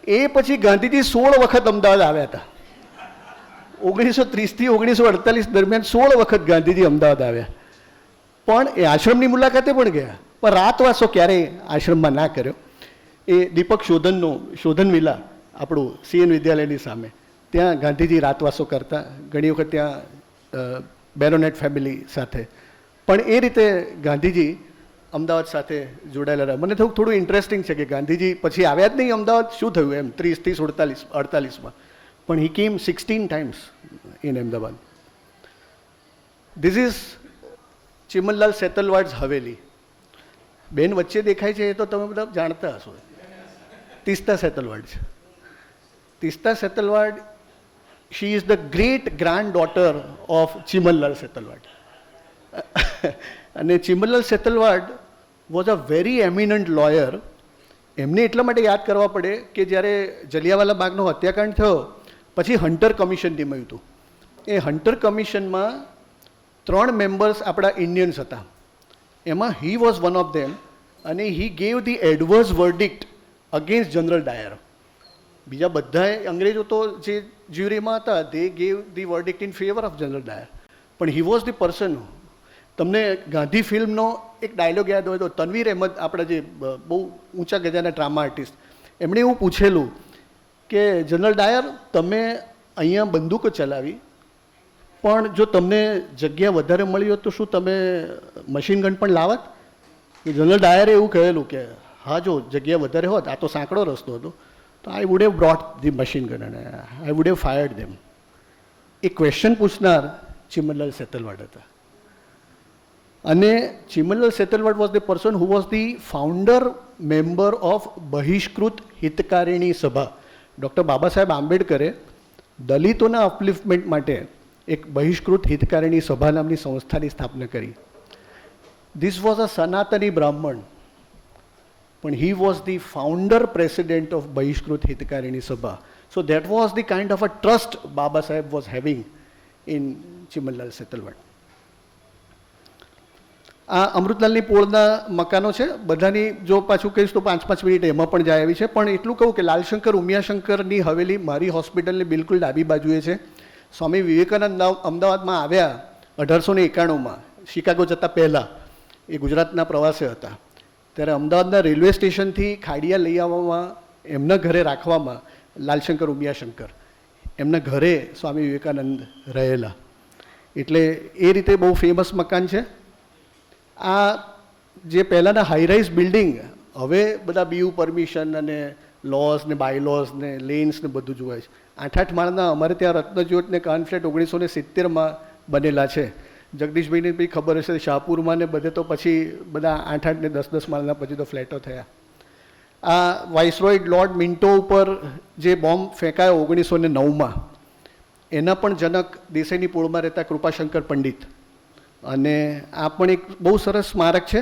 S6: એ પછી ગાંધીજી 16 વખત અમદાવાદ આવ્યા હતા. 1930થી 1948 દરમિયાન 16 વખત ગાંધીજી અમદાવાદ આવ્યા. પણ એ આશ્રમની મુલાકાતે પણ ગયા, પણ રાતવાસો ક્યારેય આશ્રમમાં ના કર્યો. એ દીપક શોધન વિલા આપણું CN વિદ્યાલયની સામે, ત્યાં ગાંધીજી રાતવાસો કરતા, ઘણી વખત ત્યાં બેરોનેટ ફેમિલી સાથે. પણ એ રીતે ગાંધીજી અમદાવાદ સાથે જોડાયેલા રહ્યા. મને થોડું ઇન્ટરેસ્ટિંગ છે કે ગાંધીજી પછી આવ્યા જ નહીં અમદાવાદ, શું થયું એમ 48 પણ હી came 16 times in Ahmedabad. This is Chimanlal Setalvad's haveli. બેન વચ્ચે દેખાય છે એ તો તમે બધા જાણતા હશો, તીસ્તા સેતલવાડ છે. Teesta Setalvad, she is the great grand daughter of Chimanlal Setalvad. And Chimanlal Setalvad was a very eminent lawyer. એમને એટલા માટે યાદ કરવા પડે કે જ્યારે જલિયાવાલા બાગનો હત્યાકાંડ થયો પછી હન્ટર કમિશન નિમાયું હતું. એ હન્ટર કમિશનમાં 3 મેમ્બર્સ આપણા ઇન્ડિયન્સ હતા. એમાં he was one of them, and he gave the adverse verdict against General Dyer. બીજા બધાએ અંગ્રેજો તો જે જ્યુરીમાં હતા they gave the verdict in favour of General Dyer, પણ હી વોઝ ધી પર્સન. તમને ગાંધી ફિલ્મનો એક ડાયલોગ યાદ હોય તો તનવીર અહેમદ, આપણા જે બહુ ઊંચા ગજાના ડ્રામા આર્ટિસ્ટ, એમણે એવું પૂછેલું કે જનરલ ડાયર, તમે અહીંયા બંદૂકો ચલાવી, પણ જો તમને જગ્યા વધારે મળી હોત તો શું તમે મશીન ગન પણ લાવત? જનરલ ડાયરે એવું કહેલું કે હા, જો જગ્યા વધારે હોત, આ તો સાંકડો રસ્તો હતો, તો I would have brought the machine gun અને I would have fired them. એ ક્વેશ્ચન પૂછનાર ચિમનલાલ સેતલવાડ હતા. અને Chimanlal Setalvad was the person who was the founder member of Bahishkrit Hitakarini Sabha. Doctor Baba Saheb આંબેડકરે દલિતોના અપલિફ્ટમેન્ટ માટે એક બહિષ્કૃત હિતકારિણી સભા નામની સંસ્થાની સ્થાપના કરી. ધીસ વોઝ અ સનાતની બ્રાહ્મણ, પણ he was the founder president of Bahishkrit Hitakarini Sabha. So that was the kind of a trust Baba Saheb was having in Chimanlal Setalvad. આ અમૃતલાલની પોળના મકાનો છે બધાની. જો પાછું કહીશ તો 5-5 મિનિટ એમાં પણ જાય આવી છે, પણ એટલું કહું કે લાલશંકર ઉમિયાશંકરની હવેલી મારી હોસ્પિટલની બિલકુલ ડાબી બાજુએ છે. સ્વામી વિવેકાનંદ અમદાવાદમાં આવ્યા 1891માં, શિકાગો જતાં પહેલાં એ ગુજરાતના પ્રવાસે હતા, ત્યારે અમદાવાદના રેલવે સ્ટેશનથી ખાડિયા લઈ આવવામાં, એમના ઘરે રાખવામાં લાલશંકર ઉમિયાશંકર, એમના ઘરે સ્વામી વિવેકાનંદ રહેલા. એટલે એ રીતે બહુ ફેમસ મકાન છે. આ જે પહેલાંના હાઈરાઇઝ બિલ્ડિંગ, હવે બધા બીયુ પરમિશન અને લોઝ ને બાયલોઝ ને લેન્સ ને બધું જોવાય છે. 8-8 માળના અમારે ત્યાં રત્નજ્યોત ને કાનફ્લેટ 1970માં બનેલા છે. જગદીશભાઈને બી ખબર હશે, શાહપુરમાં ને બધે તો પછી બધા 8-8 ને 10-10 માળના પછી તો ફ્લેટો થયા. આ વાઇસરોય લોર્ડ મિન્ટો ઉપર જે બોમ્બ ફેંકાયો 1909માં, એના પણ જનક દેસાઈની પોળમાં રહેતા કૃપાશંકર પંડિત. અને આ પણ એક બહુ સરસ સ્મારક છે,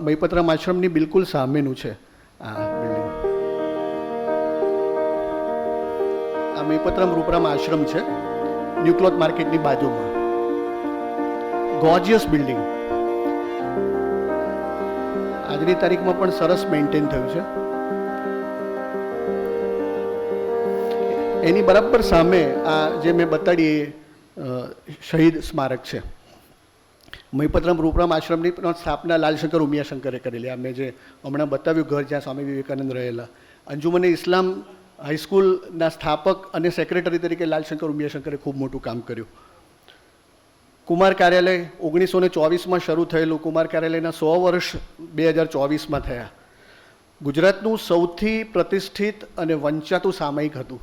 S6: મહીપતરામ આશ્રમની બિલકુલ સામેનું છે આ બિલ્ડિંગ. આ મહીપતરામ રૂપરામ આશ્રમ છે, ન્યુક્લોથ માર્કેટની બાજુમાં. ગોર્જિયસ બિલ્ડિંગ, આજની તારીખમાં પણ સરસ મેન્ટેન થયું છે. એની બરાબર સામે આ જે મેં બતાડી શહીદ સ્મારક છે. મહીપતરામ રૂપરામ આશ્રમની પણ સ્થાપના લાલશંકર ઉમિયાશંકરે કરેલી. આ મેં જે હમણાં બતાવ્યું ઘર જ્યાં સ્વામી વિવેકાનંદ રહેલા. અંજુમને ઇસ્લામ હાઈસ્કૂલના સ્થાપક અને સેક્રેટરી તરીકે લાલશંકર ઉમિયાશંકરે ખૂબ મોટું કામ કર્યું. કુમાર કાર્યાલય 1924માં શરૂ થયેલું. કુમાર કાર્યાલયના 100 વર્ષ 2024માં થયા. ગુજરાતનું સૌથી પ્રતિષ્ઠિત અને વંચાતું સામયિક હતું.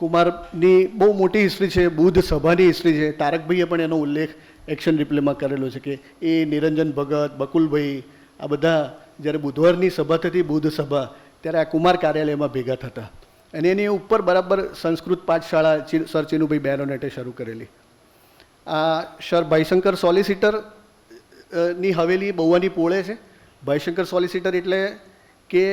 S6: કુમારની બહુ મોટી હિસ્ટ્રી છે, બુદ્ધ સભાની હિસ્ટ્રી છે. તારકભાઈએ પણ એનો ઉલ્લેખ એક્શન રિપ્લેમાં કરેલો છે કે એ નિરંજન ભગત, બકુલભાઈ, આ બધા જ્યારે બુધવારની સભા થતી બુદ્ધ સભા, ત્યારે આ કુમાર કાર્યાલયમાં ભેગા થતા. અને એની ઉપર બરાબર સંસ્કૃત પાઠશાળા સર ચિનુભાઈ બેરોનેટે શરૂ કરેલી. આ સર ભાઈશંકર સોલિસિટર ની હવેલી બહુવાની પોળે છે. ભાઈશંકર સોલિસિટર એટલે કે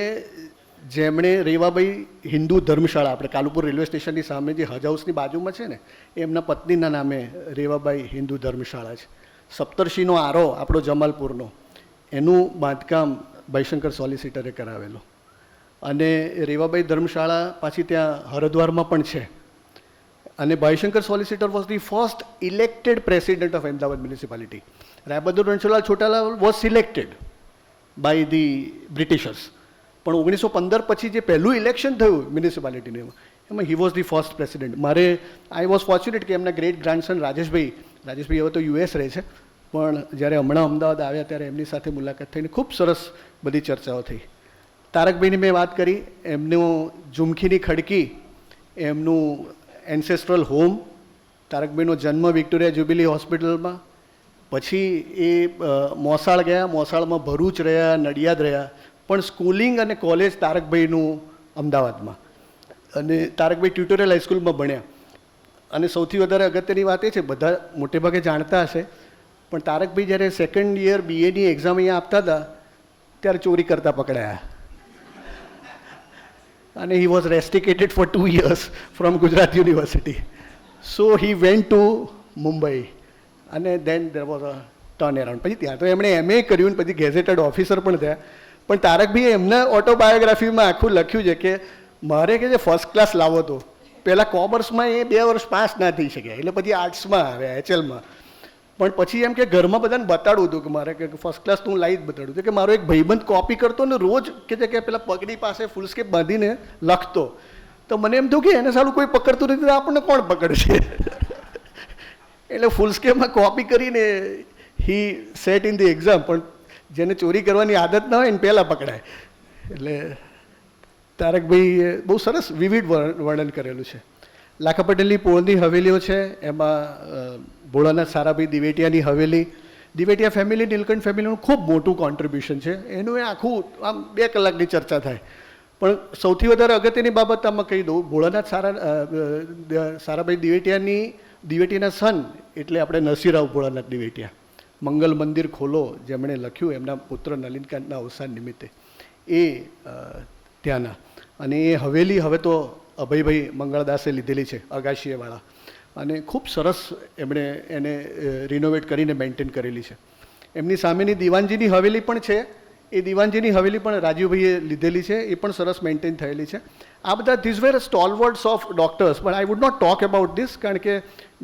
S6: જેમણે રેવાભાઈ હિન્દુ ધર્મશાળા, આપણે કાલુપુર રેલવે સ્ટેશનની સામે જે હજ હાઉસની બાજુમાં છે ને, એ એમના પત્નીના નામે રેવાભાઈ હિન્દુ ધર્મશાળા છે. સપ્તર્ષિનો આરો આપણો જમાલપુરનો, એનું બાંધકામ ભાઈશંકર સોલિસિટરે કરાવેલું. અને રેવાભાઈ ધર્મશાળા પાછી ત્યાં હરદ્વારમાં પણ છે. અને Bhaishankar solicitor was the first elected president of Ahmedabad મ્યુનિસિપાલિટી. Rai Bahadur Ranchhodlal Chhotalal was selected by the Britishers. પણ 1915 પછી જે પહેલું ઇલેક્શન થયું મ્યુનિસિપાલિટીનું એમાં he was the first president. I was fortunate કે એમના ગ્રેટ ગ્રાન્ડસન રાજેશભાઈ હવે તો યુએસ રહે છે, પણ જ્યારે હમણાં અમદાવાદ આવ્યા ત્યારે એમની સાથે મુલાકાત થઈને ખૂબ સરસ બધી ચર્ચાઓ થઈ. તારકભાઈની મેં વાત કરી, એમનું ઝુમખીની ખડકી, એમનું એન્સેસ્ટ્રલ હોમ, તારકભાઈનો જન્મ વિક્ટોરિયા જ્યુબિલી હોસ્પિટલમાં, પછી એ મોસાળ ગયા, મોસાળમાં ભરૂચ રહ્યા, નડિયાદ રહ્યા, પણ સ્કૂલિંગ અને કોલેજ તારકભાઈનું અમદાવાદમાં, અને તારકભાઈ ટ્યુટોરિયલ હાઈસ્કૂલમાં ભણ્યા. અને સૌથી વધારે અગત્યની વાત એ છે, બધા મોટેભાગે જાણતા હશે, પણ તારકભાઈ જ્યારે સેકન્ડ યર BAની એક્ઝામ અહીંયા આપતા હતા ત્યારે ચોરી કરતા પકડાયા, અને he was rusticated for 2 years from Gujarat university. So he went to Mumbai, and then there was a turn around. પછી ત્યાં તો એમણે MA કર્યું ને પછી ગેઝેટેડ ઓફિસર પણ થયા. પણ તારકભાઈએ એમના ઓટોબાયોગ્રાફીમાં આખું લખ્યું છે કે મારે કે જે ફર્સ્ટ ક્લાસ લાવો હતો, પહેલાં કોમર્સમાં એ 2 વર્ષ પાસ ના થઈ શક્યા, એટલે પછી આર્ટ્સમાં આવ્યા, HLમાં. પણ પછી એમ કે ઘરમાં બધાને બતાડવું હતું કે મારે કે ફર્સ્ટ ક્લાસ તો હું લાવી જ બતાડું હતું, કે મારો એક ભાઈબંધ કોપી કરતો ને રોજ કે પેલા પગડી પાસે ફૂલ સ્કેપ બાંધીને લખતો, તો મને એમ થયું કે એને સારું કોઈ પકડતું નથી તો આપણને કોણ પકડશે. એટલે ફૂલ સ્કેપમાં કોપી કરીને હી સેટ ઇન ધી એક્ઝામ. પણ જેને ચોરી કરવાની આદત ના હોય ને પહેલાં પકડાય. એટલે તારકભાઈએ બહુ સરસ વિવિધ વર્ણન કરેલું છે. લાખા પટેલની પોળની હવેલીઓ છે, એમાં ભોળાનાથ સારાભાઈ દિવેટિયાની હવેલી, દિવેટિયા ફેમિલી, નીલકંઠ ફેમિલીનું ખૂબ મોટું કોન્ટ્રીબ્યુશન છે. એનું એ આખું આમ 2 કલાકની ચર્ચા થાય. પણ સૌથી વધારે અગત્યની બાબત આમાં કહી દઉં, ભોળાનાથ સારાભાઈ દિવેટિયાના સન એટલે આપણે નરસિંહરાવ ભોળાનાથ દિવેટિયા, મંગલ મંદિર ખોલો જેમણે લખ્યું એમના પુત્ર નલિનકાંતના અવસાન નિમિત્તે, એ ત્યાંના. અને એ હવેલી હવે તો અભયભાઈ મંગળદાસે લીધેલી છે, અગાશીએવાળા, અને ખૂબ સરસ એમણે એને રિનોવેટ કરીને મેન્ટેન કરેલી છે. એમની સામેની દિવાનજીની હવેલી પણ છે, એ દિવાનજીની હવેલી પણ રાજીવભાઈએ લીધેલી છે, એ પણ સરસ મેન્ટેન થયેલી છે. આ બધા this were stalwarts of doctors, પણ I would not talk about this, કારણ કે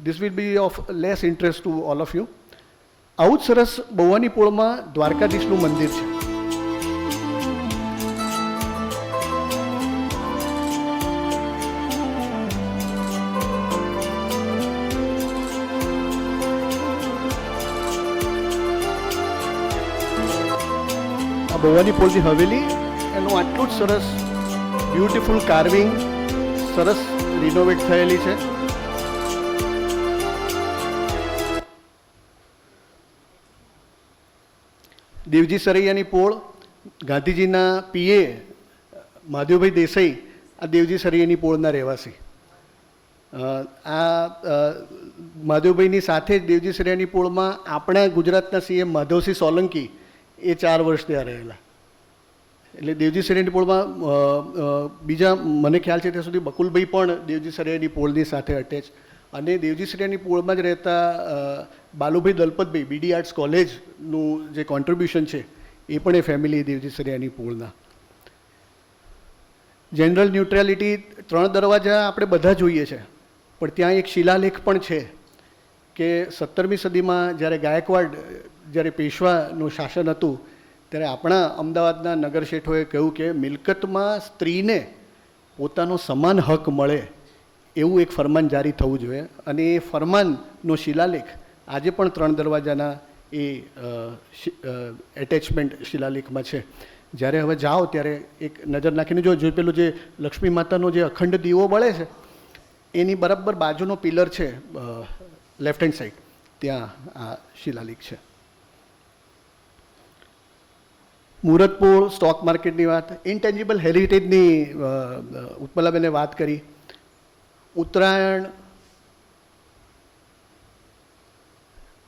S6: this will be of less interest to all of you. આવું જ સરસ બહુવાની પોળમાં દ્વારકાધીશનું મંદિર છે. ભવાની પોળની હવેલી, એનું આટલું જ સરસ બ્યુટિફુલ કાર્વિંગ, સરસ રિનોવેટ થયેલી છે. દેવજી સરૈયાની પોળ, ગાંધીજીના PA મહાદેવભાઈ દેસાઈ આ દેવજી સરૈયાની પોળના રહેવાસી. આ મહાદેવભાઈની સાથે જ દેવજી સરૈયાની પોળમાં આપણા ગુજરાતના CM માધવસિંહ સોલંકી એ 4 વર્ષ ત્યાં રહેલા. એટલે દેવજી સરૈયાની પોળમાં બીજા મને ખ્યાલ છે ત્યાં સુધી બકુલભાઈ પણ દેવજી સરૈયાની પોળની સાથે અટેચ, અને દેવજી સરૈયાની પોળમાં જ રહેતા બાલુભાઈ દલપતભાઈ BD આર્ટ્સ કોલેજનું જે કોન્ટ્રીબ્યુશન છે એ પણ એ ફેમિલી દેવજી સરૈયાની પોળના. જનરલ ન્યુટ્રાલિટી 3 દરવાજા આપણે બધા જોઈએ છે, પણ ત્યાં એક શિલાલેખ પણ છે કે 17મી સદીમાં જ્યારે ગાયકવાડ, જ્યારે પેશવાનું શાસન હતું ત્યારે આપણા અમદાવાદના નગર શેઠોએ કહ્યું કે મિલકતમાં સ્ત્રીને પોતાનો સમાન હક મળે એવું એક ફરમાન જારી થવું જોઈએ, અને એ ફરમાનનો શિલાલેખ આજે પણ 3 દરવાજાના એ એટેચમેન્ટ શિલાલેખમાં છે. જ્યારે હવે જાઓ ત્યારે એક નજર નાખીને જો પેલું જે લક્ષ્મી માતાનો જે અખંડ દીવો બળે છે એની બરાબર બાજુનો પિલર છે લેફ્ટ હેન્ડ સાઈડ, ત્યાં આ શિલાલેખ છે. મુહૂર્તપોળ, સ્ટોક માર્કેટની વાત, ઇન્ટેન્જિબલ હેરિટેજની ઉત્પલાબેને વાત કરી. ઉત્તરાયણ,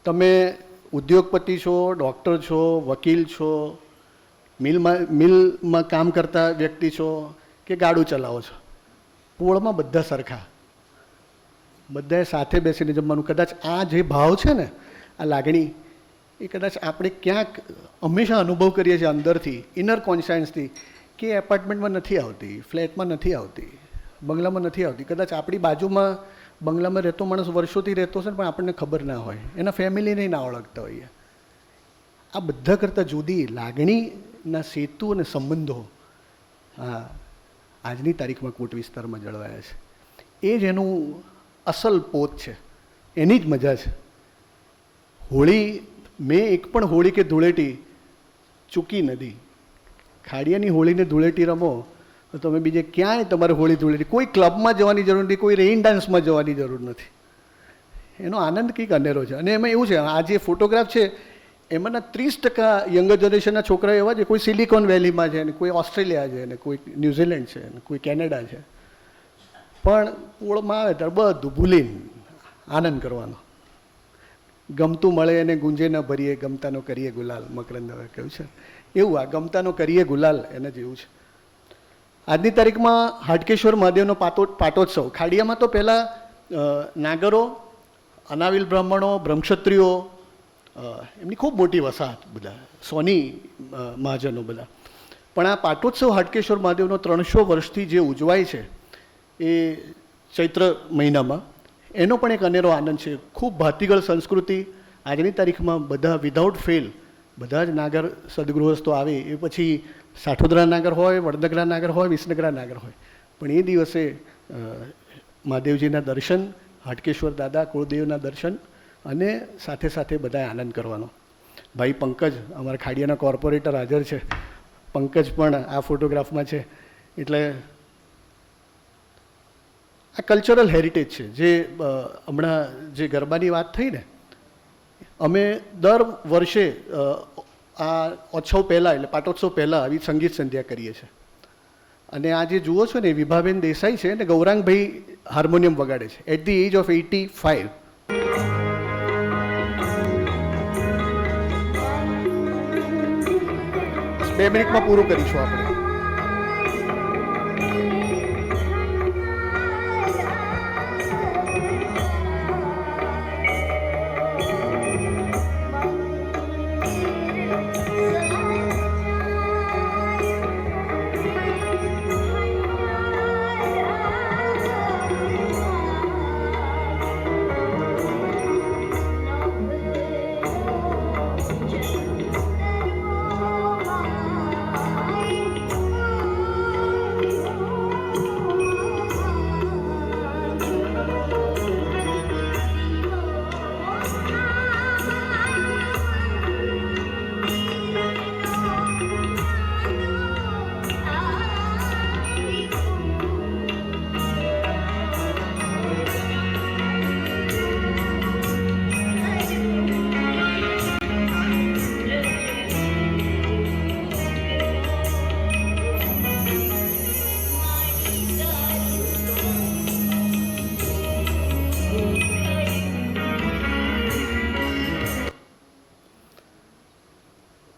S6: તમે ઉદ્યોગપતિ છો, ડૉક્ટર છો, વકીલ છો, મિલમાં કામ કરતા વ્યક્તિ છો કે ગાડું ચલાવો છો, પોળમાં બધા સરખા, બધાએ સાથે બેસીને જમવાનું. કદાચ આ જે ભાવ છે ને, આ લાગણી, એ કદાચ આપણે ક્યાંક હંમેશા અનુભવ કરીએ છીએ અંદરથી, ઇનર કોન્શિયન્સથી, કે એપાર્ટમેન્ટમાં નથી આવતી, ફ્લેટમાં નથી આવતી, બંગલામાં નથી આવતી. કદાચ આપણી બાજુમાં બંગલામાં રહેતો માણસ વર્ષોથી રહેતો છે ને, પણ આપણને ખબર ના હોય, એના ફેમિલીને ના ઓળખતા હોઈએ. આ બધા કરતાં જુદી લાગણીના સેતુ અને સંબંધો હા આજની તારીખમાં કોટ વિસ્તારમાં જળવાયા છે. એ જ એનું અસલ પોત છે, એની જ મજા છે. હોળી મેં એક પણ હોળી કે ધૂળેટી ચૂકી નથી. ખાડિયાની હોળીને ધૂળેટી રમો તો તમે બીજે ક્યાંય તમારે હોળી ધૂળેટી કોઈ ક્લબમાં જવાની જરૂર નથી, કોઈ રેઇન ડાન્સમાં જવાની જરૂર નથી. એનો આનંદ કંઈક અનેરો છે. અને એમાં એવું છે, આ જે ફોટોગ્રાફ છે એમાંના 30% યંગર જનરેશનના છોકરા એવા છે, કોઈ સિલિકોન વેલીમાં છે, ને કોઈ ઓસ્ટ્રેલિયા છે, ને કોઈ ન્યૂઝીલેન્ડ છે, ને કોઈ કેનેડા છે. પણ પોળમાં આવે ત્યારે બધું ભૂલીને આનંદ કરવાનો. ગમતું મળે અને ગુંજે ન ભરીએ, ગમતાનો કરીએ ગુલાલ, મકરંદ હવે કહ્યું છે એવું. આ ગમતાનો કરીએ ગુલાલ એને જેવું છે. આજની તારીખમાં હાટકેશ્વર મહાદેવનો પાટોત્સવ. ખાડિયામાં તો પહેલાં નાગરો, અનાવિલ બ્રાહ્મણો, બ્રહ્મક્ષત્રિયો, એમની ખૂબ મોટી વસાહત, બધા સોની મહાજનો બધા. પણ આ પાટોત્સવ હાટકેશ્વર મહાદેવનો 300 વર્ષથી જે ઉજવાય છે એ ચૈત્ર મહિનામાં, એનો પણ એક અનેરો આનંદ છે. ખૂબ ભાતીગળ સંસ્કૃતિ. આજની તારીખમાં બધા વિધાઉટ ફેલ બધા જ નાગર સદગૃહસ્થો આવે, એ પછી સાઠોદરા નાગર હોય, વડનગરા નાગર હોય, વિસનગરા નાગર હોય, પણ એ દિવસે મહાદેવજીના દર્શન, હાટકેશ્વર દાદા કુળદેવના દર્શન, અને સાથે સાથે બધાએ આનંદ કરવાનો. ભાઈ પંકજ અમારા ખાડિયાના કોર્પોરેટર હાજર છે, પંકજ પણ આ ફોટોગ્રાફમાં છે. એટલે આ કલ્ચરલ હેરિટેજ છે. જે હમણાં જે ગરબાની વાત થઈ ને, અમે દર વર્ષે આ ઉત્સવ પહેલાં એટલે પાટોત્સવ પહેલાં આવી સંગીત સંધ્યા કરીએ છીએ. અને આ જે જુઓ છો ને વિભાબેન દેસાઈ છે ને ગૌરાંગભાઈ હાર્મોનિયમ વગાડે છે એટ ધી એજ ઓફ 85. બે મિનિટમાં પૂરું કરીશું આપણે.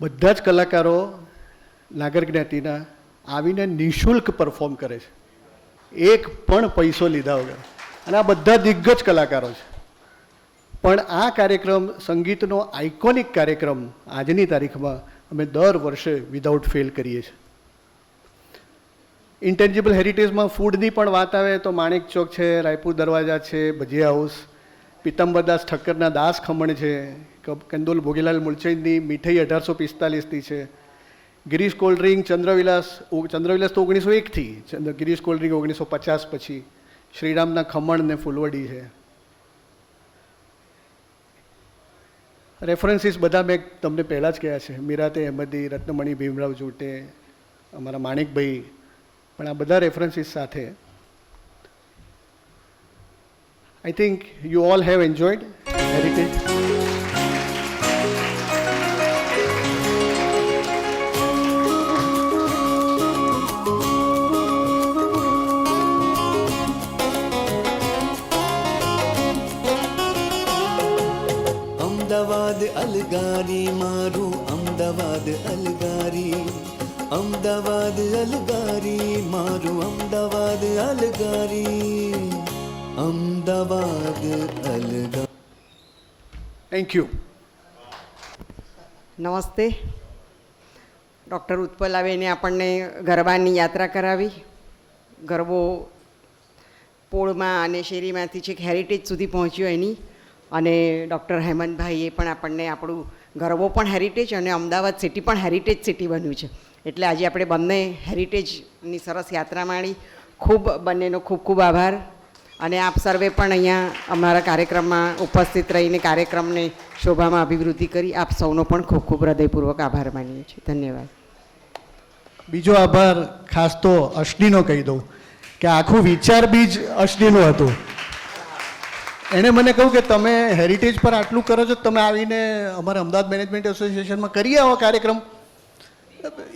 S6: બધા જ કલાકારો નાગર જ્ઞાતિના આવીને નિઃશુલ્ક પરફોર્મ કરે છે, એક પણ પૈસો લીધા વગર. અને આ બધા દિગ્ગજ કલાકારો છે. પણ આ કાર્યક્રમ સંગીતનો આઇકોનિક કાર્યક્રમ આજની તારીખમાં અમે દર વર્ષે વિધાઉટ ફેલ કરીએ છીએ. ઇન્ટેન્જિબલ હેરિટેજમાં ફૂડની પણ વાત આવે તો માણેક ચોક છે, રાયપુર દરવાજા છે, ભજીયા હાઉસ, પિત્તંબરદાસ ઠક્કરના દાસ ખમણ છે, કંદોલ ભોગીલાલ મૂળચંદની મીઠાઈ 1845થી છે, ગિરીશ કોલ્ડ ડ્રિંક, ચંદ્રવિલાસ તો 1901થી, ગિરીશ કોલ્ડ ડ્રિંક 1950 પછી, શ્રીરામના ખમણ ને ફૂલવડી છે. રેફરન્સીસ બધા મેં તમને પહેલાં જ કહ્યા છે, મીરાતે અહેમદી, રત્નમણી ભીમરાવ જોટે, અમારા માણેકભાઈ, પણ આ બધા રેફરન્સીસ સાથે I think you all have enjoyed heritage.
S4: Ahmedabad અલગારી મારું, અમદાવાદ અલગારી, અમદાવાદ અલગારી મારું, અમદાવાદ અલગારી, અમદાવાદ અલગારી.
S6: Thank you.
S1: નમસ્તે. ડૉક્ટર ઉત્પલાબેને આપણને ગરબાની યાત્રા કરાવી. ગરબો પોળમાં અને શેરીમાંથી છેક હેરિટેજ સુધી પહોંચ્યો એની. અને ડૉક્ટર હેમંતભાઈએ પણ આપણને આપણું ગરબો પણ હેરિટેજ અને અમદાવાદ સિટી પણ હેરિટેજ સિટી બન્યું છે એટલે આજે આપણે બંને હેરિટેજની સરસ યાત્રા માણી. બંનેનો ખૂબ ખૂબ આભાર. અને આપ સર્વે પણ અહીંયા અમારા કાર્યક્રમમાં ઉપસ્થિત રહીને કાર્યક્રમને શોભામાં અભિવૃદ્ધિ કરી. આપ સૌનો પણ ખૂબ ખૂબ હૃદયપૂર્વક આભાર માનીએ છીએ. ધન્યવાદ.
S6: બીજો આભાર ખાસ તો અશ્વિનીનો કહી દઉં કે આખું વિચાર બીજ અશ્વિનીનું હતું. એણે મને કહ્યું કે તમે હેરિટેજ પર આટલું કરો છો, તમે આવીને અમારા અમદાવાદ મેનેજમેન્ટ એસોસિએશનમાં કરી આવો કાર્યક્રમ.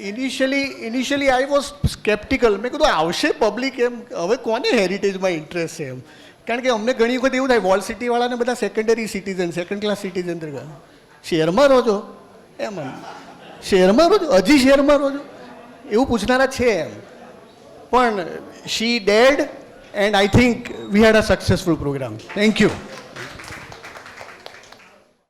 S6: Initially I was sceptical. મેં કીધું આવશે પબ્લિક એમ, હવે કોને હેરિટેજમાં ઇન્ટરેસ્ટ છે એમ. કારણ કે અમને ઘણી વખત એવું થાય વોલ સિટીવાળાને બધા secondary citizen, second class citizen શહેરમાં રહો છો એમ, શહેરમાં રહો છો, હજી શહેરમાં રહો છો એવું પૂછનારા છે એમ. પણ she did and I think we had a successful programme. Thank you.